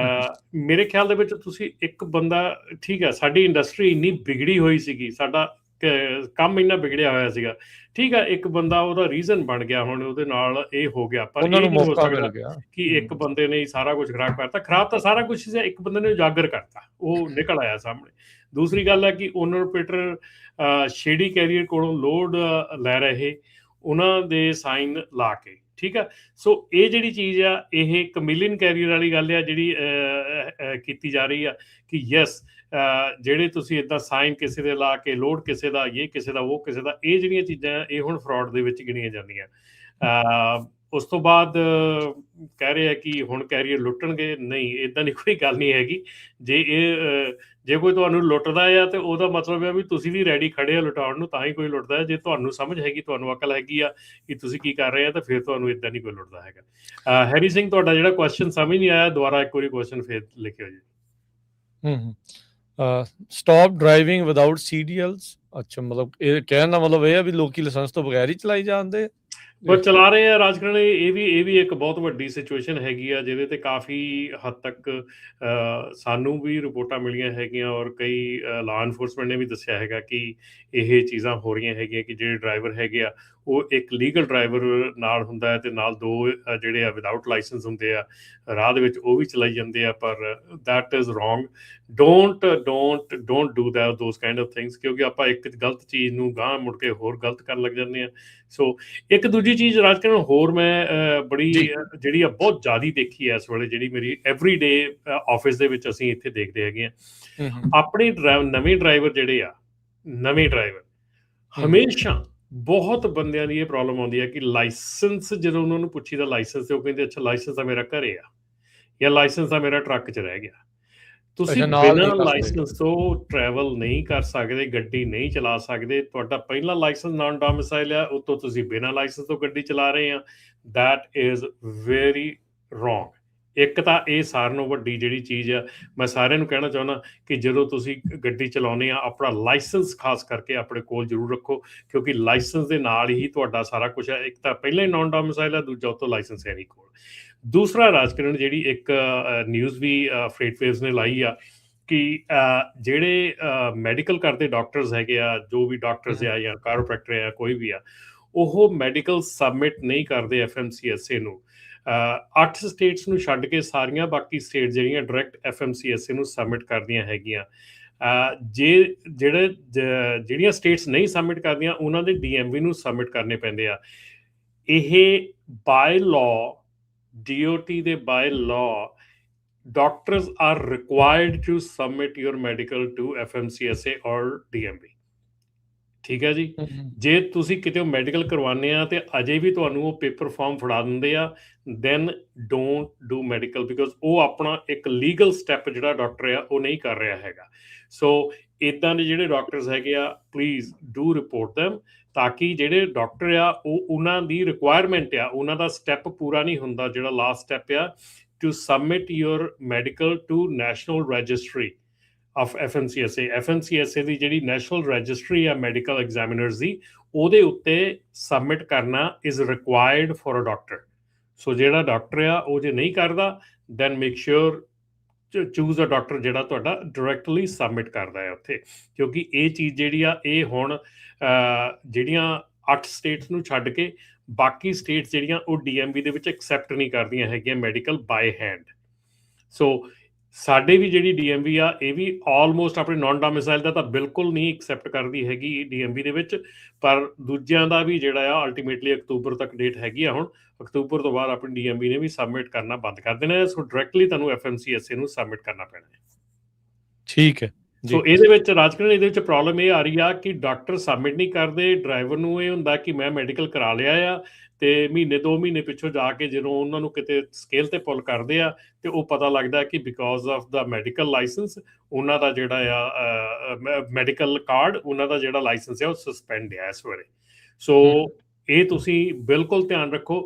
ਮੇਰੇ ਖਿਆਲ ਦੇ ਵਿੱਚ ਤੁਸੀਂ ਇੱਕ ਬੰਦਾ, ਠੀਕ ਹੈ, ਸਾਡੀ ਇੰਡਸਟਰੀ ਇੰਨੀ ਵਿਗੜੀ ਹੋਈ ਸੀਗੀ, ਸਾਡਾ ਕੰਮ ਇੰਨਾ ਵਿਗੜਿਆ ਹੋਇਆ ਸੀਗਾ, ਠੀਕ ਹੈ, ਇੱਕ ਬੰਦਾ ਉਹਦਾ ਰੀਜ਼ਨ ਬਣ ਗਿਆ, ਹੁਣ ਉਹਦੇ ਨਾਲ ਇਹ ਹੋ ਗਿਆ, ਪਰ ਇਹ ਨਹੀਂ ਹੋ ਸਕਦਾ ਕਿ ਇੱਕ ਬੰਦੇ ਨੇ ਸਾਰਾ ਕੁਝ ਖਰਾਬ ਕਰਤਾ। ਖਰਾਬ ਤਾਂ ਸਾਰਾ ਕੁਝ ਸੀ, ਇੱਕ ਬੰਦੇ ਨੇ ਉਜਾਗਰ ਕਰਤਾ, ਉਹ ਨਿਕਲ ਆਇਆ ਸਾਹਮਣੇ। ਦੂਸਰੀ ਗੱਲ ਹੈ ਕਿ ਓਨਰ ਆਪਰੇਟਰ ਸ਼ੇਡੀ ਕੈਰੀਅਰ ਕੋਲੋਂ ਲੋਡ ਲੈ ਰਹੇ, ਉਹਨਾਂ ਦੇ ਸਾਈਨ ਲਾ ਕੇ, ਠੀਕ ਆ। ਸੋ ਇਹ ਜਿਹੜੀ ਚੀਜ਼ ਆ, ਇਹ ਕਮਿਲੀਅਨ ਕੈਰੀਅਰ ਵਾਲੀ ਗੱਲ ਆ ਜਿਹੜੀ ਕੀਤੀ ਜਾ ਰਹੀ ਆ ਕਿ ਯੈਸ, ਜਿਹੜੇ ਤੁਸੀਂ ਇੱਦਾਂ ਸਾਈਨ ਕਿਸੇ ਦੇ ਲਾ ਕੇ, ਲੋਡ ਕਿਸੇ ਦਾ, ਇਹ ਕਿਸੇ ਦਾ, ਉਹ ਕਿਸੇ ਦਾ, ਇਹ ਜਿਹੜੀਆਂ ਚੀਜ਼ਾਂ ਇਹ ਹੁਣ ਫਰਾਡ ਦੇ ਵਿੱਚ ਗਿਣੀਆਂ ਜਾਂਦੀਆਂ। ਉਸ ਤੋਂ ਬਾਅਦ ਕਹਿ ਰਹੇ ਆ ਕਿ ਹੁਣ ਕੈਰੀਅਰ ਲੁੱਟਣਗੇ, ਨਹੀਂ, ਇੱਦਾਂ ਦੀ ਕੋਈ ਗੱਲ ਨਹੀਂ ਹੈਗੀ। ਜੇ ਕੋਈ ਤੁਹਾਨੂੰ ਲੁੱਟਦਾ ਆ ਤੇ ਉਹਦਾ ਮਤਲਬ ਹੈ ਵੀ ਤੁਸੀਂ ਵੀ ਰੈਡੀ ਖੜੇ ਆ ਲੁਟਾਉਣ ਨੂੰ, ਤਾਂ ਹੀ ਕੋਈ ਲੁੱਟਦਾ ਹੈ। ਜੇ ਤੁਹਾਨੂੰ ਸਮਝ ਹੈਗੀ, ਤੁਹਾਨੂੰ ਅਕਲ ਹੈਗੀ ਆ ਕਿ ਤੁਸੀਂ ਕੀ ਕਰ ਰਹੇ ਆ, ਤਾਂ ਫਿਰ ਤੁਹਾਨੂੰ ਇੱਦਾਂ ਨਹੀਂ ਕੋਈ ਲੁੱਟਦਾ ਹੈਗਾ। ਹੈਰੀ ਸਿੰਘ, ਤੁਹਾਡਾ ਜਿਹੜਾ ਕੁਐਸਚਨ ਸਮਝ ਨਹੀਂ ਆਇਆ, ਦੁਬਾਰਾ ਇੱਕ ਵਾਰੀ ਕੁਐਸਚਨ ਫਿਰ ਲਿਖਿਓ ਜੀ। Stop driving without CDLs। ਅੱਛਾ, ਮਤਲਬ ਇਹ ਕਹਿਣ ਦਾ ਮਤਲਬ ਇਹ ਆ ਵੀ ਲੋਕੀ ਲਾਇਸੈਂਸ ਤੋਂ ਬਗੈਰ ਹੀ ਚਲਾਈ ਜਾਂਦੇ ਪਰ ਚਲਾ ਰਹੇ ਆ ਰਾਜਕਰਨ। ਇਹ ਵੀ ਇੱਕ ਬਹੁਤ ਵੱਡੀ ਸਿਚੁਏਸ਼ਨ ਹੈਗੀ ਆ, ਜਿਹਦੇ ਤੇ ਕਾਫੀ ਹੱਦ ਤੱਕ ਸਾਨੂੰ ਵੀ ਰਿਪੋਰਟਾਂ ਮਿਲੀਆਂ ਹੈਗੀਆਂ, ਔਰ ਕਈ ਲਾਅ ਐਨਫੋਰਸਮੈਂਟ ਨੇ ਵੀ ਦੱਸਿਆ ਹੈਗਾ ਕਿ ਇਹ ਚੀਜ਼ਾਂ ਹੋ ਰਹੀਆਂ ਹੈਗੀਆਂ ਕਿ ਜਿਹੜੇ ਡਰਾਈਵਰ ਹੈਗੇ ਆ ਉਹ ਇੱਕ ਲੀਗਲ ਡਰਾਈਵਰ ਨਾਲ ਹੁੰਦਾ ਹੈ ਤੇ ਨਾਲ 2 ਜਿਹੜੇ ਆ ਵਿਦਆਊਟ ਲਾਇਸੈਂਸ ਹੁੰਦੇ ਆ ਰਾਹ ਦੇ ਵਿੱਚ, ਉਹ ਵੀ ਚਲਾਈ ਜਾਂਦੇ ਆ। ਪਰ that is wrong. Don't do that those kind of things, ਕਿਉਂਕਿ ਆਪਾਂ ਇੱਕ ਗਲਤ ਚੀਜ਼ ਨੂੰ ਗਾਂਹ ਮੁੜ ਕੇ ਹੋਰ ਗਲਤ ਕਰਨ ਲੱਗ ਜਾਂਦੇ ਆ। ਸੋ ਇੱਕ ਦੂਜੀ ਚੀਜ਼ ਰਾਜਕਰਨ ਹੋਰ ਮੈਂ ਬੜੀ ਜਿਹੜੀ ਆ ਬਹੁਤ ਜ਼ਿਆਦਾ ਦੇਖੀ ਹੈ ਇਸ ਵੇਲੇ, ਜਿਹੜੀ ਮੇਰੀ ਐਵਰੀਡੇ ਆਫਿਸ ਦੇ ਵਿੱਚ ਅਸੀਂ ਇੱਥੇ ਦੇਖਦੇ ਹੈਗੇ ਆ। ਆਪਣੇ ਨਵੇਂ ਡਰਾਈਵਰ ਜਿਹੜੇ ਆ, ਨਵੇਂ ਡਰਾਈਵਰ ਹਮੇਸ਼ਾ ਬਹੁਤ ਬੰਦਿਆਂ ਦੀ ਇਹ ਪ੍ਰੋਬਲਮ ਆਉਂਦੀ ਹੈ ਕਿ ਲਾਇਸੈਂਸ ਜਦੋਂ ਉਹਨਾਂ ਨੂੰ ਪੁੱਛੀਦਾ ਲਾਇਸੈਂਸ, ਤੇ ਉਹ ਕਹਿੰਦੇ ਅੱਛਾ ਲਾਇਸੈਂਸ ਤਾਂ ਮੇਰਾ ਘਰੇ ਆ, ਜਾਂ ਲਾਇਸੈਂਸ ਤਾਂ ਮੇਰਾ ਟਰੱਕ 'ਚ ਰਹਿ ਗਿਆ। ਤੁਸੀਂ ਬਿਨਾਂ ਲਾਇਸੈਂਸ ਤੋਂ ਟਰੈਵਲ ਨਹੀਂ ਕਰ ਸਕਦੇ, ਗੱਡੀ ਨਹੀਂ ਚਲਾ ਸਕਦੇ। ਤੁਹਾਡਾ ਪਹਿਲਾ ਲਾਇਸੈਂਸ ਨਾਨ ਡੋਮਿਸਾਈਲ ਆ, ਉਤੋਂ ਤੁਸੀਂ ਬਿਨਾਂ ਲਾਇਸੈਂਸ ਤੋਂ ਗੱਡੀ ਚਲਾ ਰਹੇ ਆ। That is very wrong. ਇੱਕ ਤਾਂ ਇਹ ਸਾਰਿਆਂ ਨਾਲੋਂ ਵੱਡੀ ਜਿਹੜੀ ਚੀਜ਼ ਆ, ਮੈਂ ਸਾਰਿਆਂ ਨੂੰ ਕਹਿਣਾ ਚਾਹੁੰਦਾ ਕਿ ਜਦੋਂ ਤੁਸੀਂ ਗੱਡੀ ਚਲਾਉਂਦੇ ਆ, ਆਪਣਾ ਲਾਇਸੈਂਸ ਖਾਸ ਕਰਕੇ ਆਪਣੇ ਕੋਲ ਜ਼ਰੂਰ ਰੱਖੋ, ਕਿਉਂਕਿ ਲਾਇਸੈਂਸ ਦੇ ਨਾਲ ਹੀ ਤੁਹਾਡਾ ਸਾਰਾ ਕੁਝ ਹੈ। ਇੱਕ ਤਾਂ ਪਹਿਲਾਂ ਹੀ ਨਾਨ ਡੋਮਿਸਾਈਲ ਆ, ਦੂਜਾ ਉਤੋਂ ਲਾਇਸੈਂਸ ਹੈ ਨਹੀਂ ਕੋਲ। ਦੂਸਰਾ ਰਾਜਕਰਨ, ਜਿਹੜੀ ਇੱਕ ਨਿਊਜ਼ ਵੀ ਫਰੇਟਵੇਵਜ਼ ਨੇ ਲਾਈ ਆ ਕਿ ਜਿਹੜੇ ਮੈਡੀਕਲ ਕਰਦੇ ਡਾਕਟਰਸ ਹੈਗੇ ਆ, ਜੋ ਵੀ ਡਾਕਟਰਸ ਆ ਜਾਂ ਕਾਇਰੋਪ੍ਰੈਕਟਰ ਆ, ਕੋਈ ਵੀ ਆ, ਉਹ ਮੈਡੀਕਲ ਸਬਮਿਟ ਨਹੀਂ ਕਰਦੇ FMCSA ਨੂੰ। 8 ਸਟੇਟਸ ਨੂੰ ਛੱਡ ਕੇ ਸਾਰੀਆਂ ਬਾਕੀ ਸਟੇਟ ਜਿਹੜੀਆਂ ਡਾਇਰੈਕਟ FMCSA ਨੂੰ ਸਬਮਿਟ ਕਰਦੀਆਂ ਹੈਗੀਆਂ। ਜਿਹੜੀਆਂ ਸਟੇਟਸ ਨਹੀਂ ਸਬਮਿਟ ਕਰਦੀਆਂ, ਉਹਨਾਂ ਦੇ DMV ਨੂੰ ਸਬਮਿਟ ਕਰਨੇ ਪੈਂਦੇ ਆ। ਇਹ ਬਾਏ ਲਾਅ, DOT ਦੇ by law, doctors are required to submit your medical to FMCSA or DMV। ਠੀਕ ਹੈ ਜੀ। ਜੇ ਤੁਸੀਂ ਕਿਤੇ ਮੈਡੀਕਲ ਕਰਵਾਉਂਦੇ ਆ ਤੇ ਅਜੇ ਵੀ ਤੁਹਾਨੂੰ ਉਹ ਪੇਪਰ ਫਾਰਮ ਫੜਾ ਦਿੰਦੇ ਆ, then don't do medical, because ਉਹ ਆਪਣਾ ਇੱਕ ਲੀਗਲ ਸਟੈਪ ਜਿਹੜਾ ਡਾਕਟਰ ਆ ਉਹ ਨਹੀਂ ਕਰ ਰਿਹਾ ਹੈਗਾ। ਸੋ ਇੱਦਾਂ ਦੇ ਜਿਹੜੇ ਡਾਕਟਰਸ ਹੈਗੇ ਆ, ਪਲੀਜ਼ ਡੂ ਰਿਪੋਰਟ ਦੈਮ, ਤਾਂ ਕਿ ਜਿਹੜੇ ਡਾਕਟਰ ਆ ਉਹ ਉਹਨਾਂ ਦੀ ਰਿਕੁਆਇਰਮੈਂਟ ਆ, ਉਹਨਾਂ ਦਾ ਸਟੈਪ ਪੂਰਾ ਨਹੀਂ ਹੁੰਦਾ, ਜਿਹੜਾ ਲਾਸਟ ਸਟੈਪ ਆ, to submit your medical to national registry of FMCSA। FMCSA ਦੀ ਜਿਹੜੀ ਨੈਸ਼ਨਲ ਰਜਿਸਟਰੀ ਆ ਮੈਡੀਕਲ ਐਗਜ਼ਾਮੀਨਰਸ ਦੀ, ਉਹਦੇ ਉੱਤੇ ਸਬਮਿਟ ਕਰਨਾ is required for a doctor. So ਜਿਹੜਾ ਡਾਕਟਰ ਆ ਉਹ ਜੇ ਨਹੀਂ ਕਰਦਾ, then make sure choose a doctor ਜਿਹੜਾ ਤੁਹਾਡਾ ਡਾਇਰੈਕਟਲੀ ਸਬਮਿਟ ਕਰਦਾ ਹੈ ਉੱਥੇ, ਕਿਉਂਕਿ ਇਹ ਚੀਜ਼ ਜਿਹੜੀ ਆ ਇਹ ਹੁਣ ਜਿਹੜੀਆਂ 8 ਸਟੇਟਸ ਨੂੰ ਛੱਡ ਕੇ ਬਾਕੀ ਸਟੇਟਸ ਜਿਹੜੀਆਂ ਉਹ DMV ਦੇ ਵਿੱਚ ਐਕਸੈਪਟ ਨਹੀਂ ਕਰਦੀਆਂ ਹੈਗੀਆਂ ਮੈਡੀਕਲ ਬਾਏ ਹੈਂਡ। ਸੋ ਸਾਡੇ ਵੀ ਜਿਹੜੀ DMV ਆ, ਇਹ ਵੀ ਆਲਮੋਸਟ ਆਪਣੇ ਨਾਨ ਡੋਮਿਸਾਈਲ ਦਾ ਤਾਂ ਬਿਲਕੁਲ ਨਹੀਂ ਐਕਸੈਪਟ ਕਰਦੀ ਹੈਗੀ DMV ਦੇ ਵਿੱਚ, ਪਰ ਦੂਜਿਆਂ ਦਾ ਵੀ ਜਿਹੜਾ ਆ ਅਲਟੀਮੇਟਲੀ ਅਕਤੂਬਰ ਤੱਕ ਡੇਟ ਹੈਗੀ ਆ। ਹੁਣ ਅਕਤੂਬਰ ਤੋਂ ਬਾਅਦ ਆਪਣੀ DMV ਨੇ ਵੀ ਸਬਮਿਟ ਕਰਨਾ ਬੰਦ ਕਰ ਦੇਣਾ ਹੈ। ਸੋ ਡਾਇਰੈਕਟਲੀ ਤੁਹਾਨੂੰ FMCSA ਨੂੰ ਸਬਮਿਟ ਕਰਨਾ ਪੈਣਾ ਹੈ। ਠੀਕ ਹੈ। ਸੋ ਇਹਦੇ ਵਿੱਚ ਰਾਜਕਰਨ, ਇਹਦੇ ਵਿੱਚ ਪ੍ਰੋਬਲਮ ਇਹ ਆ ਰਹੀ ਆ ਕਿ ਡਾਕਟਰ ਸਬਮਿਟ ਨਹੀਂ ਕਰਦੇ। ਡਰਾਈਵਰ ਨੂੰ ਇਹ ਹੁੰਦਾ ਕਿ ਮੈਂ ਮੈਡੀਕਲ ਕਰਾ ਲਿਆ ਆ, ਤੇ ਮਹੀਨੇ 2 ਮਹੀਨੇ ਪਿੱਛੋਂ ਜਾ ਕੇ ਜਦੋਂ ਉਹਨਾਂ ਨੂੰ ਕਿਤੇ ਸਕੇਲ ਤੇ ਪੁੱਲ ਕਰਦੇ ਆ, ਤੇ ਉਹ ਪਤਾ ਲੱਗਦਾ ਕਿ because of the medical licence, ਉਹਨਾਂ ਦਾ ਜਿਹੜਾ ਆ ਮੈਡੀਕਲ ਕਾਰਡ, ਉਹਨਾਂ ਦਾ ਜਿਹੜਾ ਲਾਇਸੈਂਸ ਆ ਉਹ ਸਸਪੈਂਡ ਆ ਇਸ ਵੇਲੇ। ਸੋ ਇਹ ਤੁਸੀਂ ਬਿਲਕੁਲ ਧਿਆਨ ਰੱਖੋ।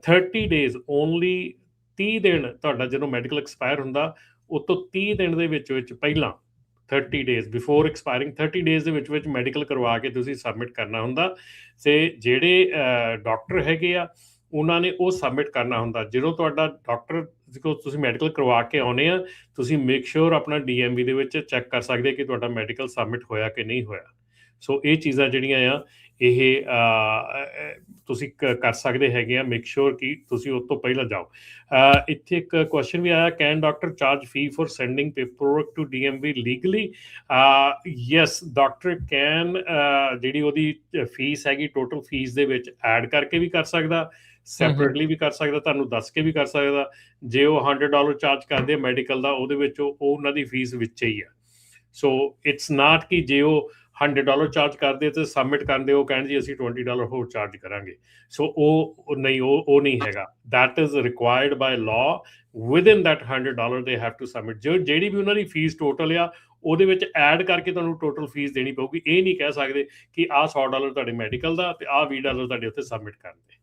30 ਡੇਜ਼ ਓਨਲੀ, 30 ਦਿਨ ਤੁਹਾਡਾ ਜਦੋਂ ਮੈਡੀਕਲ ਐਕਸਪਾਇਰ ਹੁੰਦਾ, ਉਹ ਤੋਂ 30 ਦਿਨ ਦੇ ਵਿੱਚ ਪਹਿਲਾਂ 30 ਡੇਜ਼ ਬਿਫੋਰ ਐਕਸਪਾਇਰਿੰਗ, 30 ਡੇਜ਼ ਦੇ ਵਿੱਚ ਮੈਡੀਕਲ ਕਰਵਾ ਕੇ ਤੁਸੀਂ ਸਬਮਿਟ ਕਰਨਾ ਹੁੰਦਾ। ਤੇ ਜਿਹੜੇ ਡਾਕਟਰ ਹੈਗੇ ਆ, ਉਹਨਾਂ ਨੇ ਉਹ ਸਬਮਿਟ ਕਰਨਾ ਹੁੰਦਾ। ਜਦੋਂ ਤੁਹਾਡਾ ਡਾਕਟਰ ਤੁਸੀਂ ਮੈਡੀਕਲ ਕਰਵਾ ਕੇ ਆਉਨੇ ਆ, ਤੁਸੀਂ ਮੇਕ ਸ਼ੋਰ ਆਪਣਾ DMV ਦੇ ਵਿੱਚ ਚੈੱਕ ਕਰ ਸਕਦੇ ਕਿ ਤੁਹਾਡਾ ਮੈਡੀਕਲ ਸਬਮਿਟ ਹੋਇਆ ਕਿ ਨਹੀਂ ਹੋਇਆ। ਸੋ ਇਹ ਚੀਜ਼ਾਂ ਜਿਹੜੀਆਂ ਆ ਇਹ ਤੁਸੀਂ ਕਰ ਸਕਦੇ ਹੈਗੇ ਆ। ਮੇਕ ਸ਼ੋਰ ਕਿ ਤੁਸੀਂ ਉਸ ਤੋਂ ਪਹਿਲਾਂ ਜਾਓ। ਇੱਥੇ ਇੱਕ ਕੁਐਸਚਨ ਵੀ ਆਇਆ, can doctor charge fee for sending paperwork to DMV legally? Yes, doctor can ਜਿਹੜੀ ਉਹਦੀ ਫੀਸ ਹੈਗੀ ਟੋਟਲ ਫੀਸ ਦੇ ਵਿੱਚ ਐਡ ਕਰਕੇ ਵੀ ਕਰ ਸਕਦਾ, ਸੈਪਰੇਟਲੀ ਵੀ ਕਰ ਸਕਦਾ, ਤੁਹਾਨੂੰ ਦੱਸ ਕੇ ਵੀ ਕਰ ਸਕਦਾ। ਜੇ ਉਹ $100 ਚਾਰਜ ਕਰਦੇ ਆ ਮੈਡੀਕਲ ਦਾ, ਉਹਦੇ ਵਿੱਚ ਉਹ ਉਹਨਾਂ ਦੀ ਫੀਸ ਵਿੱਚ ਹੀ ਆ। ਸੋ ਇਟਸ ਨਾਟ ਕਿ ਜੇ ਉਹ $100 ਚਾਰਜ ਕਰਦੇ ਤੇ ਸਬਮਿਟ ਕਰਦੇ ਉਹ ਕਹਿਣ ਜੀ ਅਸੀਂ $20 ਹੋਰ ਚਾਰਜ ਕਰਾਂਗੇ। ਸੋ ਉਹ ਨਹੀਂ, ਉਹ ਨਹੀਂ ਹੈਗਾ। That is required by law, within that $100 they have to submit. ਜਿਹੜੀ ਵੀ ਉਹਨਾਂ ਦੀ ਫੀਸ ਟੋਟਲ ਆ, ਉਹਦੇ ਵਿੱਚ ਐਡ ਕਰਕੇ ਤੁਹਾਨੂੰ ਟੋਟਲ ਫੀਸ ਦੇਣੀ ਪਊਗੀ। ਇਹ ਨਹੀਂ ਕਹਿ ਸਕਦੇ ਕਿ ਆਹ $100 ਤੁਹਾਡੇ ਮੈਡੀਕਲ ਦਾ ਤੇ ਆਹ $20 ਤੁਹਾਡੇ ਉੱਥੇ ਸਬਮਿਟ ਕਰਨ ਦੇ।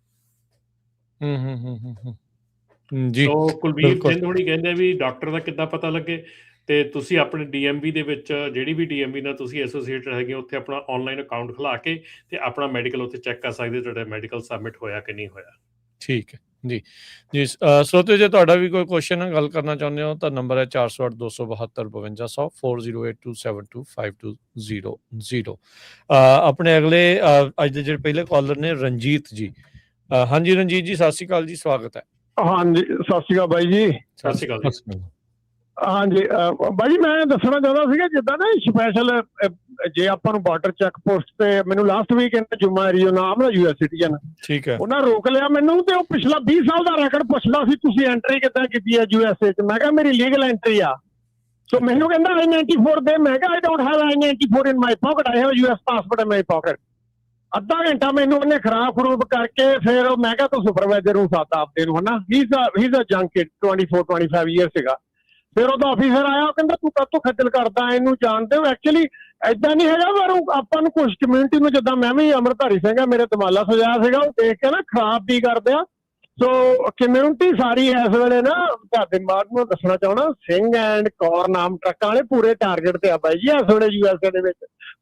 ਜੀ, ਸੋ ਕੁਲਬੀਰ ਸਿੰਘ ਹੋਣੀ ਕਹਿੰਦੇ ਵੀ ਡਾਕਟਰ ਦਾ ਕਿੱਦਾਂ ਪਤਾ ਲੱਗੇ, ਤੇ ਤੁਸੀਂ ਆਪਣੇ DMV ਦੇ ਵਿੱਚ ਜਿਹੜੀ ਵੀ DMV ਨਾਲ ਤੁਸੀਂ ਐਸੋਸੀਏਟਡ ਹੈਗੇ, ਉੱਥੇ ਆਪਣਾ ਆਨਲਾਈਨ ਅਕਾਊਂਟ ਖੁਲਾ ਕੇ ਤੇ ਆਪਣਾ ਮੈਡੀਕਲ ਉੱਥੇ ਚੈੱਕ ਕਰ ਸਕਦੇ ਤੁਹਾਡਾ ਮੈਡੀਕਲ ਸਬਮਿਟ ਹੋਇਆ ਕਿ ਨਹੀਂ ਹੋਇਆ। ਠੀਕ ਹੈ। ਜੀ ਜੀ ਸਰੋਤਿਓ ਜੇ ਤੁਹਾਡਾ ਵੀ ਕੋਈ ਕੁਐਸਚਨ ਹੈ ਗੱਲ ਕਰਨਾ ਚਾਹੁੰਦੇ ਹੋ ਤਾਂ ਨੰਬਰ ਹੈ 408 272 5200 4082725200 ਆਪਣੇ ਅਗਲੇ ਅੱਜ ਦੇ ਜਿਹੜੇ ਪਹਿਲੇ ਕਾਲਰ ਨੇ ਰਣਜੀਤ ਜੀ ਹਾਂਜੀ ਰਣਜੀਤ ਜੀ ਸਤਿ ਸ਼੍ਰੀ ਅਕਾਲ ਜੀ ਸਵਾਗਤ ਹੈ ਹਾਂਜੀ ਸਤਿ ਸ਼੍ਰੀ ਅਕਾਲ ਬਾਈ ਜੀ। ਸਤਿ ਸ਼੍ਰੀ ਅਕਾਲ ਜੀ। ਹਾਂਜੀ ਬਾਈ ਜੀ ਮੈਂ ਦੱਸਣਾ ਚਾਹੁੰਦਾ ਸੀਗਾ ਜਿੱਦਾਂ ਨਾ ਸਪੈਸ਼ਲ ਜੇ ਆਪਾਂ ਨੂੰ ਬਾਰਡਰ ਚੈੱਕ ਪੋਸਟ ਤੇ ਮੈਨੂੰ ਲਾਸਟ ਵੀਕ ਜੁਮਾ ਏਰੀਓ ਨਾਮ ਨਾ US ਸਿਟੀਜ਼ਨ ਠੀਕ ਹੈ ਉਹਨਾਂ ਰੋਕ ਲਿਆ ਮੈਨੂੰ ਤੇ ਉਹ ਪਿਛਲਾ 20 ਸਾਲ ਦਾ ਰੈਕੋਰਡ ਪੁੱਛਦਾ ਸੀ ਤੁਸੀਂ ਐਂਟਰੀ ਕਿੱਦਾਂ ਕੀਤੀ ਹੈ USA 'ਚ। ਮੈਂ ਕਿਹਾ ਮੇਰੀ ਲੀਗਲ ਐਂਟਰੀ ਆ। ਸੋ ਮੈਨੂੰ ਕਹਿੰਦਾ I-94 ਦੇ। ਮੈਂ ਕਿਹਾ I don't have I-94 in my pocket, I have US passport in my pocket। ਅੱਧਾ ਘੰਟਾ ਮੈਨੂੰ ਉਹਨੇ ਖਰਾਬ ਖਰੂਬ ਕਰਕੇ ਫਿਰ ਮੈਂ ਕਿਹਾ ਤੂੰ ਸੁਪਰਵਾਈਜ਼ਰ ਨੂੰ ਸਾਦਾ ਆਪਦੇ ਨੂੰ ਹਨਾ। he's a young kid 24-25 year ਸੀਗਾ। ਫਿਰ ਉਹਦਾ ਆਫੀਸਰ ਆਇਆ ਉਹ ਕਹਿੰਦਾ ਤੂੰ ਕਾਹਤੋਂ ਖੱਜਲ ਕਰਦਾ ਇਹਨੂੰ ਜਾਣਦੇ ਹੋ ਐਕਚੁਅਲੀ ਏਦਾਂ ਨਹੀਂ ਹੈਗਾ ਪਰ ਆਪਾਂ ਨੂੰ ਕੁਛ ਕਮਿਊਨਿਟੀ ਨੂੰ ਜਿੱਦਾਂ ਮੈਂ ਵੀ ਅੰਮ੍ਰਿਤਧਾਰੀ ਸਿੰਘ ਆ ਮੇਰੇ ਦਮਾਲਾ ਸਜਾਇਆ ਸੀਗਾ ਉਹ ਦੇਖ ਕੇ ਨਾ ਖਰਾਬ ਵੀ ਕਰਦੇ ਆ। ਸੋ ਕਮਿਊਨਿਟੀ ਸਾਰੀ ਇਸ ਵੇਲੇ ਨਾ ਤੁਹਾਡੇ ਬਾਅਦ ਨੂੰ ਦੱਸਣਾ ਚਾਹਣਾ ਸਿੰਘ ਐਂਡ ਕੌਰ ਨਾਮ ਟਰੱਕਾਂ ਵਾਲੇ ਪੂਰੇ ਟਾਰਗੇਟ ਤੇ ਆ ਬਾਈ ਜੀ ਇਸ ਵੇਲੇ USA ਦੇ ਵਿੱਚ।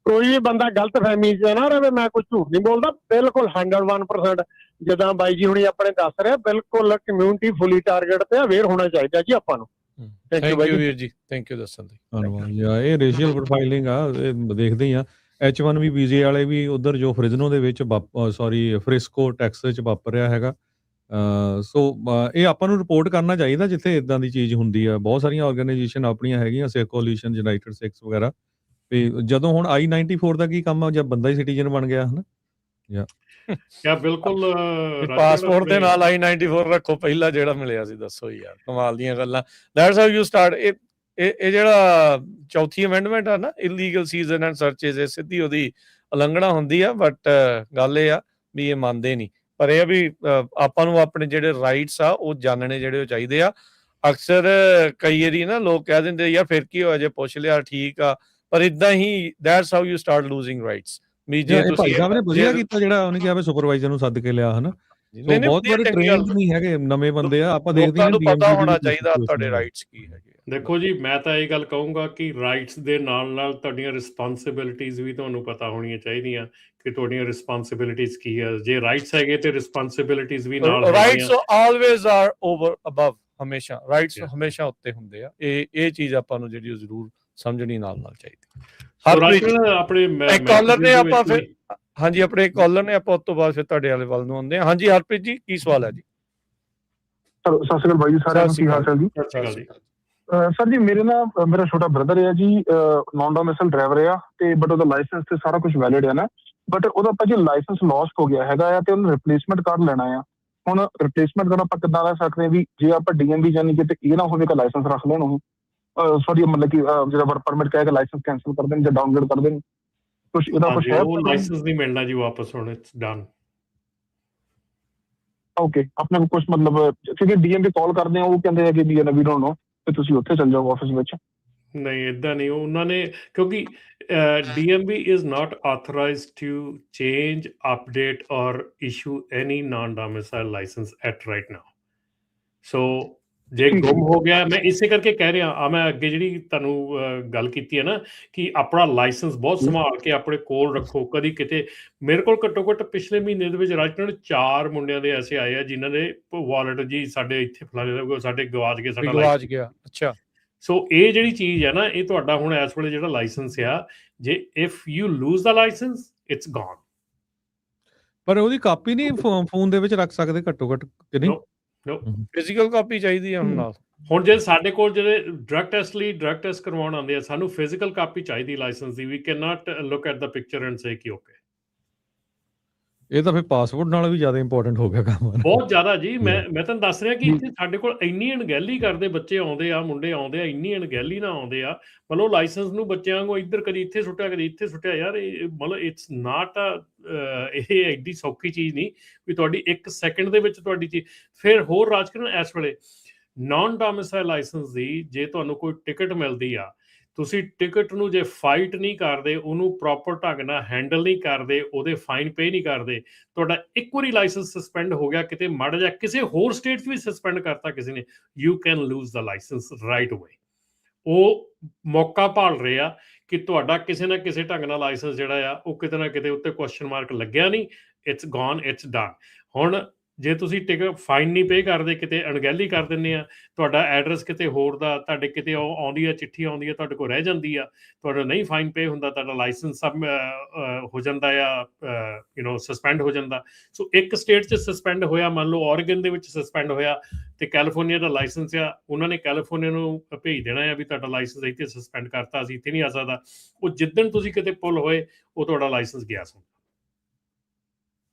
ਕੋਈ ਵੀ ਬੰਦਾ ਗਲਤ ਫਹਿਮੀ 'ਚ ਨਾ ਰਹੇ। ਮੈਂ ਕੋਈ ਝੂਠ ਨਹੀਂ ਬੋਲਦਾ ਬਿਲਕੁਲ 101% ਜਿੱਦਾਂ ਬਾਈ ਜੀ ਹੁਣੀ ਆਪਣੇ ਦੱਸ ਰਿਹਾ ਬਿਲਕੁਲ ਕਮਿਊਨਿਟੀ ਫੁੱਲੀ ਟਾਰਗੇਟ ਤੇ ਅਵੇਅਰ ਹੋਣਾ ਚਾਹੀਦਾ ਜੀ ਆਪਾਂ ਨੂੰ। ਥੈਂਕ ਯੂ ਵੀਰ ਜੀ ਥੈਂਕ ਯੂ ਦੱਸਣ ਲਈ। ਧੰਨਵਾਦ ਜੀ। ਇਹ ਰੇਸ਼ੀਅਲ ਪ੍ਰੋਫਾਈਲਿੰਗ ਆ ਇਹ ਦੇਖਦੇ ਹੀ ਆ। H1B ਵੀਜ਼ੇ ਵਾਲੇ ਵੀ ਉਧਰ ਜੋ ਫ੍ਰਿਜ਼ਨੋ ਦੇ ਵਿੱਚ ਫ੍ਰਿਸਕੋ ਟੈਕਸਸ 'ਚ ਵਾਪਰ ਰਿਹਾ ਹੈਗਾ। ਸੋ ਇਹ ਆਪਾਂ ਨੂੰ ਰਿਪੋਰਟ ਕਰਨਾ ਚਾਹੀਦਾ ਜਿੱਥੇ ਇਦਾਂ ਦੀ ਚੀਜ਼ ਹੁੰਦੀ ਆ। ਬਹੁਤ ਸਾਰੀਆਂ ਆਰਗੇਨਾਈਜੇਸ਼ਨ ਆਪਣੀਆਂ ਹੈਗੀਆਂ ਸਿੱਖ ਕੋਲੀਸ਼ਨ ਯੂਨਾਈਟਿਡ ਸਿੱਖਸ ਵਗੈਰਾ। ਤੇ ਜਦੋਂ ਹੁਣ I-94 ਦਾ ਕੀ ਕੰਮ ਆ ਜਦ ਬੰਦਾ ਹੀ ਸਿਟੀਜ਼ਨ ਬਣ ਗਿਆ ਹਨਾ। ਕਿਆ ਬਿਲਕੁਲ ਪਾਸਪੋਰਟ ਦੇ ਨਾਲ I-94 ਰੱਖੋ ਪਹਿਲਾ ਜਿਹੜਾ ਮਿਲਿਆ ਸੀ। ਦੱਸੋ ਯਾਰ ਕਮਾਲ ਦੀਆਂ ਗੱਲਾਂ। That's how you start. ਇਹ ਜਿਹੜਾ ਚੌਥੀ ਅਮੈਂਡਮੈਂਟ ਆ ਨਾ ਇਲੀਗਲ ਸੀਜ਼ਨ ਐਂਡ ਸਰਚੇਜ਼ ਇਹ ਸਿੱਧੀ ਉਹਦੀ ਉਲੰਘਣਾ ਹੁੰਦੀ ਆ। ਬਟ ਗੱਲ ਇਹ ਆ ਵੀ ਇਹ ਮੰਨਦੇ ਨਹੀਂ ਪਰ ਇਹ ਆ ਵੀ ਆਪਾਂ ਨੂੰ ਆਪਣੇ ਜਿਹੜੇ ਰਾਈਟਸ ਆ ਉਹ ਜਾਣਨੇ ਜਿਹੜੇ ਉਹ ਚਾਹੀਦੇ ਆ। ਅਕਸਰ ਕਈ ਵਾਰੀ ਨਾ ਲੋਕ ਕਹਿ ਦਿੰਦੇ ਯਾਰ ਫਿਰ ਕੀ ਹੋਇਆ ਜੇ ਪੁੱਛ ਲਿਆ ਠੀਕ ਆ ਪਰ ਇਦਾਂ ਹੀ that's how you start losing rights. ਵੀ ਜੇ ਤੁਸੀਂ ਭਾਈ ਸਾਹਿਬ ਨੇ ਵਧੀਆ ਕੀਤਾ ਜਿਹੜਾ ਉਹਨੇ ਕਿਹਾ ਵੀ ਸੁਪਰਵਾਈਜ਼ਰ ਨੂੰ ਸੱਦ ਕੇ ਲਿਆ ਹਨਾ। ਬਹੁਤ ਵਾਰੀ ਟ੍ਰੇਨਡ ਨਹੀਂ ਹੈਗੇ ਨਵੇਂ ਬੰਦੇ ਆ ਆਪਾਂ ਦੇਖਦੇ ਹਾਂ ਪਤਾ ਹੋਣਾ ਚਾਹੀਦਾ ਤੁਹਾਡੇ ਰਾਈਟਸ ਕੀ ਹੈਗੇ। ਦੇਖੋ ਜੀ ਮੈਂ ਤਾਂ ਇਹ ਗੱਲ ਕਹੂੰਗਾ ਕਿ ਰਾਈਟਸ ਦੇ ਨਾਲ ਤੁਹਾਡੀਆਂ ਰਿਸਪੌਂਸਿਬਿਲਿਟੀਜ਼ ਵੀ ਤੁਹਾਨੂੰ ਪਤਾ ਹੋਣੀਆਂ ਚਾਹੀਦੀਆਂ ਕਿ ਤੁਹਾਡੀਆਂ ਰਿਸਪੌਂਸਿਬਿਲਿਟੀਜ਼ ਕੀ ਹੈ। ਜੇ ਰਾਈਟਸ ਹੈਗੇ ਤੇ ਰਿਸਪੌਂਸਿਬਿਲਿਟੀਜ਼ ਵੀ ਨਾਲ rights always are over above. ਹਮੇਸ਼ਾ ਰਾਈਟਸ ਹਮੇਸ਼ਾ ਉੱਤੇ ਹੁੰਦੇ ਆ। ਇਹ ਚੀਜ਼ ਆਪਾਂ ਨੂੰ ਜਿਹੜੀ ਜ਼ਰੂਰ ਸਮਝਣੀ ਨਾਲ ਚਾਹੀਦੀ। ਆਪਣੇ ਕਾਲਰ ਨੇ ਆਪਾਂ ਫਿਰ ਹਾਂਜੀ ਆਪਣੇ ਕਾਲਰ ਨੇ ਆਪਾਂ ਉਸ ਤੋਂ ਬਾਅਦ ਫਿਰ ਤੁਹਾਡੇ ਵਾਲੇ ਵੱਲ ਨੂੰ ਆਉਂਦੇ ਹਾਂ। ਹਾਂਜੀ ਹਰਪ੍ਰੀਤ ਜੀ ਕੀ ਸਵਾਲ ਹੈ ਜੀ? ਸਤਿ ਸ਼੍ਰੀ ਅਕਾਲ ਬਾਈ ਜੀ ਸਾਰਿਆਂ ਨੂੰ ਕੀ ਹਾਲ ਚਾਲ ਜੀ? ਸਰ ਜੀ ਮੇਰਾ ਛੋਟਾ ਬ੍ਰਦਰ ਹੈ ਜੀ ਨੌਨ ਡੋਮਿਸਾਈਲ ਡਰਾਈਵਰ ਆ ਤੇ ਬਟ ਉਹਦਾ ਲਾਇਸੈਂਸ ਤੇ ਸਾਰਾ ਕੁਝ ਵੈਲਿਡ ਹੈ ਨਾ ਬਟ ਉਹਦਾ ਭਾਜੀ ਲਾਇਸੈਂਸ ਲੌਸਟ ਹੋ ਗਿਆ ਹੈਗਾ ਆ ਤੇ ਉਹਨੂੰ ਰਿਪਲੇਸਮੈਂਟ ਕਾਰਡ ਲੈਣਾ ਆ। ਹੁਣ ਰਿਪਲੇਸਮੈਂਟ ਕਾਰਡ ਆਪਾਂ ਕਿੱਦਾਂ ਲੈ ਸਕਦੇ ਵੀ ਜੇ ਆਪਾਂ DMV ਜਾਨੀ ਕਿਤੇ ਇਹ ਨਾ ਹੋਵੇ ਕਿ ਲਾਇਸੈਂਸ ਰੱਖ ਲੈਣ ਉਹ ਸੌਰੀ ਮਤਲਬ ਕਿ ਜਿਹੜਾ ਵਰਕ ਪਰਮਿਟ ਕਹਿ ਕੇ ਲਾਇਸੈਂਸ ਕੈਂਸਲ ਕਰ ਦੇਣ ਜਾਂ ਡਾਊਨਲੋਡ ਕਰ ਦੇਣ ਕੁਝ ਇਹਦਾ ਕੁਝ ਹੈ? ਉਹ ਲਾਇਸੈਂਸ ਨਹੀਂ ਮਿਲਣਾ ਜੀ ਵਾਪਸ ਹੁਣ ਇਟਸ ਡਨ। ਓਕੇ ਆਪਣੇ ਕੋਲ ਕੁਝ ਮਤਲਬ ਕਿਉਂਕਿ DMV ਕਾਲ ਕਰਦੇ ਆ ਉਹ ਕਹਿੰਦੇ ਆ ਕਿ ਵੀ ਡੋਨਟ ਨੋ ਤੇ ਤੁਸੀਂ ਉੱਥੇ ਚੱਲ ਜਾਓ ਆਫਿਸ ਵਿੱਚ। ਨਹੀਂ ਇਦਾਂ ਨਹੀਂ ਉਹਨਾਂ ਨੇ ਕਿਉਂਕਿ DMV is not authorized to change, update or issue any non-domicile license at right now. So ਜੇ ਗੁੰਮ ਹੋ ਗਿਆ ਮੈਂ ਇਸੇ ਕਰਕੇ ਕਹਿ ਰਿਹਾ ਆ ਮੈਂ ਅੱਗੇ ਜਿਹੜੀ ਤੁਹਾਨੂੰ ਗੱਲ ਕੀਤੀ ਹੈ ਨਾ ਕਿ ਆਪਣਾ ਲਾਇਸੈਂਸ ਬਹੁਤ ਸੰਭਾਲ ਕੇ ਆਪਣੇ ਕੋਲ ਰੱਖੋ। ਕਦੀ ਕਿਤੇ ਮੇਰੇ ਕੋਲ ਘੱਟੋ ਘੱਟ ਪਿਛਲੇ ਮਹੀਨੇ ਦੇ ਵਿੱਚ ਰਾਜਸਥਾਨ 4 ਮੁੰਡਿਆਂ ਦੇ ਐਸੇ ਆਏ ਆ ਜਿਨ੍ਹਾਂ ਦੇ ਵਾਲਟ ਜੀ ਸਾਡੇ ਇੱਥੇ ਫਲਾ ਸਾਡੇ ਗਵਾਚ ਗਏ ਸਾਡਾ ਗਵਾਚ ਗਿਆ। ਅੱਛਾ ਸੋ ਇਹ ਜਿਹੜੀ ਚੀਜ਼ ਹੈ ਨਾ ਇਹ ਤੁਹਾਡਾ ਹੁਣ ਇਸ ਵੇਲੇ ਜਿਹੜਾ ਲਾਇਸੈਂਸ ਆ ਜੇ if you lose the licence it's gone. ਪਰ ਉਹਦੀ ਕਾਪੀ ਨਹੀਂ ਫੋਨ ਦੇ ਵਿੱਚ ਰੱਖ ਸਕਦੇ ਘੱਟੋ ਘੱਟ ਕਿ ਨਹੀਂ? ਫਿਜ਼ੀਕਲ ਕਾਪੀ ਚਾਹੀਦੀ ਹੈ ਹੁਣ ਨਾਲ। ਹੁਣ ਜੇ ਸਾਡੇ ਕੋਲ ਜਿਹੜੇ ਡਰੱਗ ਟੈਸਟ ਕਰਵਾਉਣ ਆਉਂਦੇ ਆ ਸਾਨੂੰ ਫਿਜ਼ੀਕਲ ਕਾਪੀ ਚਾਹੀਦੀ ਲਾਇਸੈਂਸ ਦੀ। We can not look at the picture and say ਕਿ ਓਕੇ। ਇਹ ਤਾਂ ਫਿਰ ਪਾਸਪੋਰਟ ਨਾਲ ਵੀ ਜ਼ਿਆਦਾ ਇੰਪੋਰਟੈਂਟ ਹੋ ਗਿਆ ਕੰਮ। ਬਹੁਤ ਜ਼ਿਆਦਾ ਜੀ। ਮੈਂ ਤੁਹਾਨੂੰ ਦੱਸ ਰਿਹਾ ਕਿ ਇੱਥੇ ਸਾਡੇ ਕੋਲ ਇੰਨੀ ਅਣਗਹਿਲੀ ਕਰਦੇ ਬੱਚੇ ਆਉਂਦੇ ਆ ਮੁੰਡੇ ਆਉਂਦੇ ਆ ਇੰਨੀ ਅਣਗਹਿਲੀ ਨਾਲ ਆਉਂਦੇ ਆ ਮਤਲਬ ਲਾਇਸੈਂਸ ਨੂੰ ਬੱਚਿਆਂ ਵਾਂਗੂ ਇੱਧਰ ਕਦੀ ਇੱਥੇ ਸੁੱਟਿਆ ਕਦੀ ਇੱਥੇ ਸੁੱਟਿਆ। ਯਾਰ ਇਹ ਮਤਲਬ ਇਟਸ ਨਾਟ ਇਹ ਐਡੀ ਸੌਖੀ ਚੀਜ਼ ਨਹੀਂ ਵੀ ਤੁਹਾਡੀ 1 ਸੈਕਿੰਡ ਦੇ ਵਿੱਚ ਤੁਹਾਡੀ ਚੀਜ਼। ਫਿਰ ਹੋਰ ਰਾਜਕਰਨ ਇਸ ਵੇਲੇ ਨੌਨ ਡੋਮਿਸਾਈਲ ਲਾਇਸੈਂਸ ਦੀ ਜੇ ਤੁਹਾਨੂੰ ਕੋਈ ਟਿਕਟ ਮਿਲਦੀ ਆ ਤੁਸੀਂ ਟਿਕਟ ਨੂੰ ਜੇ ਫਾਈਟ ਨਹੀਂ ਕਰਦੇ ਉਹਨੂੰ ਪ੍ਰੋਪਰ ਢੰਗ ਨਾਲ ਹੈਂਡਲ ਨਹੀਂ ਕਰਦੇ ਉਹਦੇ ਫਾਈਨ ਪੇ ਨਹੀਂ ਕਰਦੇ ਤੁਹਾਡਾ ਇੱਕ ਵਾਰੀ ਲਾਇਸੈਂਸ ਸਸਪੈਂਡ ਹੋ ਗਿਆ ਕਿਤੇ ਮਾੜਾ ਜਿਹਾ ਕਿਸੇ ਹੋਰ ਸਟੇਟ 'ਚ ਵੀ ਸਸਪੈਂਡ ਕਰਤਾ ਕਿਸੇ ਨੇ you can lose the licence right away. ਉਹ ਮੌਕਾ ਭਾਲ ਰਹੇ ਆ ਕਿ ਤੁਹਾਡਾ ਕਿਸੇ ਨਾ ਕਿਸੇ ਢੰਗ ਨਾਲ ਲਾਇਸੈਂਸ ਜਿਹੜਾ ਆ ਉਹ ਕਿਤੇ ਨਾ ਕਿਤੇ ਉੱਤੇ ਕੁਐਸਚਨ ਮਾਰਕ ਲੱਗਿਆ ਨਹੀਂ ਇਟਸ ਗੋਨ ਇਟਸ ਡਨ। ਹੁਣ ਜੇ ਤੁਸੀਂ ਟਿਕਟ ਫਾਈਨ ਨਹੀਂ ਪੇ ਕਰਦੇ, ਕਿਤੇ ਅਣਗਹਿਲੀ ਕਰ ਦਿੰਦੇ ਆ, ਤੁਹਾਡਾ ਐਡਰੈਸ ਕਿਤੇ ਹੋਰ ਦਾ, ਤੁਹਾਡੇ ਕਿਤੇ ਆਉਂਦੀ ਆ ਚਿੱਠੀ ਆਉਂਦੀ ਆ, ਤੁਹਾਡੇ ਕੋਲ ਰਹਿ ਜਾਂਦੀ ਆ, ਤੁਹਾਡਾ ਨਹੀਂ ਫਾਈਨ ਪੇ ਹੁੰਦਾ, ਤੁਹਾਡਾ ਲਾਇਸੈਂਸ ਸਭ ਹੋ ਜਾਂਦਾ ਆ, ਸਸਪੈਂਡ ਹੋ ਜਾਂਦਾ। ਸੋ ਇੱਕ ਸਟੇਟ 'ਚ ਸਸਪੈਂਡ ਹੋਇਆ, ਮੰਨ ਲਓ ਔਰਗਨ ਦੇ ਵਿੱਚ ਸਸਪੈਂਡ ਹੋਇਆ, ਤੇ ਕੈਲੀਫੋਰਨੀਆ ਦਾ ਲਾਇਸੈਂਸ ਆ, ਉਹਨਾਂ ਨੇ ਕੈਲੀਫੋਰਨੀਆ ਨੂੰ ਭੇਜ ਦੇਣਾ ਆ ਵੀ ਤੁਹਾਡਾ ਲਾਇਸੈਂਸ ਇੱਥੇ ਸਸਪੈਂਡ ਕਰਤਾ, ਅਸੀਂ ਇੱਥੇ ਨਹੀਂ ਆ ਸਕਦਾ। ਉਹ ਜਿੱਦਣ ਤੁਸੀਂ ਕਿਤੇ ਪੁੱਲ ਹੋਏ, ਉਹ ਤੁਹਾਡਾ ਲਾਇਸੈਂਸ ਗਿਆ ਸੀ।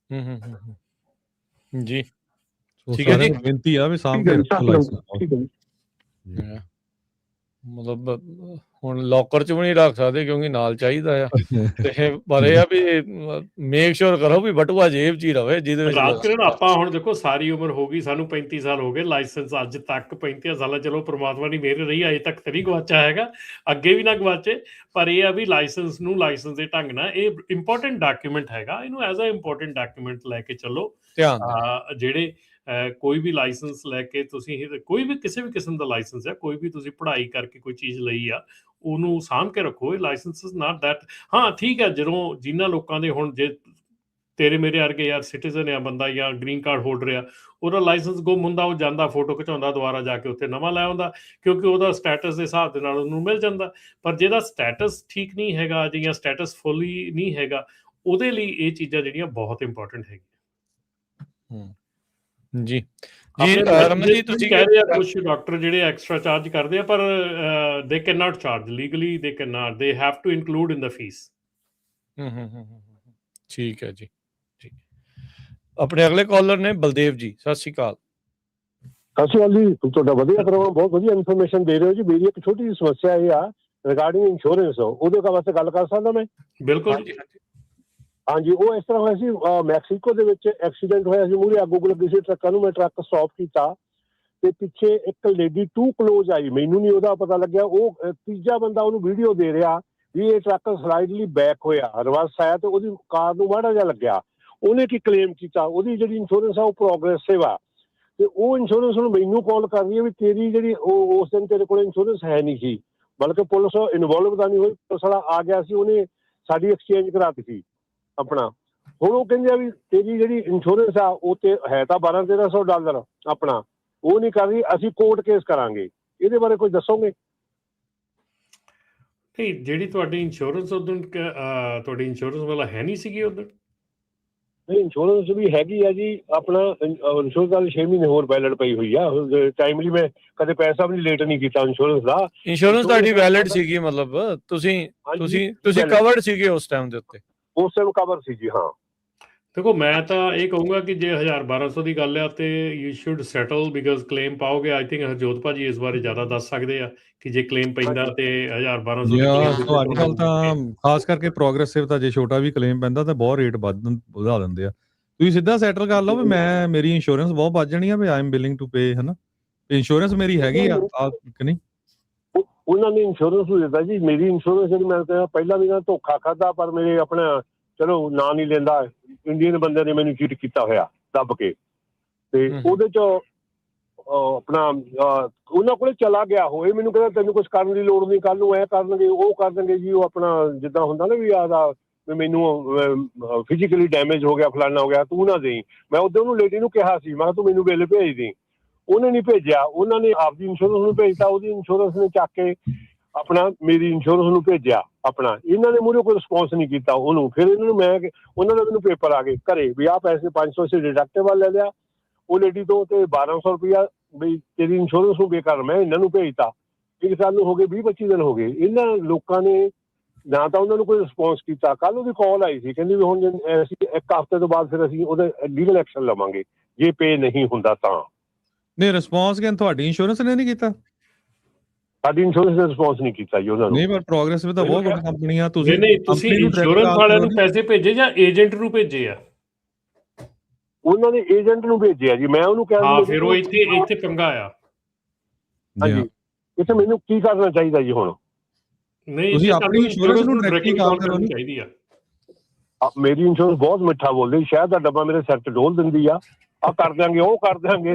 ਜੀ ਸੋ ਠੀਕ ਹੈ ਸਾਰਿਆਂ ਜੀ। ਨੂੰ ਬੇਨਤੀ ਆ ਵੀ ਸਾਂਭ ਠੀਕ ਕੇ ਹੈ ਜੀ, ਰੱਖੋ ਸਤਿ ਸ਼੍ਰੀ ਲਾਇਸੈਂਸ। ਅਕਾਲ, ਠੀਕ ਹੈ ਜੀ। ਮਤਲਬ ਹੁਣ ਲੋਕਰ 'ਚ ਵੀ ਨਹੀਂ ਰੱਖ ਸਕਦੇ ਕਿਉਂਕਿ ਨਾਲ ਚਾਹੀਦਾ ਆ, ਤੇ ਪਰ ਇਹ ਆ ਵੀ ਮੇਕ ਸ਼ੋਰ ਕਰੋ ਵੀ ਬਟੂਆ ਜੇਬ 'ਚ ਹੀ ਰਵੇ ਜਿਹਦੇ ਵਿੱਚ ਰਾਜਕਿਰਨ ਆਪਾਂ ਹੁਣ ਦੇਖੋ ਸਾਰੀ ਉਮਰ ਹੋ ਗਈ, ਸਾਨੂੰ 35 ਸਾਲ ਹੋ ਗਏ, ਲਾਇਸੈਂਸ ਅੱਜ ਤੱਕ 35 ਸਾਲਾਂ, ਚਲੋ ਪ੍ਰਮਾਤਮਾ ਦੀ ਮਿਹਰ ਰਹੀ, ਅਜੇ ਤੱਕ ਤਾਂ ਨਹੀਂ ਗਵਾਚਿਆ ਹੈਗਾ, ਅੱਗੇ ਵੀ ਨਾ ਗਵਾਚੇ। ਪਰ ਇਹ ਆ ਵੀ ਲਾਇਸੈਂਸ ਨੂੰ ਲਾਇਸੈਂਸ ਦੇ ਢੰਗ ਨਾਲ, ਇਹ ਇੰਪੋਰਟੈਂਟ ਡਾਕੂਮੈਂਟ ਹੈਗਾ, ਇਹਨੂੰ ਐਜ਼ ਅ ਇੰਪੋਰਟੈਂਟ ਡਾਕੂਮੈਂਟ ਲੈ ਕੇ ਚੱਲੋ। ਧਿਆਨ ਜਿਹੜੇ ਕੋਈ ਵੀ ਲਾਇਸੈਂਸ ਲੈ ਕੇ ਤੁਸੀਂ, ਕੋਈ ਵੀ ਕਿਸੇ ਵੀ ਕਿਸਮ ਦਾ ਲਾਇਸੈਂਸ ਹੈ, ਕੋਈ ਵੀ ਤੁਸੀਂ ਪੜ੍ਹਾਈ ਕਰਕੇ ਕੋਈ ਚੀਜ਼ ਲਈ ਆ, ਉਹਨੂੰ ਸਾਂਭ ਕੇ ਰੱਖੋ। ਇਹ ਲਾਇਸੈਂਸ ਇਜ਼ ਨਾਟ ਦੈਟ। ਹਾਂ ਠੀਕ ਹੈ, ਜਦੋਂ ਜਿਨ੍ਹਾਂ ਲੋਕਾਂ ਦੇ ਹੁਣ ਜੇ ਤੇਰੇ ਮੇਰੇ ਵਰਗੇ ਯਾਰ ਸਿਟੀਜ਼ਨ ਆ ਬੰਦਾ ਜਾਂ ਗ੍ਰੀਨ ਕਾਰਡ ਹੋਲਡਰ ਆ, ਉਹਦਾ ਲਾਇਸੈਂਸ ਗੁੰਮ ਹੁੰਦਾ, ਉਹ ਜਾਂਦਾ ਫੋਟੋ ਖਿਚਾਉਂਦਾ, ਦੁਬਾਰਾ ਜਾ ਕੇ ਉੱਥੇ ਨਵਾਂ ਲੈ ਆਉਂਦਾ, ਕਿਉਂਕਿ ਉਹਦਾ ਸਟੇਟਸ ਦੇ ਹਿਸਾਬ ਦੇ ਨਾਲ ਉਹਨੂੰ ਮਿਲ ਜਾਂਦਾ। ਪਰ ਜਿਹਦਾ ਸਟੇਟਸ ਠੀਕ ਨਹੀਂ ਹੈਗਾ ਜਾਂ ਸਟੇਟਸ ਫੁੱਲੀ ਨਹੀਂ ਹੈਗਾ, ਉਹਦੇ ਲਈ ਇਹ ਚੀਜ਼ਾਂ ਜਿਹੜੀਆਂ ਬਹੁਤ ਇੰਪੋਰਟੈਂਟ ਹੈਗੀਆਂ। ਜੀ ਜੀ ਰਮਨ ਜੀ, ਤੁਸੀਂ ਕਹਿ ਰਹੇ ਆ ਕੁਝ ਡਾਕਟਰ ਜਿਹੜੇ ਐਕਸਟਰਾ ਚਾਰਜ ਕਰਦੇ ਆ, ਪਰ they can not charge legally, they can not, they have to include in the fee. ਠੀਕ ਹੈ ਜੀ। ਠੀਕ, ਆਪਣੇ ਅਗਲੇ ਕਾਲਰ ਨੇ ਬਲਦੇਵ ਜੀ, ਸਤਿ ਸ਼੍ਰੀ ਅਕਾਲ। ਸਤਿ ਸ਼੍ਰੀ ਅਕਾਲ ਜੀ, ਤੁਹਾਡਾ ਵਧੀਆ ਪ੍ਰੋਗਰਾਮ, ਬਹੁਤ ਵਧੀਆ ਇਨਫੋਰਮੇਸ਼ਨ ਦੇ ਰਹੇ ਹੋ ਜੀ। ਮੇਰੀ ਇੱਕ ਛੋਟੀ ਜਿਹੀ ਸਮੱਸਿਆ ਇਹ ਆ ਰਿਗਾਰਡਿੰਗ ਇੰਸ਼ੋਰੈਂਸ, ਉਹਦੇ ਵਾਸਤੇ ਗੱਲ ਕਰ ਸਕਦਾ ਮੈਂ? ਬਿਲਕੁਲ ਜੀ। ਹਾਂਜੀ, ਉਹ ਇਸ ਤਰ੍ਹਾਂ ਹੋਇਆ ਸੀ, ਮੈਕਸੀਕੋ ਦੇ ਵਿੱਚ ਐਕਸੀਡੈਂਟ ਹੋਇਆ ਸੀ, ਮੂਹਰੇ ਅੱਗ ਲੱਗੀ ਸੀ ਟਰੱਕਾਂ ਨੂੰ, ਮੈਂ ਟਰੱਕ ਸਟਾਪ ਕੀਤਾ ਤੇ ਪਿੱਛੇ ਇੱਕ ਲੇਡੀ ਟੂ ਕਲੋਜ਼ ਆਈ, ਮੈਨੂੰ ਨਹੀਂ ਉਹਦਾ ਪਤਾ ਲੱਗਿਆ, ਉਹ ਤੀਜਾ ਬੰਦਾ ਉਹਨੂੰ ਵੀਡੀਓ ਦੇ ਰਿਹਾ ਵੀ ਇਹ ਟਰੱਕ ਸਲਾਈਡਲੀ ਬੈਕ ਹੋਇਆ, ਰਿਵਰਸ ਆਇਆ ਤੇ ਉਹਦੀ ਕਾਰ ਨੂੰ ਮਾੜਾ ਜਿਹਾ ਲੱਗਿਆ। ਉਹਨੇ ਕੀ ਕਲੇਮ ਕੀਤਾ, ਉਹਦੀ ਜਿਹੜੀ ਇੰਸ਼ੋਰੈਂਸ ਆ ਉਹ ਪ੍ਰੋਗਰੈਸਿਵ ਆ, ਤੇ ਉਹ ਇੰਸ਼ੋਰੈਂਸ ਹੁਣ ਮੈਨੂੰ ਕਾਲ ਕਰ ਰਹੀ ਹੈ ਵੀ ਤੇਰੀ ਜਿਹੜੀ ਉਸ ਦਿਨ ਤੇਰੇ ਕੋਲ ਇੰਸ਼ੋਰੈਂਸ ਹੈ ਨਹੀਂ ਸੀ, ਬਲਕਿ ਪੁਲਿਸ ਇਨਵੋਲਵ ਤਾਂ ਨਹੀਂ ਹੋਈ, ਪੁਲਿਸ ਵਾਲਾ ਆ ਗਿਆ ਸੀ, ਉਹਨੇ ਸਾਡੀ ਐਕਸਚੇਂਜ ਕਰਾਤੀ ਸੀ ਆਪਣਾ। ਹੁਣ ਉਹ ਕਹਿੰਦੇ ਆ ਵੀ ਤੇਰੀ ਜਿਹੜੀ ਇੰਸ਼ੋਰੈਂਸ ਆ ਉਹ ਤੇ ਹੈ ਤਾਂ $1200-1300 ਆਪਣਾ, ਉਹ ਨਹੀਂ ਕਰ ਰਹੀ, ਅਸੀਂ ਕੋਰਟ ਕੇਸ ਕਰਾਂਗੇ। ਇਹਦੇ ਬਾਰੇ ਕੁਝ ਦੱਸੋਗੇ? ਨਹੀਂ, ਜਿਹੜੀ ਤੁਹਾਡੀ ਇੰਸ਼ੋਰੈਂਸ ਉਦੋਂ ਤੁਹਾਡੀ ਇੰਸ਼ੋਰੈਂਸ ਵਾਲਾ ਹੈ ਨਹੀਂ ਸੀਗੀ ਉਦੋਂ? ਨਹੀਂ, ਇੰਸ਼ੋਰੈਂਸ ਵੀ ਹੈਗੀ ਆ ਜੀ ਆਪਣਾ, ਇੰਸ਼ੋਰੈਂਸ ਵਾਲੀ 6 ਮਹੀਨੇ ਹੋਰ ਵੈਲਿਡ ਪਈ ਹੋਈ ਆ, ਟਾਈਮਲੀ ਮੈਂ ਕਦੇ ਪੈਸਾ ਵੀ ਲੇਟ ਨਹੀਂ ਕੀਤਾ ਇੰਸ਼ੋਰੈਂਸ ਦਾ। ਇੰਸ਼ੋਰੈਂਸ ਤੁਹਾਡੀ ਵੈਲਿਡ ਸੀਗੀ, ਮਤਲਬ ਤੁਸੀਂ ਕਵਰਡ ਸੀਗੇ ਉਸ ਟਾਈਮ ਦੇ ਉੱਤੇ? ਉਸ ਟਾਈਮ ਕਵਰ ਸੀ ਜੀ, ਹਾਂ। ਦੇਖੋ, ਮੈਂ ਤਾਂ ਇਹ ਕਹੂੰਗਾ ਕਿ ਜੇ 1000-1200 ਦੀ ਗੱਲ ਆ ਤੇ you should settle, because claim ਪਾਓਗੇ। ਆਈ ਥਿੰਕ ਹਰਜੋਤ ਭਾਜੀ ਇਸ ਬਾਰੇ ਜ਼ਿਆਦਾ ਦੱਸ ਸਕਦੇ ਆ ਕਿ ਜੇ ਕਲੇਮ ਪੈਂਦਾ ਤੇ 1000-1200 ਸੋ ਅੱਜ ਕੱਲ ਤਾਂ ਖਾਸ ਕਰਕੇ ਪ੍ਰੋਗਰੈਸਿਵ ਤਾਂ ਜੇ ਛੋਟਾ ਵੀ ਕਲੇਮ ਪੈਂਦਾ ਤਾਂ ਬਹੁਤ ਰੇਟ ਵਧਾ ਦਿੰਦੇ ਆ। ਤੁਸੀਂ ਸਿੱਧਾ ਸੈਟਲ ਕਰ ਲਓ ਵੀ ਮੈਂ ਮੇਰੀ ਇੰਸ਼ੋਰੈਂਸ ਬਹੁਤ ਵੱਧ ਜਾਣੀ ਆ ਵੀ I am willing to pay, ਹਨਾ, ਇੰਸ਼ੋਰੈਂਸ ਮੇਰੀ ਹੈਗੀ ਆ ਕਿ ਨਹੀਂ? ਉਹਨਾਂ ਨੇ ਇੰਸ਼ੋਰੈਂਸ ਨੂੰ ਦਿੱਤਾ ਜੀ, ਮੇਰੀ ਇੰਸ਼ੋਰੈਂਸ ਜਿਹੜੀ ਮੈਂ ਪਹਿਲਾਂ ਵੀ ਨਾ ਧੋਖਾ ਖਾਧਾ, ਪਰ ਮੇਰੇ ਆਪਣਾ ਚਲੋ ਨਾਂ ਨਹੀਂ ਲੈਂਦਾ, ਇੰਡੀਅਨ ਬੰਦੇ ਨੇ ਮੈਨੂੰ ਚੀਟ ਕੀਤਾ ਹੋਇਆ ਦੱਬ ਕੇ, ਤੇ ਉਹਦੇ ਚ ਆਪਣਾ ਉਹਨਾਂ ਕੋਲੇ ਚਲਾ ਗਿਆ ਹੋਏ, ਮੈਨੂੰ ਕਹਿੰਦਾ ਤੈਨੂੰ ਕੁਛ ਕਰਨ ਦੀ ਲੋੜ ਨਹੀਂ, ਕੱਲ ਨੂੰ ਐ ਕਰਨਗੇ ਉਹ ਕਰ ਦੇਣਗੇ ਜੀ, ਉਹ ਆਪਣਾ ਜਿੱਦਾਂ ਹੁੰਦਾ ਨਾ ਵੀ ਆਦਾ ਮੈਨੂੰ ਫਿਜ਼ੀਕਲੀ ਡੈਮੇਜ ਹੋ ਗਿਆ, ਫਲਾਨਾ ਹੋ ਗਿਆ, ਤੂੰ ਨਾ ਦੇਈ। ਮੈਂ ਉਦੋਂ ਉਹਨੂੰ ਲੇਡੀ ਨੂੰ ਕਿਹਾ ਸੀ, ਮੈਂ ਕਿਹਾ ਤੂੰ ਮੈਨੂੰ ਬਿੱਲ ਭੇਜ ਦੇ, ਉਹਨੇ ਨਹੀਂ ਭੇਜਿਆ, ਉਹਨਾਂ ਨੇ ਆਪਦੀ ਇੰਸ਼ੋਰੈਂਸ ਨੂੰ ਭੇਜਤਾ, ਉਹਦੀ ਇੰਸ਼ੋਰੈਂਸ ਨੇ ਚੱਕ ਕੇ ਆਪਣਾ ਮੇਰੀ ਇੰਸ਼ੋਰੈਂਸ ਨੂੰ ਭੇਜਿਆ ਆਪਣਾ, ਇਹਨਾਂ ਨੇ ਮੂਹਰੇ ਕੋਈ ਰਿਸਪੌਂਸ ਨਹੀਂ ਕੀਤਾ ਉਹਨੂੰ। ਫਿਰ ਇਹਨਾਂ ਨੂੰ ਉਹਨਾਂ ਦਾ ਮੈਨੂੰ ਪੇਪਰ ਆ ਗਏ ਘਰੇ ਵੀ ਆਹ ਪੈਸੇ 500 ਸੇ ਡਿਡਕਟੇਬਲ ਲੈ ਲਿਆ ਉਹ ਲੇਡੀ ਤੋਂ, ਤੇ 1200 ਰੁਪਇਆ ਵੀ ਤੇਰੀ ਇੰਸ਼ੋਰੈਂਸ ਨੂੰ ਬੇਕਾਰ ਮੈਂ ਇਹਨਾਂ ਨੂੰ ਭੇਜਤਾ। 1 ਸਾਲ ਨੂੰ ਹੋ ਗਏ, 20-25 ਦਿਨ ਹੋ ਗਏ, ਇਹਨਾਂ ਲੋਕਾਂ ਨੇ ਨਾ ਤਾਂ ਉਹਨਾਂ ਨੂੰ ਕੋਈ ਰਿਸਪੌਂਸ ਕੀਤਾ। ਕੱਲ ਉਹਦੀ ਕਾਲ ਆਈ ਸੀ, ਕਹਿੰਦੀ ਵੀ ਹੁਣ ਅਸੀਂ 1 ਹਫ਼ਤੇ ਤੋਂ ਬਾਅਦ ਫਿਰ ਅਸੀਂ ਉਹਦਾ ਲੀਗਲ ਐਕਸ਼ਨ ਲਵਾਂਗੇ ਜੇ ਪੇ ਨਹੀਂ ਹੁੰਦਾ ਤਾਂ। ਨਹੀਂ, ਰਿਸਪੌਂਸ ਕਿ ਤੁਹਾਡੀ ਇੰਸ਼ੋਰੈਂਸ ਨੇ ਨਹੀਂ ਕੀਤਾ? ਸਾਡੀ ਇੰਸ਼ੋਰੈਂਸ ਨੇ ਰਿਸਪੌਂਸ ਨਹੀਂ ਕੀਤਾ ਜੀ ਉਹਨਾਂ ਨੂੰ। ਨਹੀਂ, ਪਰ ਪ੍ਰੋਗਰੈਸਿਵ ਤਾਂ ਬਹੁਤ ਵੱਡੀ ਕੰਪਨੀ ਆ। ਤੁਸੀਂ ਤੁਸੀਂ ਇੰਸ਼ੋਰੈਂਸ ਵਾਲਿਆਂ ਨੂੰ ਪੈਸੇ ਭੇਜੇ ਜਾਂ ਏਜੰਟ ਨੂੰ ਭੇਜੇ ਆ? ਉਹਨਾਂ ਨੇ ਏਜੰਟ ਨੂੰ ਭੇਜਿਆ ਜੀ, ਮੈਂ ਉਹਨੂੰ ਕਿਹਾ ਹਾਂ, ਫਿਰ ਉਹ ਇੱਥੇ ਪੰਗਾ ਆ। ਹਾਂਜੀ, ਇੱਥੇ ਮੈਨੂੰ ਕੀ ਕਰਨਾ ਚਾਹੀਦਾ ਜੀ ਹੁਣ? ਨਹੀਂ, ਤੁਸੀਂ ਆਪਣੀ ਇੰਸ਼ੋਰੈਂਸ ਨੂੰ ਡਾਇਰੈਕਟਲੀ ਕਾਲ ਕਰਨੀ ਚਾਹੀਦੀ ਆ। ਮੇਰੀ ਇੰਸ਼ੋਰੈਂਸ ਬਹੁਤ ਮਿੱਠਾ ਬੋਲਦੀ, ਸ਼ਾਇਦ ਦਾ ਡੱਬਾ ਮੇਰੇ ਸਿਰ ਤੇ ਡੋਲ ਦਿੰਦੀ ਆ, ਆ ਕਰ ਦਿਆਂਗੇ ਉਹ ਕਰ ਦਿਆਂਗੇ,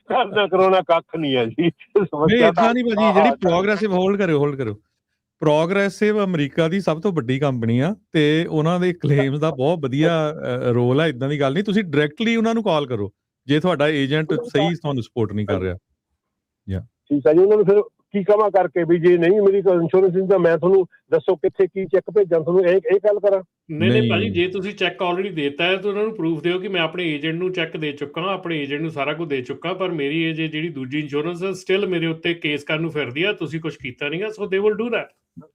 ਕਰਨਾ ਕਰਾਉਣਾ ਕੱਖ ਨਹੀਂ ਹੈ ਜੀ। ਇਦਾਂ ਨਹੀਂ ਭਾਜੀ, ਜਿਹੜੀ ਪ੍ਰੋਗਰੈਸਿਵ ਹੋਲਡ ਕਰਿਓ ਪ੍ਰੋਗਰੈਸਿਵ ਅਮਰੀਕਾ ਦੀ ਸਭ ਤੋਂ ਵੱਡੀ ਕੰਪਨੀ ਆ ਤੇ ਉਹਨਾਂ ਦੇ ਕਲੇਮਸ ਦਾ ਬਹੁਤ ਵਧੀਆ ਰੋਲ ਆ। ਇਦਾਂ ਦੀ ਗੱਲ ਨਹੀਂ, ਤੁਸੀਂ ਡਾਇਰੈਕਟਲੀ ਉਹਨਾਂ ਨੂੰ ਕਾਲ ਕਰੋ ਜੇ ਤੁਹਾਡਾ ਏਜੰਟ ਸਹੀ ਤੁਹਾਨੂੰ ਸਪੋਰਟ ਨਹੀਂ ਕਰ ਰਿਹਾ। ਠੀਕ ਹੈ ਜੀ, ਉਹਨਾਂ ਨੂੰ ਫਿਰ ਕੀ ਕਵਾਂ ਕਰਕੇ ਵੀ ਜੇ ਨਹੀਂ ਮੇਰੀ ਇੰਸ਼ੋਰੈਂਸ ਨਹੀਂ ਤਾਂ ਮੈਂ ਤੁਹਾਨੂੰ ਦੱਸੋ ਕਿੱਥੇ ਕੀ ਚੈੱਕ ਭੇਜਾਂ ਤੁਹਾਨੂੰ, ਇਹ ਗੱਲ ਕਰਾਂ? ਨਹੀਂ ਭਾਜੀ, ਜੇ ਤੁਸੀਂ ਚੈੱਕ ਆਲਰੇਡੀ ਦੇਤਾ ਹੈ ਤਾਂ ਉਹਨਾਂ ਨੂੰ ਪ੍ਰੂਫ ਦਿਓ ਕਿ ਮੈਂ ਆਪਣੇ ਏਜੰਟ ਨੂੰ ਚੈੱਕ ਦੇ ਚੁੱਕਾ ਹਾਂ, ਆਪਣੇ ਏਜੰਟ ਨੂੰ ਸਾਰਾ ਕੁਝ ਦੇ ਚੁੱਕਾ, ਪਰ ਮੇਰੀ ਇਹ ਜਿਹੜੀ ਦੂਜੀ ਇੰਸ਼ੋਰੈਂਸ ਸਟਿਲ ਮੇਰੇ ਉੱਤੇ ਕੇਸ ਕਰਨ ਨੂੰ ਫਿਰਦੀ ਆ, ਤੁਸੀਂ ਕੁਝ ਕੀਤਾ ਨਹੀਂਗਾ, ਸੋ ਦੇ ਵਿਲ ਡੂ ਦੈਟ।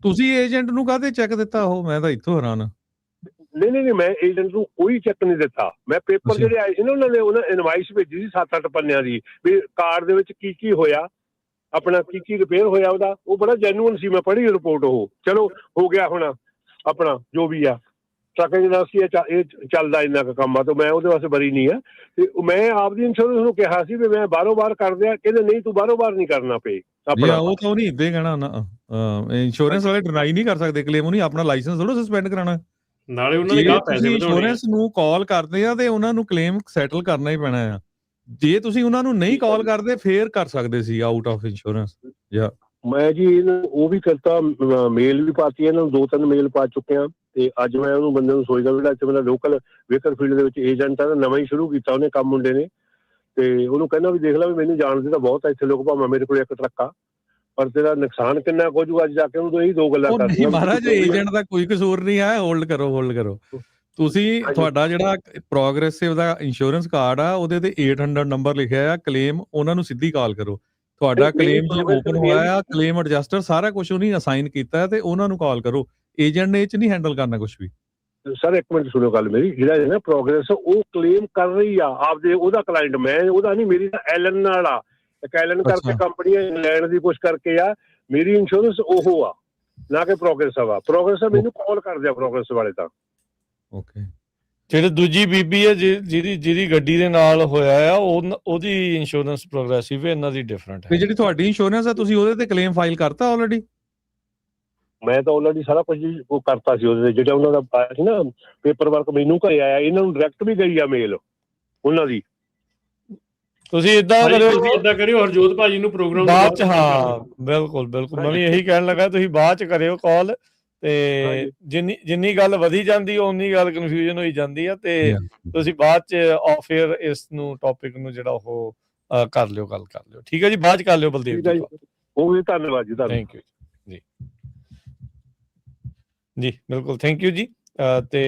ਤੁਸੀਂ ਏਜੰਟ ਨੂੰ ਕਾਹਦੇ ਚੈੱਕ ਦਿੱਤਾ? ਉਹ ਮੈਂ ਤਾਂ ਇੱਥੋਂ ਹੈਰਾਨ ਹਾਂ। ਨਹੀਂ ਮੈਂ ਏਜੰਟ ਨੂੰ ਕੋਈ ਚੈੱਕ ਨਹੀਂ ਦਿੱਤਾ। ਮੈਂ ਪੇਪਰ ਜਿਹੜੇ ਆਏ ਸੀ ਨਾ ਉਹਨਾਂ ਇਨਵਾਇਸ ਭੇਜੀ ਸੀ 7-8 ਪੰਨਿਆਂ ਦੀ, ਵੀ ਕਾਰ ਦੇ ਵਿੱਚ ਕੀ ਹੋਇਆ, ਆਪਣਾ ਕੀ ਰਿਪੇਅਰ ਹੋਇਆ ਉਹਦਾ, ਉਹ ਬੜਾ ਜੈਨੂਅਨ ਸੀ। ਮੈਂ ਪੜ੍ਹੀ ਰਿਪੋਰਟ, ਉਹ ਚਲੋ ਹੋ ਗਿਆ ਹੁਣ ਆਪਣਾ ਜੋ ਵੀ ਆ ਟਰੱਕਿੰਗ ਇੰਡਸਟਰੀ ਇਹ ਚੱਲਦਾ ਇੰਨਾ ਕੁ ਕੰਮ ਆ, ਤਾਂ ਮੈਂ ਉਹਦੇ ਵਾਸਤੇ ਬਰੀ ਨਹੀਂ ਆ। ਤੇ ਮੈਂ ਆਪਦੀ ਇੰਸ਼ੋਰੈਂਸ ਨੂੰ ਕਿਹਾ ਸੀ ਵੀ ਮੈਂ ਬਾਹਰੋਂ ਬਾਹਰ ਕਰ ਦਿਆ, ਕਹਿੰਦੇ ਨਹੀਂ ਤੂੰ ਬਾਹਰੋਂ ਬਾਹਰ ਨਹੀਂ ਕਰਨਾ ਪਏ ਆਪਣਾ। ਉਹ ਤਾਂ ਨਹੀਂ ਇੱਦਾਂ ਹੀ ਕਹਿਣਾ ਨਾ, ਇੰਸ਼ੋਰੈਂਸ ਵਾਲੇ ਡਿਨਾਈ ਨਹੀਂ ਕਰ ਸਕਦੇ ਕਲੇਮ, ਉਹਨੇ ਆਪਣਾ ਲਾਇਸੈਂਸ ਥੋੜਾ ਸਸਪੈਂਡ ਕਰਾਉਣਾ। ਨਾਲੇ ਉਹਨਾਂ ਨੇ ਕਿਹਾ ਪੈਸੇ ਇੰਸ਼ੋਰੈਂਸ ਨੂੰ ਕਾਲ ਕਰਦੇ ਆ ਤੇ ਉਹਨਾਂ ਨੂੰ ਕਲੇਮ ਸੈਟਲ ਕਰਨਾ ਹੀ ਪੈਣਾ ਆ। ਜੇ ਤੁਸੀਂ ਉਹਨਾਂ ਨੂੰ ਨਹੀਂ ਕਾਲ ਕਰਦੇ ਫੇਰ ਕਰ ਸਕਦੇ ਸੀ ਆਊਟ ਆਫ ਇੰਸ਼ੋਰੈਂਸ। ਮੈਂ ਜੀ ਉਹ ਵੀ ਕਰਤਾ, ਮੇਲ ਵੀ ਪਾਤੀ ਇਹਨਾਂ ਨੂੰ, 2-3 ਮੇਲ ਪਾ ਚੁੱਕੇ ਆ। ਤੇ ਅੱਜ ਮੈਂ ਉਹਨੂੰ ਬੰਦੇ ਨੂੰ ਸੋਚਦਾ ਜਿਹੜਾ ਇੱਥੇ ਮੇਰਾ ਲੋਕਲ ਵੇਕਰਫੀਲਡ ਦੇ ਵਿੱਚ ਏਜੰਟ ਆ, ਨਵਾਂ ਹੀ ਸ਼ੁਰੂ ਕੀਤਾ ਉਹਨੇ ਕੰਮ ਮੁੰਡੇ ਨੇ, ਤੇ ਉਹਨੂੰ ਕਹਿੰਦਾ ਵੀ ਦੇਖ ਲੈ ਵੀ ਮੈਨੂੰ ਜਾਣਦੇ ਤਾਂ ਬਹੁਤ ਆ ਇੱਥੇ ਲੋਕ, ਭਾਵੇਂ ਮੇਰੇ ਕੋਲ ਇੱਕ ਟਰੱਕ ਆ, ਪਰ ਤੇਰਾ ਨੁਕਸਾਨ ਕਿੰਨਾ ਕੁ ਹੋਜੂ। ਅੱਜ ਜਾ ਕੇ ਉਹਨੂੰ ਇਹੀ 2 ਗੱਲਾਂ ਕਰਨੀਆਂ। ਮਹਾਰਾਜ ਏਜੰਟ ਦਾ ਕੋਈ ਕਸੂਰ ਨਹੀਂ ਹੈ। ਹੋਲਡ ਕਰੋ ਤੁਸੀਂ, ਤੁਹਾਡਾ ਜਿਹੜਾ ਪ੍ਰੋਗਰੈਸਿਵ ਦਾ ਇੰਸ਼ੋਰੈਂਸ ਕਾਰਡ ਆ ਉਹਦੇ ਤੇ 800 ਨੰਬਰ ਲਿਖਿਆ ਆ, ਕਲੇਮ ਉਹਨਾਂ ਨੂੰ ਸਿੱਧੀ ਕਾਲ ਕਰੋ। ਤੁਹਾਡਾ ਕਲੇਮ ਜੇ ਓਪਨ ਹੋਇਆ ਆ, ਕਲੇਮ ਐਡਜਸਟਰ ਸਾਰਾ ਕੁਝ ਉਹਨੇ ਅਸਾਈਨ ਕੀਤਾ ਤੇ ਉਹਨਾਂ ਨੂੰ ਕਾਲ ਕਰੋ। ਏਜੰਟ ਨੇ ਇਹ ਚ ਨਹੀਂ ਹੈਂਡਲ ਕਰਨਾ ਕੁਝ ਵੀ। ਸਰ ਇੱਕ ਮਿੰਟ ਸੁਣੋ ਗੱਲ ਮੇਰੀ, ਜਿਹੜਾ ਹੈ ਨਾ ਪ੍ਰੋਗਰੈਸ ਉਹ ਕਲੇਮ ਕਰ ਰਹੀ ਆ ਆਪਦੇ, ਉਹਦਾ ਕਲਾਇੰਟ, ਮੈਂ ਉਹਦਾ ਨਹੀਂ, ਮੇਰੀ ਤਾਂ ਐਲਨ ਨਾਲ ਆ। ਇੱਕ ਐਲਨ ਕਰਕੇ ਕੰਪਨੀ ਇੰਗਲੈਂਡ ਦੀ ਕੁਛ ਕਰਕੇ ਆ, ਮੇਰੀ ਇੰਸ਼ੋਰੈਂਸ ਉਹ ਆ ਨਾ ਕਿ ਪ੍ਰੋਗਰੈਸਿਵ ਆ। ਪ੍ਰੋਗਰੈਸਿਵ ਮੈਨੂੰ ਕਾਲ ਕਰਦੇ ਆ ਪ੍ਰੋਗਰੈਸਿਵ ਵਾਲੇ ਤਾਂ। ਓਕੇ, ਜਿਹੜੇ ਦੂਜੀ ਬੀਬੀ ਹੈ ਜਿਹਦੀ ਗੱਡੀ ਦੇ ਨਾਲ ਹੋਇਆ ਆ ਉਹਦੀ ਇੰਸ਼ੋਰੈਂਸ ਪ੍ਰੋਗਰੈਸਿਵ ਹੈ, ਇਹਨਾਂ ਦੀ ਡਿਫਰੈਂਟ ਹੈ। ਜਿਹੜੀ ਤੁਹਾਡੀ ਇੰਸ਼ੋਰੈਂਸ ਆ ਤੁਸੀਂ ਉਹਦੇ ਤੇ ਕਲੇਮ ਫਾਈਲ ਕਰਤਾ ਆਲਰੇਡੀ? ਮੈਂ ਤਾਂ ਆਲਰੇਡੀ ਸਾਰਾ ਕੁਝ ਉਹ ਕਰਤਾ ਸੀ ਉਹਦੇ, ਜਿਹੜਾ ਉਹਨਾਂ ਦਾ ਆਇਆ ਸੀ ਨਾ ਪੇਪਰ ਵਰਕ ਮੈਨੂੰ ਘਰੇ ਆਇਆ, ਇਹਨਾਂ ਨੂੰ ਡਾਇਰੈਕਟ ਵੀ ਗਈ ਆ ਮੇਲ ਉਹਨਾਂ ਦੀ। ਤੁਸੀਂ ਇਦਾਂ ਕਰਿਓ ਹਰਜੋਤ ਭਾਜੀ ਨੂੰ ਪ੍ਰੋਗਰਾਮ ਬਾਅਦ ਚ, ਹਾਂ ਬਿਲਕੁਲ ਮੈਂ ਵੀ ਇਹੀ ਕਹਿਣ ਲੱਗਾ, ਤੁਸੀਂ ਬਾਅਦ ਚ ਕਰਿਓ ਕਾਲ, ਤੇ ਜਿੰਨੀ ਗੱਲ ਵਧੀ ਜਾਂਦੀ ਓਨੀ ਗੱਲ ਕਨਫਿਊਜ਼ਨ ਹੋਈ ਜਾਂਦੀ ਆ, ਤੇ ਤੁਸੀਂ ਬਾਅਦ ਚ ਆਫ 에ਅਰ ਇਸ ਨੂੰ ਟੌਪਿਕ ਨੂੰ ਜਿਹੜਾ ਉਹ ਕਰ ਲਿਓ, ਗੱਲ ਕਰ ਲਿਓ। ਠੀਕ ਹੈ ਜੀ, ਬਾਅਦ ਚ ਕਰ ਲਿਓ ਬਲਦੇਵ ਜੀ। ਉਹ ਵੀ ਧੰਨਵਾਦ ਜੀ, ਥੈਂਕ ਯੂ ਜੀ ਬਿਲਕੁਲ, ਥੈਂਕ ਯੂ ਜੀ। ਤੇ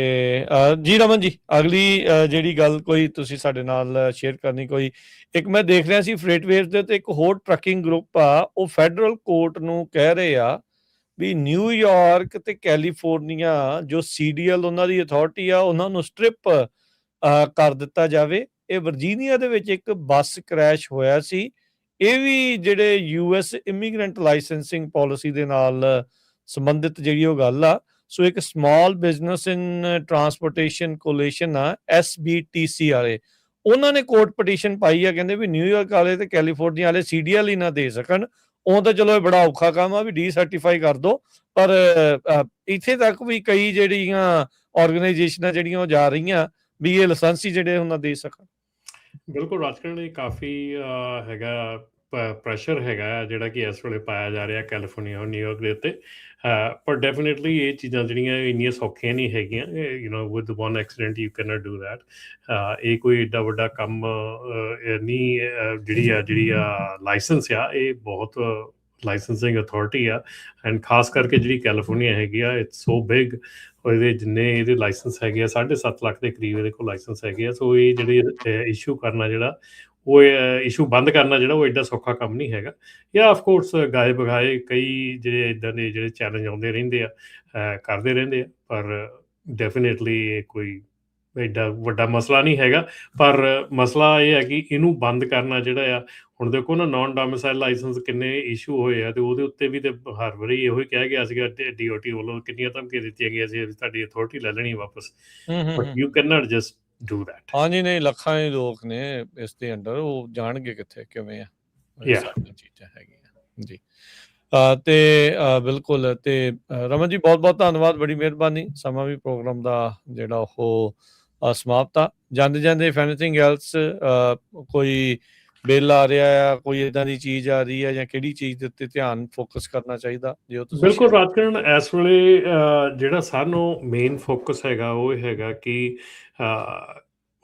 ਜੀ ਰਮਨ ਜੀ, ਅਗਲੀ ਜਿਹੜੀ ਗੱਲ ਕੋਈ ਤੁਸੀਂ ਸਾਡੇ ਨਾਲ ਸ਼ੇਅਰ ਕਰਨੀ, ਕੋਈ ਇੱਕ ਮੈਂ ਦੇਖ ਰਿਹਾ ਸੀ ਫਰੇਟਵੇਅਰ ਦੇ ਤੇ ਇੱਕ ਹੋਰ ਟਰੱਕਿੰਗ ਗਰੁੱਪ ਆ, ਉਹ ਫੈਡਰਲ ਕੋਰਟ ਨੂੰ ਕਹਿ ਰਹੇ ਆ ਵੀ ਨਿਊਯਾਰਕ ਤੇ ਕੈਲੀਫੋਰਨੀਆ ਜੋ CDL ਉਹਨਾਂ ਦੀ ਅਥਾਰਟੀ ਆ, ਉਹਨਾਂ ਨੂੰ ਸਟ੍ਰਿਪ ਕਰ ਦਿੱਤਾ ਜਾਵੇ। ਇਹ ਵਰਜੀਨੀਆ ਦੇ ਵਿੱਚ ਇੱਕ ਬੱਸ ਕ੍ਰੈਸ਼ ਹੋਇਆ ਸੀ। ਇਹ ਵੀ ਜਿਹੜੇ US ਇਮੀਗ੍ਰੈਂਟ ਲਾਇਸੈਂਸਿੰਗ ਪਾਲਿਸੀ ਦੇ ਨਾਲ ਸੰਬੰਧਿਤ ਜਿਹੜੀ ਉਹ ਗੱਲ ਆ। ਸੋ ਇੱਕ ਸਮਾਲ ਬਿਜ਼ਨਸ ਇਨ ਟਰਾਂਸਪੋਰਟੇਸ਼ਨ ਕੋਲੀਸ਼ਨ ਆ, SBTC ਵਾਲੇ, ਉਹਨਾਂ ਨੇ ਕੋਰਟ ਪਟੀਸ਼ਨ ਪਾਈ ਆ, ਕਹਿੰਦੇ ਵੀ ਨਿਊਯਾਰਕ ਵਾਲੇ ਤੇ ਕੈਲੀਫੋਰਨੀਆ ਵਾਲੇ CDL ਹੀ ਨਾ ਦੇ ਸਕਣ। ਉਹ ਤਾਂ ਚਲੋ ਇਹ ਬੜਾ ਔਖਾ ਕੰਮ ਆ ਵੀ ਡੀਸਰਟੀਫਾਈ ਕਰ ਦੋ, ਪਰ ਇੱਥੇ ਤੱਕ ਵੀ ਕਈ ਜਿਹੜੀਆਂ ਆਰਗੇਨਾਈਜੇਸ਼ਨਾਂ ਜਿਹੜੀਆਂ ਉਹ ਜਾ ਰਹੀਆਂ ਵੀ ਇਹ ਲਾਇਸੈਂਸ ਹੀ ਜਿਹੜੇ ਉਹਨਾਂ ਦੇ ਸਕਣ। ਬਿਲਕੁਲ ਰਾਜਕਰਨ, ਇਹ ਕਾਫੀ ਹੈਗਾ ਪ੍ਰੈਸ਼ਰ ਹੈਗਾ ਜਿਹੜਾ ਕਿ ਇਸ ਵੇਲੇ ਪਾਇਆ ਜਾ ਰਿਹਾ ਕੈਲੀਫੋਰਨੀਆ ਔਰ ਨਿਊਯਾਰਕ ਦੇ ਉੱਤੇ, ਪਰ ਡੈਫੀਨੇਟਲੀ ਇਹ ਚੀਜ਼ਾਂ ਜਿਹੜੀਆਂ ਇੰਨੀਆਂ ਸੌਖੀਆਂ ਨਹੀਂ ਹੈਗੀਆਂ। With one accident you can not do that. ਇਹ ਕੋਈ ਏਡਾ ਵੱਡਾ ਕੰਮ ਨਹੀਂ। ਜਿਹੜੀ ਲਾਇਸੈਂਸ ਆ, ਇਹ ਬਹੁਤ ਲਾਇਸੈਂਸਿੰਗ ਅਥਾਰਟੀ ਆ, ਐਂਡ ਖਾਸ ਕਰਕੇ ਜਿਹੜੀ ਕੈਲੀਫੋਰਨੀਆ ਹੈਗੀ ਆ, ਇਟਸ ਸੋ ਬਿਗ। ਇਹਦੇ ਜਿੰਨੇ ਇਹਦੇ ਲਾਇਸੈਂਸ ਹੈਗੇ ਆ, 7.5 ਲੱਖ ਦੇ ਕਰੀਬ ਇਹਦੇ ਕੋਲ ਲਾਇਸੈਂਸ ਹੈਗੇ ਆ। ਸੋ ਇਹ ਜਿਹੜੇ ਇਸ਼ੂ ਕਰਨਾ, ਜਿਹੜਾ ਉਹ ਇਸ਼ੂ ਬੰਦ ਕਰਨਾ, ਜਿਹੜਾ ਉਹ ਐਡਾ ਸੌਖਾ ਕੰਮ ਨਹੀਂ ਹੈਗਾ। ਜਾਂ ਆਫਕੋਰਸ ਗਾਏ ਬਗਾਏ ਕਈ ਜਿਹੜੇ ਇੱਦਾਂ ਦੇ ਜਿਹੜੇ ਚੈਲੰਜ ਆਉਂਦੇ ਰਹਿੰਦੇ ਆ, ਕਰਦੇ ਰਹਿੰਦੇ ਆ, ਪਰ ਡੈਫੀਨੇਟਲੀ ਇਹ ਕੋਈ ਐਡਾ ਵੱਡਾ ਮਸਲਾ ਨਹੀਂ ਹੈਗਾ। ਪਰ ਮਸਲਾ ਇਹ ਹੈ ਕਿ ਇਹਨੂੰ ਬੰਦ ਕਰਨਾ ਜਿਹੜਾ ਆ, ਹੁਣ ਦੇਖੋ ਨਾ ਨਾਨ ਡੋਮਿਸਾਈਲ ਲਾਇਸੈਂਸ ਕਿੰਨੇ ਇਸ਼ੂ ਹੋਏ ਆ, ਤੇ ਉਹਦੇ ਉੱਤੇ ਵੀ ਤੇ ਹਰ ਵਾਰੀ ਇਹੋ ਹੀ ਕਿਹਾ ਗਿਆ ਸੀਗਾ DOT ਵੱਲੋਂ, ਕਿੰਨੀਆਂ ਧਮਕੀਆਂ ਦਿੱਤੀਆਂ ਗਈਆਂ ਸੀ ਤੁਹਾਡੀ ਅਥਾਰਟੀ ਲੈ ਲੈਣੀ ਵਾਪਸ। But you can not just do that. ਹਾਂਜੀ, ਨਹੀਂ, ਲੱਖਾਂ ਹੀ ਲੋਕ ਨੇ ਇਸ ਦੇ ਅੰਡਰ, ਉਹ ਜਾਣਗੇ ਕਿੱਥੇ ਕਿਵੇਂ ਆ ਚੀਜ਼ਾਂ ਹੈਗੀਆਂ ਜੀ। ਤੇ ਬਿਲਕੁਲ, ਤੇ ਰਮਨ ਜੀ ਬਹੁਤ ਬਹੁਤ ਧੰਨਵਾਦ, ਬੜੀ ਮਿਹਰਬਾਨੀ। ਸਮਾਂ ਵੀ ਪ੍ਰੋਗਰਾਮ ਦਾ ਜਿਹੜਾ ਉਹ ਸਮਾਪਤ ਆ। ਜਾਂਦੇ ਇਫ ਐਨੀਥਿੰਗ ਐਲਸ, ਕੋਈ ਬਿੱਲ ਆ ਰਿਹਾ ਆ, ਕੋਈ ਏਦਾਂ ਦੀ ਚੀਜ਼ ਆ ਰਹੀ ਹੈ, ਜਾਂ ਕਿਹੜੀ ਚੀਜ਼ ਦੇ ਉੱਤੇ ਧਿਆਨ ਫੋਕਸ ਕਰਨਾ ਚਾਹੀਦਾ? ਬਿਲਕੁਲ ਰਾਜਕਰਨ, ਇਸ ਵੇਲੇ ਜਿਹੜਾ ਸਾਨੂੰ ਮੇਨ ਫੋਕਸ ਹੈਗਾ ਉਹ ਹੈਗਾ ਕਿ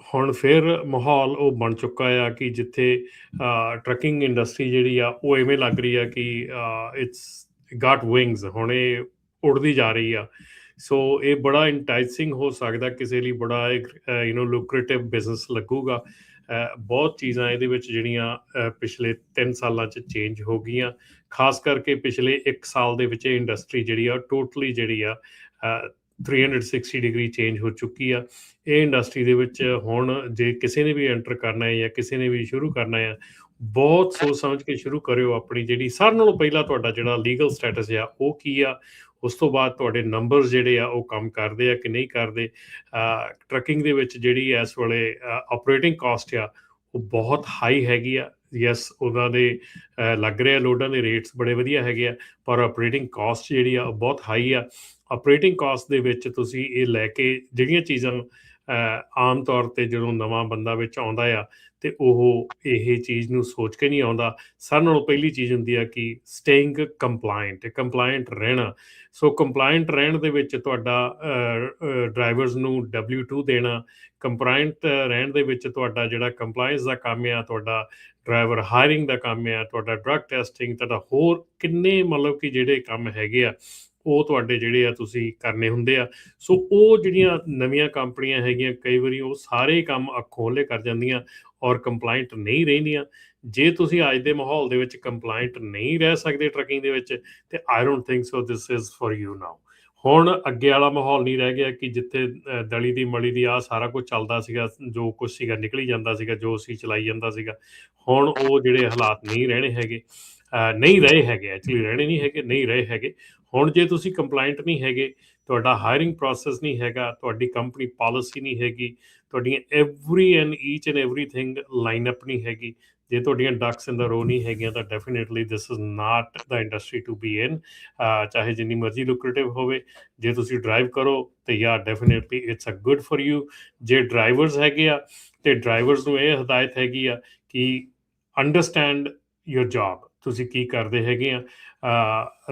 ਹੁਣ ਫਿਰ ਮਾਹੌਲ ਉਹ ਬਣ ਚੁੱਕਾ ਆ ਕਿ ਜਿੱਥੇ ਟਰੱਕਿੰਗ ਇੰਡਸਟਰੀ ਜਿਹੜੀ ਆ ਉਹ ਇਵੇਂ ਲੱਗ ਰਹੀ ਆ ਕਿ ਇਟਸ ਗਾਟ ਵਿੰਗਸ, ਹੁਣ ਇਹ ਉੜਦੀ ਜਾ ਰਹੀ ਆ। ਸੋ ਇਹ ਬੜਾ ਇੰਟਾਈਸਿੰਗ ਹੋ ਸਕਦਾ ਕਿਸੇ ਲਈ, ਬੜਾ ਇੱਕ ਲੂਕਰੇਟਿਵ ਬਿਜ਼ਨਸ ਲੱਗੂਗਾ। ਬਹੁਤ ਚੀਜ਼ਾਂ ਇਹਦੇ ਵਿੱਚ ਜਿਹੜੀਆਂ ਪਿਛਲੇ 3 ਸਾਲਾਂ 'ਚ ਚੇਂਜ ਹੋ ਗਈਆਂ, ਖਾਸ ਕਰਕੇ ਪਿਛਲੇ 1 ਸਾਲ ਦੇ ਵਿੱਚ ਇਹ ਇੰਡਸਟਰੀ ਜਿਹੜੀ ਆ ਟੋਟਲੀ ਜਿਹੜੀ ਆ 360 ਡਿਗਰੀ ਚੇਂਜ ਹੋ ਚੁੱਕੀ ਆ। ਇਹ ਇੰਡਸਟਰੀ ਦੇ ਵਿੱਚ ਹੁਣ ਜੇ ਕਿਸੇ ਨੇ ਵੀ ਐਂਟਰ ਕਰਨਾ ਹੈ ਜਾਂ ਕਿਸੇ ਨੇ ਵੀ ਸ਼ੁਰੂ ਕਰਨਾ ਹੈ, ਬਹੁਤ ਸੋਚ ਸਮਝ ਕੇ ਸ਼ੁਰੂ ਕਰਿਓ। ਆਪਣੀ ਜਿਹੜੀ ਸਾਰਿਆਂ ਨਾਲੋਂ ਪਹਿਲਾਂ ਤੁਹਾਡਾ ਜਿਹੜਾ ਲੀਗਲ ਸਟੇਟਸ ਆ ਉਹ ਕੀ ਆ, ਉਸ ਤੋਂ ਬਾਅਦ ਤੁਹਾਡੇ ਨੰਬਰਸ ਜਿਹੜੇ ਆ ਉਹ ਕੰਮ ਕਰਦੇ ਆ ਕਿ ਨਹੀਂ ਕਰਦੇ। ਟਰੱਕਿੰਗ ਦੇ ਵਿੱਚ ਜਿਹੜੀ ਇਸ ਵੇਲੇ ਆਪਰੇਟਿੰਗ ਕਾਸਟ ਆ ਉਹ ਬਹੁਤ ਹਾਈ ਹੈਗੀ ਆ। ਯੈਸ, ਉਹਨਾਂ ਦੇ ਲੱਗ ਰਿਹਾ ਲੋਡਾਂ ਦੇ ਰੇਟਸ ਬੜੇ ਵਧੀਆ ਹੈਗੇ ਆ, ਪਰ ਆਪਰੇਟਿੰਗ ਕਾਸਟ ਜਿਹੜੀ ਆ ਉਹ ਬਹੁਤ ਹਾਈ ਆ। ਆਪਰੇਟਿੰਗ ਕਾਸਟ ਦੇ ਵਿੱਚ ਤੁਸੀਂ ਇਹ ਲੈ ਕੇ ਜਿਹੜੀਆਂ ਚੀਜ਼ਾਂ ਆਮ ਤੌਰ 'ਤੇ ਜਦੋਂ ਨਵਾਂ ਬੰਦਾ ਵਿੱਚ ਆਉਂਦਾ ਆ ਅਤੇ ਉਹ ਇਹ ਚੀਜ਼ ਨੂੰ ਸੋਚ ਕੇ ਨਹੀਂ ਆਉਂਦਾ। ਸਾਰਿਆਂ ਨਾਲੋਂ ਪਹਿਲੀ ਚੀਜ਼ ਹੁੰਦੀ ਆ ਕਿ ਸਟੇਇੰਗ ਕੰਪਲਾਇੰਟ ਰਹਿਣਾ। ਸੋ ਕੰਪਲਾਇੰਟ ਰਹਿਣ ਦੇ ਵਿੱਚ ਤੁਹਾਡਾ ਡਰਾਈਵਰਸ ਨੂੰ W2 ਦੇਣਾ, ਕੰਪਲਾਇੰਟ ਰਹਿਣ ਦੇ ਵਿੱਚ ਤੁਹਾਡਾ ਜਿਹੜਾ ਕੰਪਲਾਇੰਸ ਦਾ ਕੰਮ ਆ, ਤੁਹਾਡਾ ਡਰਾਈਵਰ ਹਾਇਰਿੰਗ ਦਾ ਕੰਮ ਆ, ਤੁਹਾਡਾ ਡਰੱਗ ਟੈਸਟਿੰਗ, ਤੁਹਾਡਾ ਹੋਰ ਕਿੰਨੇ ਮਤਲਬ ਕਿ ਜਿਹੜੇ ਕੰਮ ਹੈਗੇ ਆ ਉਹ ਤੁਹਾਡੇ ਜਿਹੜੇ ਆ ਤੁਸੀਂ ਕਰਨੇ ਹੁੰਦੇ ਆ। ਸੋ ਉਹ ਜਿਹੜੀਆਂ ਨਵੀਆਂ ਕੰਪਨੀਆਂ ਹੈਗੀਆਂ ਕਈ ਵਾਰੀ ਉਹ ਸਾਰੇ ਕੰਮ ਅੱਖੋਂ ਉਹਲੇ ਕਰ ਜਾਂਦੀਆਂ ਔਰ ਕੰਪਲਾਇੰਟ ਨਹੀਂ ਰਹਿੰਦੀਆਂ। ਜੇ ਤੁਸੀਂ ਅੱਜ ਦੇ ਮਾਹੌਲ ਦੇ ਵਿੱਚ ਕੰਪਲਾਇੰਟ ਨਹੀਂ ਰਹਿ ਸਕਦੇ ਟਰੱਕਿੰਗ ਦੇ ਵਿੱਚ, ਤੇ I don't think so this is for you now. ਹੁਣ ਅੱਗੇ ਵਾਲਾ ਮਾਹੌਲ ਨਹੀਂ ਰਹਿ ਗਿਆ ਕਿ ਜਿੱਥੇ ਦਲੀ ਦੀ ਮਲੀ ਦੀ ਆਹ ਸਾਰਾ ਕੁਝ ਚੱਲਦਾ ਸੀਗਾ, ਜੋ ਕੁਛ ਸੀਗਾ ਨਿਕਲੀ ਜਾਂਦਾ ਸੀਗਾ, ਜੋ ਅਸੀਂ ਚਲਾਈ ਜਾਂਦਾ ਸੀਗਾ। ਹੁਣ ਉਹ ਜਿਹੜੇ ਹਾਲਾਤ ਨਹੀਂ ਰਹਿਣੇ ਹੈਗੇ, ਨਹੀਂ ਰਹੇ ਹੈਗੇ, ਐਕਚੁਅਲੀ ਰਹਿਣੇ ਨਹੀਂ ਹੈਗੇ, ਨਹੀਂ ਰਹੇ ਹੈਗੇ। ਹੁਣ ਜੇ ਤੁਸੀਂ ਕੰਪਲਾਇੰਟ ਨਹੀਂ ਹੈਗੇ, ਤੁਹਾਡਾ ਹਾਇਰਿੰਗ ਪ੍ਰੋਸੈਸ ਨਹੀਂ ਹੈਗਾ, ਤੁਹਾਡੀ ਕੰਪਨੀ ਪਾਲਿਸੀ ਨਹੀਂ ਹੈਗੀ, ਤੁਹਾਡੀਆਂ each and everything line up ਨਹੀਂ ਹੈਗੀ, ਜੇ ਤੁਹਾਡੀਆਂ ਡਕਸ ਇਨ ਦਾ ਰੋ ਨਹੀਂ ਹੈਗੀਆਂ, ਤਾਂ definitely this is not the industry to be in. ਚਾਹੇ ਜਿੰਨੀ ਮਰਜ਼ੀ ਲੁਕਰੇਟਿਵ ਹੋਵੇ, ਜੇ ਤੁਸੀਂ ਡਰਾਈਵ ਕਰੋ ਤਾਂ ਯਾਰ definitely it's a good for you. ਜੇ ਡਰਾਈਵਰਸ ਹੈਗੇ ਆ ਅਤੇ ਡਰਾਈਵਰਸ ਨੂੰ ਇਹ ਹਦਾਇਤ ਹੈਗੀ ਆ ਕਿ ਅੰਡਰਸਟੈਂਡ ਯੋਰ ਜੌਬ, ਤੁਸੀਂ ਕੀ ਕਰਦੇ ਹੈਗੇ ਆ।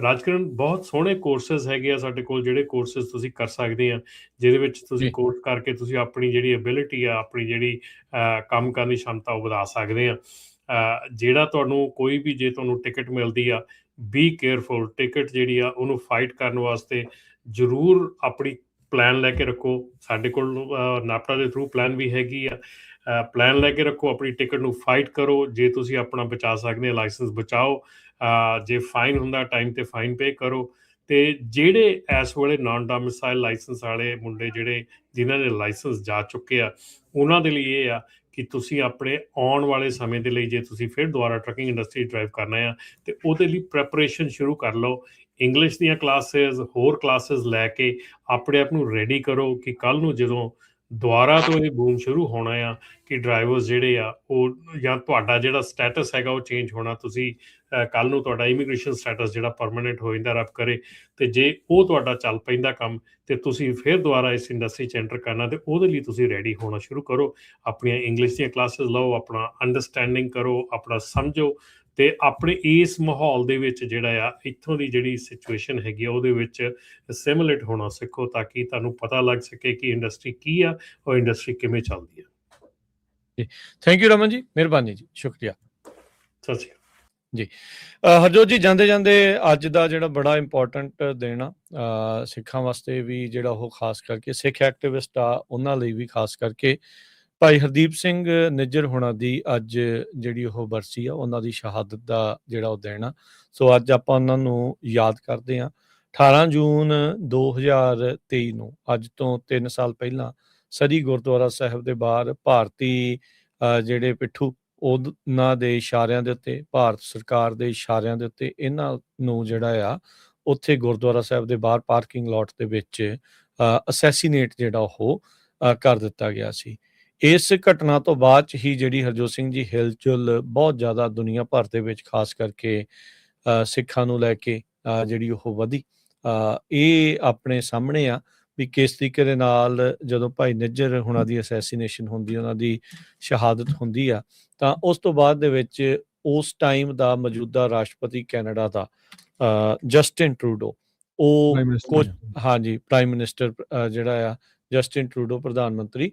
ਰਾਜਕਰਨ, ਬਹੁਤ ਸੋਹਣੇ ਕੋਰਸਿਸ ਹੈਗੇ ਆ ਸਾਡੇ ਕੋਲ, ਜਿਹੜੇ ਕੋਰਸਿਸ ਤੁਸੀਂ ਕਰ ਸਕਦੇ ਆ, ਜਿਹਦੇ ਵਿੱਚ ਤੁਸੀਂ ਕੋਰਸ ਕਰਕੇ ਤੁਸੀਂ ਆਪਣੀ ਜਿਹੜੀ ਐਬਿਲਿਟੀ ਆ, ਆਪਣੀ ਜਿਹੜੀ ਕੰਮ ਕਰਨ ਦੀ ਸ਼ਮਤਾ ਉਹ ਵਧਾ ਸਕਦੇ ਆ। ਜਿਹੜਾ ਤੁਹਾਨੂੰ ਕੋਈ ਵੀ, ਜੇ ਤੁਹਾਨੂੰ ਟਿਕਟ ਮਿਲਦੀ ਆ, ਬੀ ਕੇਅਰਫੁਲ। ਟਿਕਟ ਜਿਹੜੀ ਆ ਉਹਨੂੰ ਫਾਈਟ ਕਰਨ ਵਾਸਤੇ ਜ਼ਰੂਰ ਆਪਣੀ ਪਲਾਨ ਲੈ ਕੇ ਰੱਖੋ। ਸਾਡੇ ਕੋਲ ਨਾਪਟਾ ਦੇ ਥਰੂ ਪਲਾਨ ਵੀ ਹੈਗੀ ਆ। ਪਲਾਨ ਲੈ ਕੇ ਰੱਖੋ, ਆਪਣੀ ਟਿਕਟ ਨੂੰ ਫਾਈਟ ਕਰੋ। ਜੇ ਤੁਸੀਂ ਆਪਣਾ ਬਚਾ ਸਕਦੇ ਹੋ, ਲਾਇਸੈਂਸ ਬਚਾਓ। ਜੇ ਫਾਈਨ ਹੁੰਦਾ ਟਾਈਮ 'ਤੇ ਫਾਈਨ ਪੇ ਕਰੋ। ਅਤੇ ਜਿਹੜੇ ਇਸ ਵੇਲੇ ਨਾਨ ਡੋਮਿਸਾਈਲ ਲਾਇਸੈਂਸ ਵਾਲੇ ਮੁੰਡੇ ਜਿਹੜੇ ਜਿਨ੍ਹਾਂ ਦੇ ਲਾਇਸੈਂਸ ਜਾ ਚੁੱਕੇ ਆ, ਉਹਨਾਂ ਦੇ ਲਈ ਇਹ ਆ ਕਿ ਤੁਸੀਂ ਆਪਣੇ ਆਉਣ ਵਾਲੇ ਸਮੇਂ ਦੇ ਲਈ, ਜੇ ਤੁਸੀਂ ਫਿਰ ਦੁਬਾਰਾ ਟਰੱਕਿੰਗ ਇੰਡਸਟਰੀ ਡਰਾਈਵ ਕਰਨਾ ਆ, ਅਤੇ ਉਹਦੇ ਲਈ ਪ੍ਰੈਪਰੇਸ਼ਨ ਸ਼ੁਰੂ ਕਰ ਲਓ। ਇੰਗਲਿਸ਼ ਦੀਆਂ ਕਲਾਸਿਸ, ਹੋਰ ਕਲਾਸਿਸ ਲੈ ਕੇ ਆਪਣੇ ਆਪ ਨੂੰ ਰੈਡੀ ਕਰੋ ਕਿ ਕੱਲ੍ਹ ਨੂੰ ਜਦੋਂ ਦੁਬਾਰਾ ਤੋਂ ਇਹ ਬੂਮ ਸ਼ੁਰੂ ਹੋਣਾ ਆ ਕਿ ਡਰਾਈਵਰਸ ਜਿਹੜੇ ਆ ਉਹ, ਜਾਂ ਤੁਹਾਡਾ ਜਿਹੜਾ ਸਟੇਟਸ ਹੈਗਾ ਉਹ ਚੇਂਜ ਹੋਣਾ, ਤੁਸੀਂ ਕੱਲ੍ਹ ਨੂੰ ਤੁਹਾਡਾ ਇਮੀਗ੍ਰੇਸ਼ਨ ਸਟੇਟਸ ਜਿਹੜਾ ਪਰਮਾਨੈਂਟ ਹੋ ਜਾਂਦਾ ਰੱਬ ਕਰੇ, ਅਤੇ ਜੇ ਉਹ ਤੁਹਾਡਾ ਚੱਲ ਪੈਂਦਾ ਕੰਮ ਅਤੇ ਤੁਸੀਂ ਫਿਰ ਦੁਬਾਰਾ ਇਸ ਇੰਡਸਟਰੀ 'ਚ ਐਂਟਰ ਕਰਨਾ, ਅਤੇ ਉਹਦੇ ਲਈ ਤੁਸੀਂ ਰੈਡੀ ਹੋਣਾ ਸ਼ੁਰੂ ਕਰੋ। ਆਪਣੀਆਂ ਇੰਗਲਿਸ਼ ਦੀਆਂ ਕਲਾਸਿਸ ਲਓ, ਆਪਣਾ ਅੰਡਰਸਟੈਂਡਿੰਗ ਕਰੋ, ਆਪਣਾ ਸਮਝੋ, ਅਤੇ ਆਪਣੇ ਇਸ ਮਾਹੌਲ ਦੇ ਵਿੱਚ ਜਿਹੜਾ ਆ ਇੱਥੋਂ ਦੀ ਜਿਹੜੀ ਸਿਚੁਏਸ਼ਨ ਹੈਗੀ ਆ ਉਹਦੇ ਵਿੱਚ ਸਿਮੂਲੇਟ ਹੋਣਾ ਸਿੱਖੋ, ਤਾਂ ਕਿ ਤੁਹਾਨੂੰ ਪਤਾ ਲੱਗ ਸਕੇ ਕਿ ਇੰਡਸਟਰੀ ਕੀ ਆ ਔਰ ਇੰਡਸਟਰੀ ਕਿਵੇਂ ਚੱਲਦੀ ਆ। ਜੀ, ਥੈਂਕ ਯੂ ਰਮਨ ਜੀ, ਮਿਹਰਬਾਨੀ ਜੀ, ਸ਼ੁਕਰੀਆ। ਸਤਿ ਸ਼੍ਰੀ ਅਕਾਲ ਜੀ। ਹਰਜੋਤ ਜੀ, ਜਾਂਦੇ ਜਾਂਦੇ ਅੱਜ ਦਾ ਜਿਹੜਾ ਬੜਾ ਇੰਪੋਰਟੈਂਟ ਦਿਨ ਆ ਸਿੱਖਾਂ ਵਾਸਤੇ ਵੀ, ਜਿਹੜਾ ਉਹ ਖਾਸ ਕਰਕੇ ਸਿੱਖ ਐਕਟਿਵਿਸਟ ਆ ਉਹਨਾਂ ਲਈ ਵੀ, ਖਾਸ ਕਰਕੇ ਭਾਈ ਹਰਦੀਪ ਸਿੰਘ ਨਿੱਜਰ ਹੋਣਾ ਦੀ ਅੱਜ ਜਿਹੜੀ ਉਹ ਬਰਸੀ ਆ, ਉਹਨਾਂ ਦੀ ਸ਼ਹਾਦਤ ਦਾ ਜਿਹੜਾ ਉਹ ਦਿਨ ਆ। ਸੋ ਅੱਜ ਆਪਾਂ ਉਹਨਾਂ ਨੂੰ ਯਾਦ ਕਰਦੇ ਹਾਂ। 18 ਜੂਨ 2023 ਨੂੰ, ਅੱਜ ਤੋਂ 3 ਸਾਲ ਪਹਿਲਾਂ, ਸਰੀ ਗੁਰਦੁਆਰਾ ਸਾਹਿਬ ਦੇ ਬਾਹਰ ਭਾਰਤੀ ਜਿਹੜੇ ਪਿੱਠੂ, ਉਹਨਾਂ ਦੇ ਇਸ਼ਾਰਿਆਂ ਦੇ ਉੱਤੇ, ਭਾਰਤ ਸਰਕਾਰ ਦੇ ਇਸ਼ਾਰਿਆਂ ਦੇ ਉੱਤੇ, ਇਹਨਾਂ ਨੂੰ ਜਿਹੜਾ ਆ ਉੱਥੇ ਗੁਰਦੁਆਰਾ ਸਾਹਿਬ ਦੇ ਬਾਹਰ ਪਾਰਕਿੰਗ ਲੋਟ ਦੇ ਵਿੱਚ ਅਸੈਸੀਨੇਟ ਜਿਹੜਾ ਉਹ ਕਰ ਦਿੱਤਾ ਗਿਆ ਸੀ। ਇਸ ਘਟਨਾ ਤੋਂ ਬਾਅਦ 'ਚ ਹੀ ਜਿਹੜੀ ਹਰਜੋਤ ਸਿੰਘ ਜੀ ਹਿਲਜੁਲ ਬਹੁਤ ਜ਼ਿਆਦਾ ਦੁਨੀਆ ਭਰ ਦੇ ਵਿੱਚ, ਖਾਸ ਕਰਕੇ ਸਿੱਖਾਂ ਨੂੰ ਲੈ ਕੇ ਜਿਹੜੀ ਉਹ ਵਧੀ। ਇਹ ਆਪਣੇ ਸਾਹਮਣੇ ਆ ਵੀ ਕਿਸ ਤਰੀਕੇ ਦੇ ਨਾਲ ਜਦੋਂ ਭਾਈ ਨਿੱਜਰ ਹੁਣਾਂ ਦੀ ਅਸੈਸੀਨੇਸ਼ਨ ਹੁੰਦੀ, ਉਹਨਾਂ ਦੀ ਸ਼ਹਾਦਤ ਹੁੰਦੀ ਆ, ਤਾਂ ਉਸ ਤੋਂ ਬਾਅਦ ਦੇ ਵਿੱਚ ਉਸ ਟਾਈਮ ਦਾ ਮੌਜੂਦਾ ਰਾਸ਼ਟਰਪਤੀ ਕੈਨੇਡਾ ਦਾ ਜਸਟਿਨ ਟਰੂਡੋ, ਉਹ ਕੁਝ, ਹਾਂਜੀ, ਪ੍ਰਾਈਮ ਮਿਨਿਸਟਰ ਜਿਹੜਾ ਆ ਜਸਟਿਨ ਟਰੂਡੋ ਪ੍ਰਧਾਨ ਮੰਤਰੀ,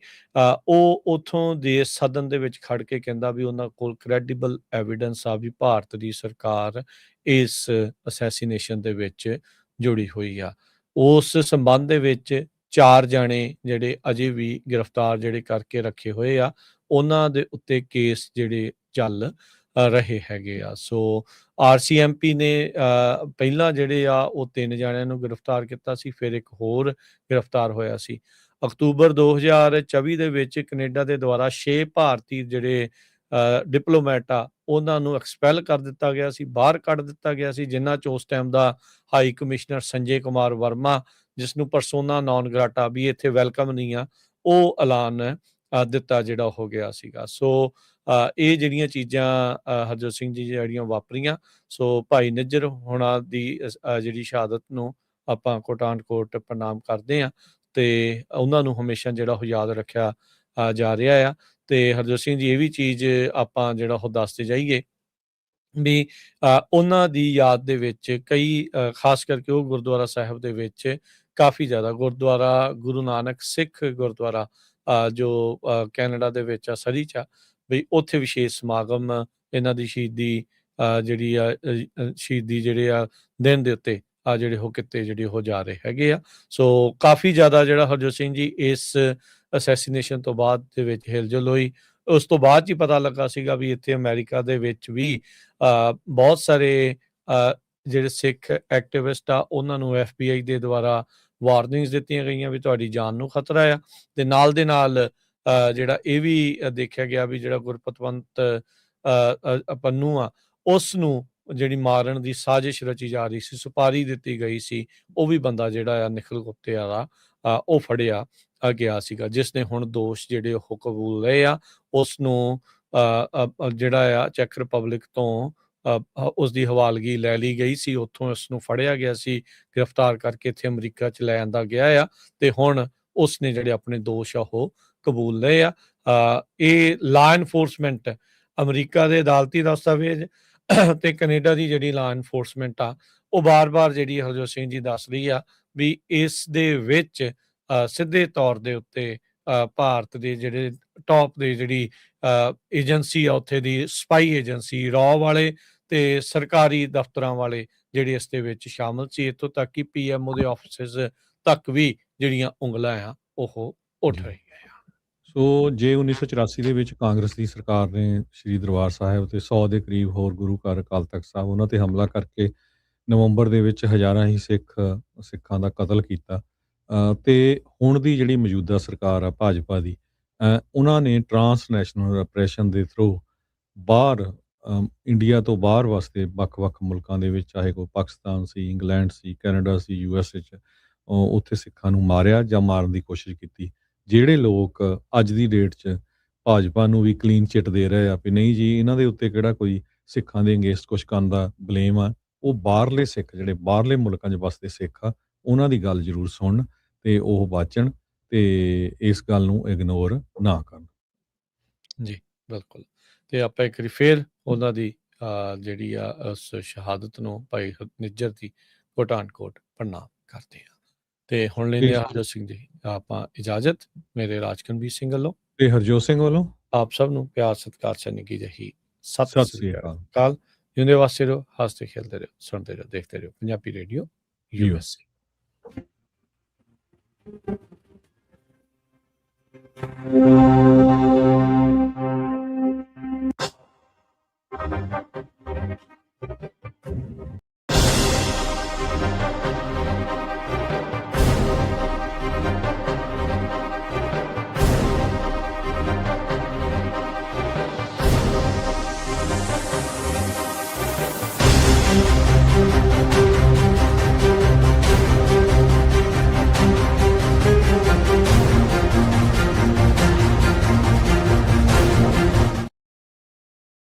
ਉਹ ਉੱਥੋਂ ਦੇ ਸਦਨ ਦੇ ਵਿੱਚ ਖੜ ਕੇ ਕਹਿੰਦਾ ਵੀ ਉਹਨਾਂ ਕੋਲ ਕ੍ਰੈਡੀਬਲ ਐਵੀਡੈਂਸ ਆ ਵੀ ਭਾਰਤ ਦੀ ਸਰਕਾਰ ਇਸ ਅਸੈਸੀਨੇਸ਼ਨ ਦੇ ਵਿੱਚ ਜੁੜੀ ਹੋਈ ਆ। ਉਸ ਸੰਬੰਧ ਦੇ ਵਿੱਚ 4 ਜਾਣੇ ਜਿਹੜੇ ਅਜੇ ਵੀ ਗ੍ਰਿਫਤਾਰ ਜਿਹੜੇ ਕਰਕੇ ਰੱਖੇ ਹੋਏ ਆ, ਉਹਨਾਂ ਦੇ ਉੱਤੇ ਕੇਸ ਜਿਹੜੇ ਚੱਲ ਰਹੇ ਹੈਗੇ ਆ। ਸੋ RCMP ਨੇ ਪਹਿਲਾਂ ਜਿਹੜੇ ਆ ਉਹ 3 ਜਾਣਿਆਂ ਨੂੰ ਗ੍ਰਿਫਤਾਰ ਕੀਤਾ ਸੀ, ਫਿਰ ਇੱਕ ਹੋਰ ਗ੍ਰਿਫਤਾਰ ਹੋਇਆ ਸੀ। ਅਕਤੂਬਰ 2024 ਦੇ ਵਿੱਚ ਕੈਨੇਡਾ ਦੇ ਦੁਆਰਾ 6 ਭਾਰਤੀ ਜਿਹੜੇ ਡਿਪਲੋਮੈਟ ਆ ਉਹਨਾਂ ਨੂੰ ਐਕਸਪੈਲ ਕਰ ਦਿੱਤਾ ਗਿਆ ਸੀ, ਬਾਹਰ ਕੱਢ ਦਿੱਤਾ ਗਿਆ ਸੀ, ਜਿਨ੍ਹਾਂ 'ਚ ਉਸ ਟਾਈਮ ਦਾ ਹਾਈ ਕਮਿਸ਼ਨਰ ਸੰਜੇ ਕੁਮਾਰ ਵਰਮਾ, ਜਿਸ ਨੂੰ ਪਰਸੋਨਾ ਨੌਨ ਗ੍ਰਾਟਾ ਵੀ ਇੱਥੇ ਵੈਲਕਮ ਨਹੀਂ ਆ, ਉਹ ਐਲਾਨ ਦਿੱਤਾ ਜਿਹੜਾ ਹੋ ਗਿਆ ਸੀਗਾ। ਸੋ ਇਹ ਜਿਹੜੀਆਂ ਚੀਜ਼ਾਂ ਹਰਜੋਤ ਸਿੰਘ ਜੀ ਜਿਹੜੀਆਂ ਵਾਪਰੀਆਂ, ਸੋ ਭਾਈ ਨਿੱਜਰ ਹੋਣਾ ਦੀ ਜਿਹੜੀ ਸ਼ਹਾਦਤ ਨੂੰ ਆਪਾਂ ਕੋਟਾਨਕੋਟ ਪ੍ਰਣਾਮ ਕਰਦੇ ਹਾਂ ਤੇ ਉਹਨਾਂ ਨੂੰ ਹਮੇਸ਼ਾ ਜਿਹੜਾ ਉਹ ਯਾਦ ਰੱਖਿਆ ਜਾ ਰਿਹਾ ਆ। ਤੇ ਹਰਜੋਤ ਸਿੰਘ ਜੀ ਇਹ ਵੀ ਚੀਜ਼ ਆਪਾਂ ਜਿਹੜਾ ਉਹ ਦੱਸਦੇ ਜਾਈਏ ਵੀ ਉਹਨਾਂ ਦੀ ਯਾਦ ਦੇ ਵਿੱਚ ਕਈ ਖਾਸ ਕਰਕੇ ਉਹ ਗੁਰਦੁਆਰਾ ਸਾਹਿਬ ਦੇ ਵਿੱਚ ਕਾਫੀ ਜ਼ਿਆਦਾ ਗੁਰਦੁਆਰਾ ਗੁਰੂ ਨਾਨਕ ਸਿੱਖ ਗੁਰਦੁਆਰਾ ਜੋ ਕੈਨੇਡਾ ਦੇ ਵਿੱਚ ਆ, ਸਰੀ 'ਚ ਆ, ਵੀ ਉੱਥੇ ਵਿਸ਼ੇਸ਼ ਸਮਾਗਮ ਇਹਨਾਂ ਦੀ ਸ਼ਹੀਦੀ ਜਿਹੜੀ ਆ ਸ਼ਹੀਦੀ ਜਿਹੜੇ ਆ ਦਿਨ ਦੇ ਉੱਤੇ ਜਿਹੜੇ ਉਹ ਕਿਤੇ ਜਿਹੜੇ ਉਹ ਜਾ ਰਹੇ ਹੈਗੇ ਆ। ਸੋ ਕਾਫੀ ਜ਼ਿਆਦਾ ਜਿਹੜਾ ਹਰਜੋਤ ਸਿੰਘ ਜੀ ਇਸ ਅਸੈਸੀਨੇਸ਼ਨ ਤੋਂ ਬਾਅਦ ਦੇ ਵਿੱਚ ਹਿਲਜੁਲ ਹੋਈ। ਉਸ ਤੋਂ ਬਾਅਦ 'ਚ ਹੀ ਪਤਾ ਲੱਗਾ ਸੀਗਾ ਵੀ ਇੱਥੇ ਅਮਰੀਕਾ ਦੇ ਵਿੱਚ ਵੀ ਬਹੁਤ ਸਾਰੇ ਜਿਹੜੇ ਸਿੱਖ ਐਕਟਿਵਿਸਟ ਆ ਉਹਨਾਂ ਨੂੰ FBI ਦੇ ਦੁਆਰਾ ਵਾਰਨਿੰਗਸ ਦਿੱਤੀਆਂ ਗਈਆਂ ਵੀ ਤੁਹਾਡੀ ਜਾਨ ਨੂੰ ਖਤਰਾ ਆ। ਤੇ ਨਾਲ ਦੇ ਨਾਲ ਜਿਹੜਾ ਇਹ ਵੀ ਦੇਖਿਆ ਗਿਆ ਵੀ ਜਿਹੜਾ ਗੁਰਪਤਵੰਤ ਪੰਨੂ ਆ ਉਸ ਨੂੰ ਜਿਹੜੀ ਮਾਰਨ ਦੀ ਸਾਜ਼ਿਸ਼ ਰਚੀ ਜਾ ਰਹੀ ਸੀ, ਸੁਪਾਰੀ ਦਿੱਤੀ ਗਈ ਸੀ, ਉਹ ਵੀ ਬੰਦਾ ਜਿਹੜਾ ਆ ਨਿਖਿਲ ਗੁਪਤੇ ਵਾਲਾ ਉਹ ਫੜਿਆ ਗਿਆ ਸੀਗਾ, ਜਿਸ ਨੇ ਹੁਣ ਦੋਸ਼ ਜਿਹੜੇ ਉਹ ਕਬੂਲ ਲਏ ਆ। ਉਸ ਨੂੰ ਜਿਹੜਾ ਆ ਚੈੱਕ ਰਿਪਬਲਿਕ ਤੋਂ ਉਸ ਦੀ ਹਵਾਲਗੀ ਲੈ ਲਈ ਗਈ ਸੀ, ਉੱਥੋਂ ਉਸ ਨੂੰ ਫੜਿਆ ਗਿਆ ਸੀ, ਗ੍ਰਿਫਤਾਰ ਕਰਕੇ ਇੱਥੇ ਅਮਰੀਕਾ 'ਚ ਲੈ ਆਂਦਾ ਗਿਆ ਆ ਤੇ ਹੁਣ ਉਸ ਨੇ ਜਿਹੜੇ ਆਪਣੇ ਦੋਸ਼ ਆ ਉਹ ਕਬੂਲ ਲਏ ਆ। ਇਹ ਲਾ ਐਨਫੋਰਸਮੈਂਟ ਅਮਰੀਕਾ ਦੇ ਅਦਾਲਤੀ ਦਸਤਾਵੇਜ਼ ਤੇ ਕੈਨੇਡਾ ਦੀ ਜਿਹੜੀ ਲਾ ਐਨਫੋਰਸਮੈਂਟ ਆ ਉਹ ਬਾਰ-ਬਾਰ ਜਿਹੜੀ ਹਰਜੋਤ ਸਿੰਘ ਜੀ ਦੱਸ ਰਹੀ ਆ ਵੀ ਇਸ ਦੇ ਵਿੱਚ ਸਿੱਧੇ ਤੌਰ ਦੇ ਉੱਤੇ ਭਾਰਤ ਦੇ ਜਿਹੜੇ ਟੌਪ ਦੇ ਜਿਹੜੀ ਏਜੰਸੀ ਆ ਉੱਥੇ ਦੀ ਸਪਾਈ ਏਜੰਸੀ ਰॉ ਵਾਲੇ ਤੇ ਸਰਕਾਰੀ ਦਫ਼ਤਰਾਂ ਵਾਲੇ ਜਿਹੜੇ ਇਸ ਦੇ ਵਿੱਚ ਸ਼ਾਮਲ ਸੀ, ਇੱਥੋਂ ਤੱਕ ਕਿ PMO ਦੇ ਆਫਿਸਿਸ ਤੱਕ ਵੀ ਜਿਹੜੀਆਂ ਉਂਗਲਾਂ ਆ ਉਹ ਉੱਠ ਰਹੀਆਂ ਆ। ਸੋ ਜੇ 1984 ਦੇ ਵਿੱਚ ਕਾਂਗਰਸ ਦੀ ਸਰਕਾਰ ਨੇ ਸ਼੍ਰੀ ਦਰਬਾਰ ਸਾਹਿਬ ਤੇ 100 ਦੇ ਕਰੀਬ ਹੋਰ ਗੁਰੂ ਘਰ ਅਕਾਲ ਤਖਤ ਸਾਹਿਬ ਉਹਨਾਂ ਤੇ ਹਮਲਾ ਕਰਕੇ ਨਵੰਬਰ ਦੇ ਵਿੱਚ ਹਜ਼ਾਰਾਂ ਹੀ ਸਿੱਖਾਂ ਦਾ ਕਤਲ ਕੀਤਾ, ਤੇ ਹੁਣ ਦੀ ਜਿਹੜੀ ਮੌਜੂਦਾ ਸਰਕਾਰ ਆ ਭਾਜਪਾ ਦੀ, ਉਹਨਾਂ ਨੇ ਟਰਾਂਸਨੈਸ਼ਨਲ ਰੈਪਰੈਸ਼ਨ ਦੇ ਥਰੂ ਬਾਹਰ ਇੰਡੀਆ ਤੋਂ ਬਾਹਰ ਵਾਸਤੇ ਵੱਖ-ਵੱਖ ਮੁਲਕਾਂ ਦੇ ਵਿੱਚ, ਚਾਹੇ ਕੋਈ ਪਾਕਿਸਤਾਨ ਸੀ, ਇੰਗਲੈਂਡ ਸੀ, ਕੈਨੇਡਾ ਸੀ, USA 'ਚ ਉੱਥੇ ਸਿੱਖਾਂ ਨੂੰ ਮਾਰਿਆ ਜਾਂ ਮਾਰਨ ਦੀ ਕੋਸ਼ਿਸ਼ ਕੀਤੀ। ਜਿਹੜੇ ਲੋਕ ਅੱਜ ਦੀ ਡੇਟ 'ਚ ਭਾਜਪਾ ਨੂੰ ਵੀ ਕਲੀਨ ਚਿੱਟ ਦੇ ਰਹੇ ਆ ਵੀ ਨਹੀਂ ਜੀ ਇਹਨਾਂ ਦੇ ਉੱਤੇ ਕਿਹੜਾ ਕੋਈ ਸਿੱਖਾਂ ਦੇ ਅਗੇਂਸਟ ਕੁਛ ਕਰਨ ਦਾ ਬਲੇਮ ਆ, ਉਹ ਬਾਹਰਲੇ ਸਿੱਖ ਜਿਹੜੇ ਬਾਹਰਲੇ ਮੁਲਕਾਂ 'ਚ ਵੱਸਦੇ ਸਿੱਖ ਆ ਉਹਨਾਂ ਦੀ ਗੱਲ ਜ਼ਰੂਰ ਸੁਣਨ ਤੇ ਉਹ ਵਾਚਣ ਤੇ ਇਸ ਗੱਲ ਨੂੰ ਇਗਨੋਰ ਨਾ ਕਰਨ। ਜੀ ਬਿਲਕੁਲ। ਤੇ ਆਪਾਂ ਇੱਕ ਵਾਰੀ ਫੇਰ ਉਹਨਾਂ ਦੀ ਜਿਹੜੀ ਆ ਉਸ ਸ਼ਹਾਦਤ ਨੂੰ ਭਾਈ ਨਿੱਜਰ ਦੀ ਪਠਾਨਕੋਟ ਪ੍ਰਣਾਮ ਕਰਦੇ ਆ ਤੇ ਹੁਣ ਲੈਂਦੇ ਆ ਹਰਜੋਤ ਸਿੰਘ ਜੀ ਆਪਾਂ ਇਜਾਜ਼ਤ। ਮੇਰੇ ਰਾਜਕਨਵੀਰ ਸਿੰਘ ਵੱਲੋਂ ਤੇ ਹਰਜੋਤ ਸਿੰਘ ਵੱਲੋਂ ਆਪ ਸਭ ਨੂੰ ਪਿਆਰ ਸਤਿਕਾਰ ਸੈਨਿਕ ਕੀ ਜਹੀ ਸਤਿ ਸ੍ਰੀ ਅਕਾਲ। ਜਿਉਂਦੇ ਵਾਸਤੇ ਰਹੋ, ਹੱਸਦੇ ਖੇਲਦੇ ਰਹੋ, ਸੁਣਦੇ ਰਹੋ, ਦੇਖਦੇ ਰਹੋ ਪੰਜਾਬੀ ਰੇਡੀਓ USA।